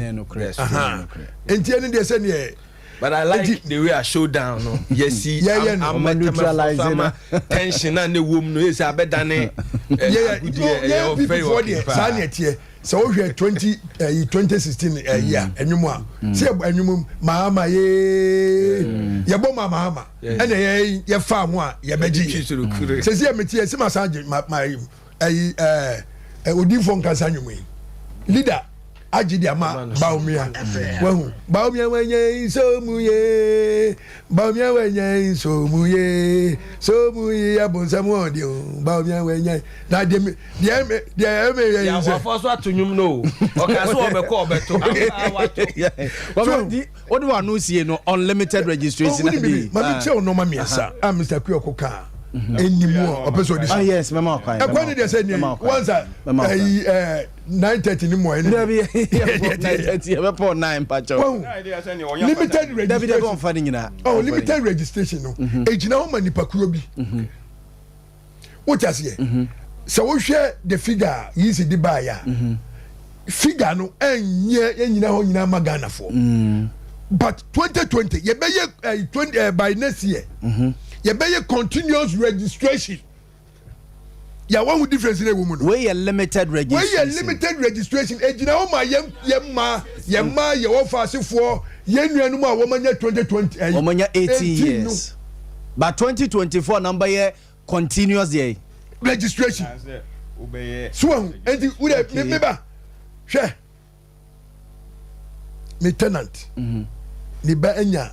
enti dey say ne. But I like the way I show down. No, yes, I'm neutralizing tension and the woman is a better than before the so we 2016 year and you more say and you mama ye ya bomma mama and ye farm one ye beji say say me tie say my odi fon kansa nyum leader ajidi ama Baumia wahu Baumia wenye somuye Baumia wenye somuye abonsamu odio Baumia wenye na dem ya wafoso atunyum no okaso obeko obeto what do I know see no unlimited registration mami che no mami asa Mr. Kuyokoka anymore person this yes mama kwai e kwani dey say once 9:30 ni mo eni 9:30 e be 9 pacho limited registration limited registration no ejina o manipa kuro bi what you say so we share the figure is the buyer figure no enye enyina ho nyina magana for but 2020 ye be 20 by next year you better continuous registration. Ya one with difference in a woman. Where you limited registration. Where you limited registration. Ejina ma yemma ye offer for yenu no ma woman 2020. Woman 18 years. But 2024 number year continuous year. Registration. So enti we remember. Share. Me tenant. Ni ba enya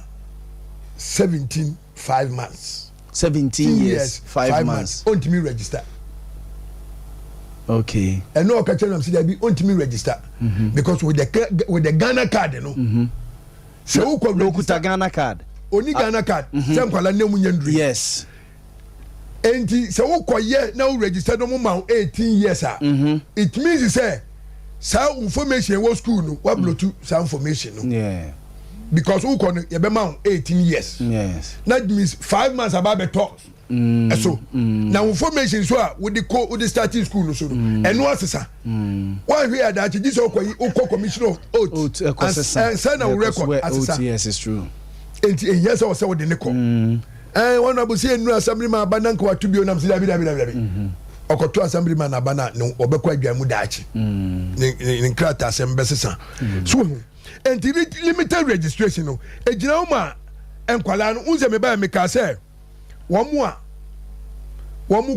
5 months. 17 years, 5 months. On to me register. Okay. And no occasion am say there be on to me register because with the Ghana card, you know. So who come register Ghana card? Only Ghana card. Some kwala name nyandri. Yes. And so who ko ye now register no more 18 years ah. It means you say some information was school no, what blow to some information no. Yeah. Because who can you be man 18 years. Yes. That means 5 months about the talk. So now information so with the starting school no so and no assessor. Why we are that this oko commission of oath and sign a record assessor. Yes, it's true. And yes I say with the neko. And one abu say no assemblyman abananko wa tubio nam sida bi. Okoto assemblyman abana no obekwa adwamu daachi. Ni nkrata assemble sesa. So and limited registration no ejina uma enkwala no unze me ba me ka say womu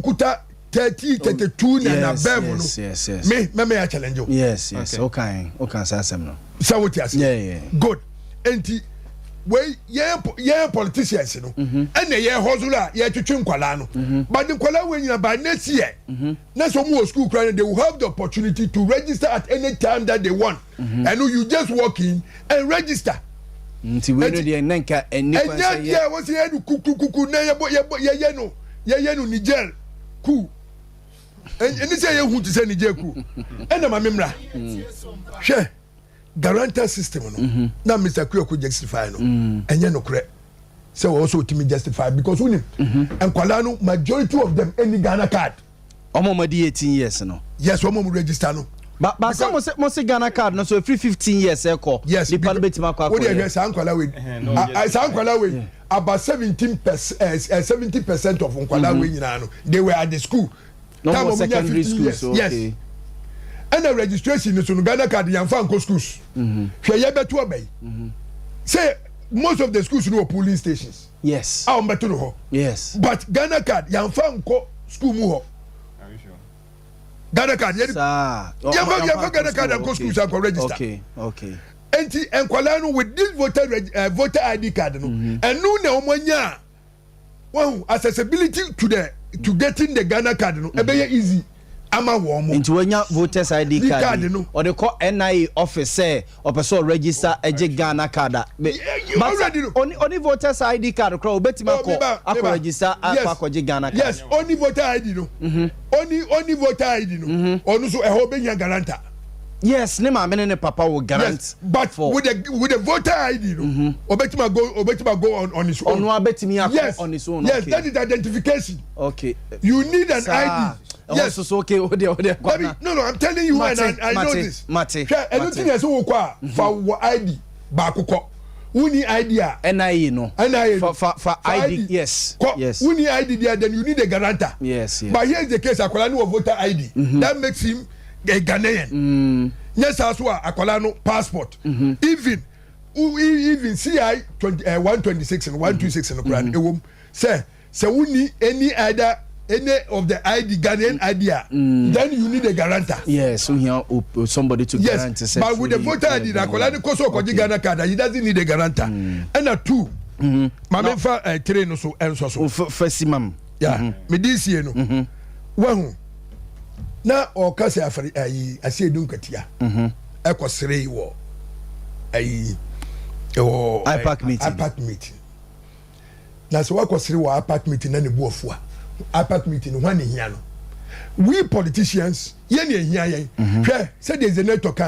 kuta 32 na bevu no yes me ya challenge you yes okay say asem no so what you say yeah good enti we ye politicians no and ye hozula ye twetwe nkwala no but the nkwala we nyina by next year na so mu school cry they will have the opportunity to register at any time that they want and you just walk in and register nti we no dey nanka eni kwa say yeah what say you kuku na ye no Niger ku and say you hu to say Niger ku and na mamemra hwe guarantor system no na Mr. Kuyoku justify no enye no kre say we also ultimate justify because we and kwala no majority of them any Ghana card omo di 18 years no yes omo register no but some say Ghana card no so every 15 years e ko the parliament ma kwa we dey say ankwala we ankwala we about 70% of ankwala we nyina no they were at the school time of secondary schools. Yes. And the registration is on Ghana card yan fan go schools. Hwe ye beto obey. Say most of the schools no polling stations. Yes. Ah, beto no ho. Yes. But Ghana card yan fan ko school mu ho. Are you sure? Ghana card yan fa Ghana card and go schools and go register. Okay. Enti enkwala no with this voter ID card no. And no na omonya. Well, accessibility to getting the Ghana card no ebe easy. Ama wo mo. Nti wanya voters ID card no. Or they call NIA office say or person register eje Ghana card. But only voters ID card kro obetima ko akọ register akọ je Ghana card. Yes, only voter ID no. Only voter ID no. Onu so eho benya guarantor. Yes, ne ma me ne papa will grant. Yes, but with the voter ID no. Obetima go on his own. Onu abetimi akọ on his own. Yes, that is identification. Okay. You need an ID. Yes, so okay. No, I'm telling you, and I know this. Mate. Anything else for ID back. Uni ID NIA no. NIA for ID. Yes. Uni ID there, then you need a guarantor. Yes. But here's the case: Akolano of voter ID. That makes him a Ghanaian. Yes, as well. Akolano passport. Even CI 126 and 126 in the brand. Say we need any of the ID Ghanaian idea, then you need a guarantor. Yes, we have somebody to guarantee. Yes, but with the voter ID, Akolani Koso Koji Ghana card, he doesn't need a guarantor. And a two, Mamenfa train so and so. First, ma'am. Yeah, me this year no. Well, now or Kasi Afri, I say Dunkatia. Echo Srei war. IPAC meeting. That's what was IPAC meeting and the Buafua. IPAC meeting one in here. We politicians, say there's a network.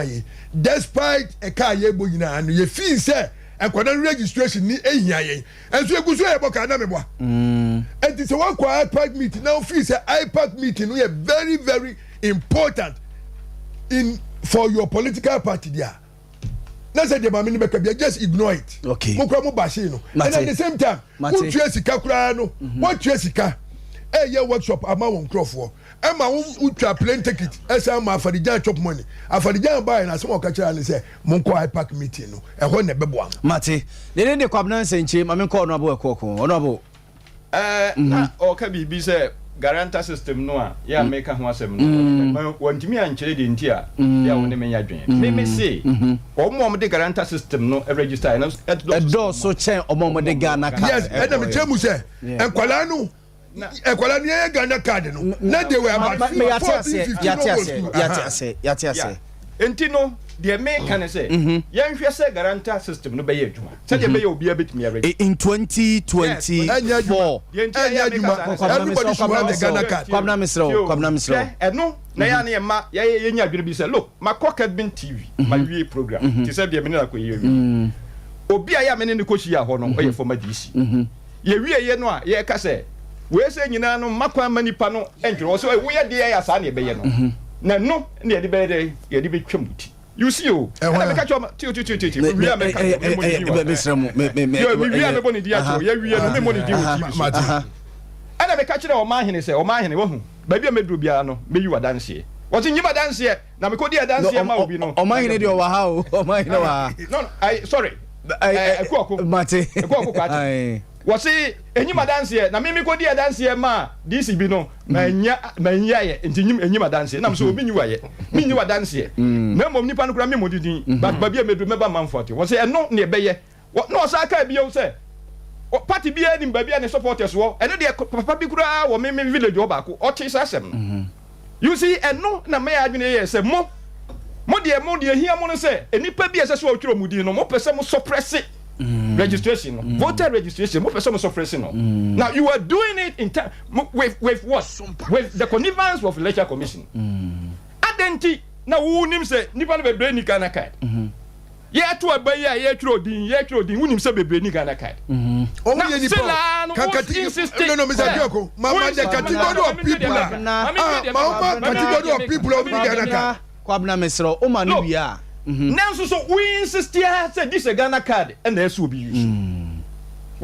Despite a car, and you feel say, and when registration ni and so you go so about Canada. And it's a one IPAC meeting now. Feel say IPAC meeting we are very, very important for your political party there. That's why the just ignore it. Okay. And at the same time, what Jessica Crano, what Jessica, workshop amount of Emma would plane ticket, as I'm for the giant chop money. For the giant buy and some catcher and say, Monko IPAC meeting, and when the Bebuan. Mate, they didn't the Quabnan Saint Chim, I'm called Nabo Coco, or Nabo. Or can be say, guarantor system no, make a one want me and trade in tear, only me a dream. May say, or more the guarantor system no register and a door so chair or more the Ghana card. Yes, and I'm a Chemus, and Colano. Ekwalani Ghana card no. Na they were about Yatiase. Entino the American say, young say guarantor system no be adwuma. Say dey be obi abetimi arrange. In 2024. Everybody should have the Ghana card. Kwabna Misro. No, na ya na ma ya nya adwene bi say, look, my Cockhead TV, my VA program. Ti say dey me na ko ye. Obi a ya me ne ko hia ho no, o ye former DC. Ye wie ye no a ye ka say we say nyina no makwa manipa no entwe so we ye de ya sa na ebe ye no na no na ye de be de ye de be twamuti you see o na me ka choma ti we am ka we am boni dia to ye wie no me moni di o ti ana me ka kire o ma hene say o ma hene wo hu ba bia meduru bia no me yi wadanse wo ti nyima danse na me ko di danse ma obi no o ma hene de o wa ha o ma hene wa no I sorry ko mate ko kwati wasi enyima danse na mimi ko dia danse ma disi bi no manya ye enti enyima danse na so obi nyiwa ye mi nyiwa danse na mom nipa no kura me modidin but babia medu meba manfort wasi eno na ebeye no osaka bi o se party bi ani babia ne supporters wo eno de papa bi kura wo me village wo ba ko o chi sasem you see eno na me adwene ye se mo de hia mo no se enipa bi ese so otwero mudin no mo pese mo suppress registration, voter registration. What person suppressing? Now you are doing it in time with what? With the connivance of electoral commission. Identity. Now who names say nipa be brain Ghana card? Yeah, to a buyer, yeah, throw din. Who names say be brain Ghana card? Oh, yeah, no, Mr. Joko. Mama, the category of people. Category of people of Ghana card. Kwabna Mesro, o manu bia. Now so we insist here say this a Ghana card and this will be used.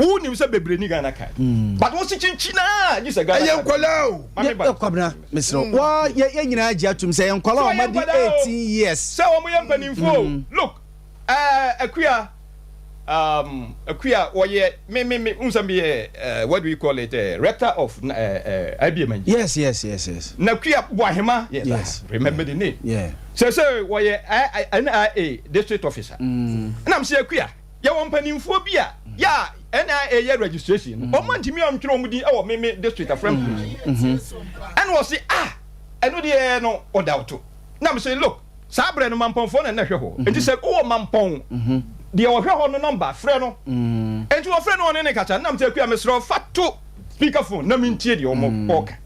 who nim say bebre ni Ghana card but wo si chinchina just a Ghana ayen kwalao kwabna mesro wa ye nyina agi atum say enkwala o madi 18 years say o mo ye mpanimfo look akuya oye me unsambi what do we call it rector of IBM. Yes. Na kuya Boahema. Yes. Remember the name. Yeah. So oye NIA district officer. And I'm say kuya ya wampanimfo bia ya NIA registration. O man timi am twero mudi e me district afram. And was say eno de no odauto. Na I'm say look, sabre no mamponfo na hwe ho. Enti say o mampon. The ohwe no number frɛ no enti wo frɛ no one ne kacha nam te akua mesro fato speakerphone na mintie de omo oka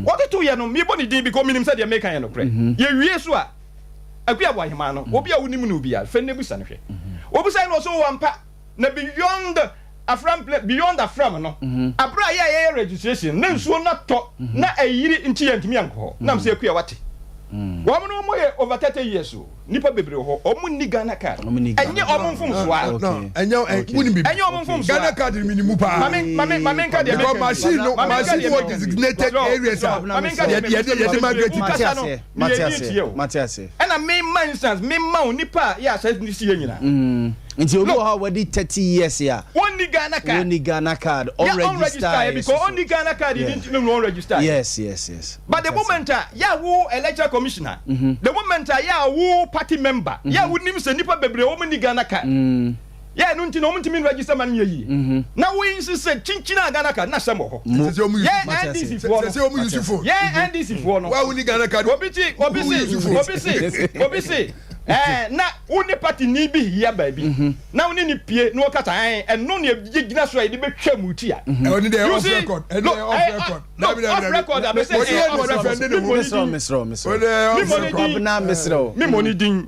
what to ye no me boni din because minim say de make an no pre ye wie so a akua Boahema no obi a wonim no bia fɛ ne busa no hwɛ obi say no so wampa na beyond afram no abra ye registration na nsuo na to na ayiri nti yantimi anko nam say akua wate woman mo ye over 30 years o nipa bebre ho omu ni Ghana card enye omu mfum so a no enye woni bi enye omu mfum so Ghana card minimu pa mamen card because machine for designated areas mamen card ye migrate Matias and a main instance me ma nipa ya say ni si nyina nti obi ha wadi 30 years ya only Ghana card unregistered because only Ghana card didn't no register yes but the moment ya wo electoral commissioner the moment ya wo party member ya wo nim se nipa bebre wo ni Ghana card ya no nti no mutimi register man yi na wo insist say chinchina Ghana card na semo ho ya NDC for no wa wo ni Ghana card obi si na woni party ni bi hia baabi na woni ni pie na wakata no ne gina so ide betwa muti a oni dey off record off record I say misro me money din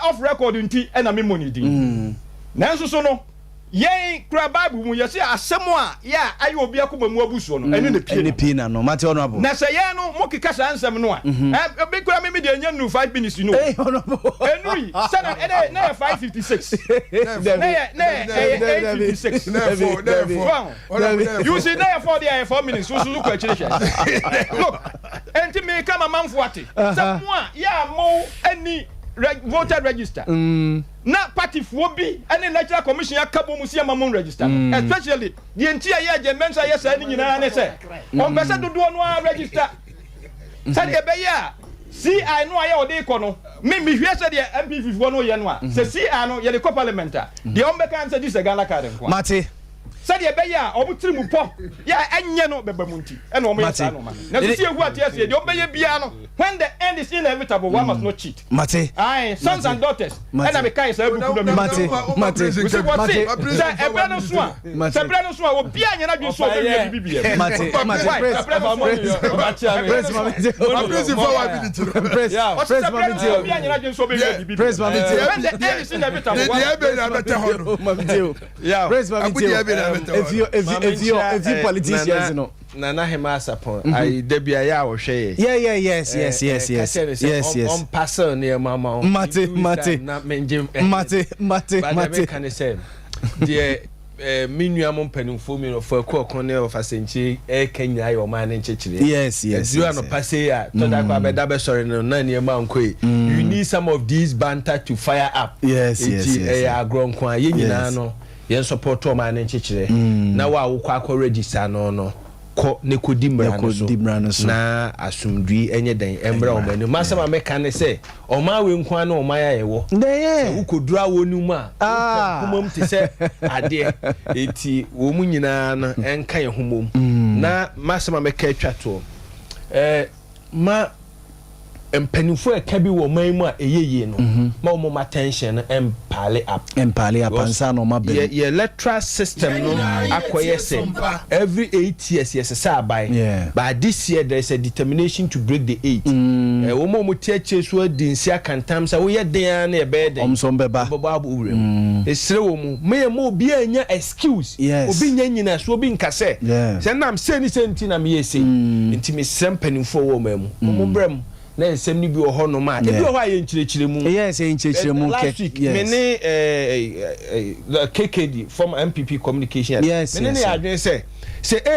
off record nti na me money din na nso so no yen kura Bible mu yesi asemo a ya ayi obi akoma mu abuso no ene ne pie na no mate honorable na se yen no mo kika sa ansem no a be kura me de nya nu 5 minutes you know enui sana na 556 na 856 you see na 4 minutes so look at look enti me kama manfo ate se mo a ya mo ani voter register na party for bi and electoral commission akabo musia mamon register especially the entire year je mensa yes ani nyina na say on pese dodo no register say e be ya see I know aye ode ko no me hwe say the MP54 no ye no a say see I no ye the parliament the on be kan say this Ghana card nko mate said ye be ya obutiri mu po ya enye no beba munti e no mo yesa no ma na see egu atiase the on be ye bia no when the end is inevitable one must not cheat mate aye sons and daughters and I be kai say ebu kudo mate ebra no so a obi anya na dwe so obi bibia mate if you politicians no Nana Hema Sapon I debia ya wo hwe yes on passer near mama mate na menjem mate can say the minua mo mpanimfo mi no for ko ne of asenchi Kenya yo man nchechire yes you are no passe ya to da kwa beda be sorry no na ne ma nkoi you need some of these banter to fire up yes agronko a yenyina no yen support o man nchechire na wa wo kwa register no ko ne ko dimra so na asumdui enye den embra o manu masama meka ne se o ma we nkwa na o ma ya yewo wo kodura wonu mu a humom te se ade eti wo mu nyina na enka ye humom na masama meka atwato ma empanifo eka bi wo man mu a eyeye no ma wo mo attention empale up ansa no ma be ye electoral system no akoye say every 8 years yes say buy but this year there is a determination to break the 8 wo mo tiache so adinsi akantam say wo ye den na e be den omsom beba abu urem esire wo mu me mo obi anya excuse obi nya nyina so obi nkase say nam say ni say nti na me yesi nti me sempanifo wo mamu mo brem na nsɛm ni bi wɔ hɔ no ma ebi wɔ hɔ a yɛ nkyerɛkyerɛ mu yes nkyerɛkyerɛ mu last week me ne the KKD from MPP communication yes me ne adwene say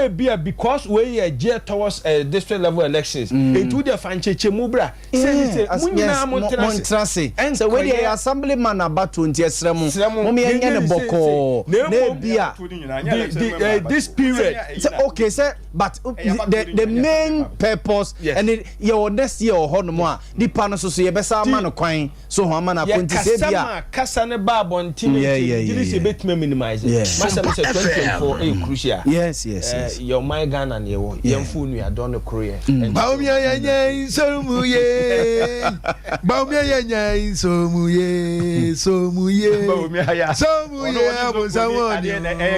bia because we are geared towards district level elections into the fancheche mu bra say munyina montrase so we the assemblyman about 20 esrem mo me enye ne boko na bia this period okay say but the main purpose and your next year ho no mo a dipa no so ye besa ama no kwan so ho ama na ponti say bia kasa ne ba bontin did say betima minimize masa me say 2024 crucial yes your my Ghana and your yemfu nu adon kroye baumia yanya somuye baumia yanya somuye abosawon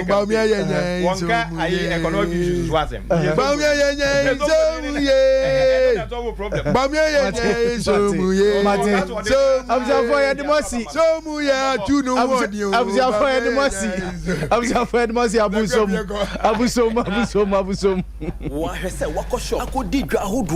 baumia yanya wonka ayi economic issues wasem baumia yanya somuye baumia yanya somuye abzafo ya demosi somuye atunu wodi abzafo ya demosi abusom wahwɛ sɛ wakɔhwɛ akɔdi dwa ahodoɔ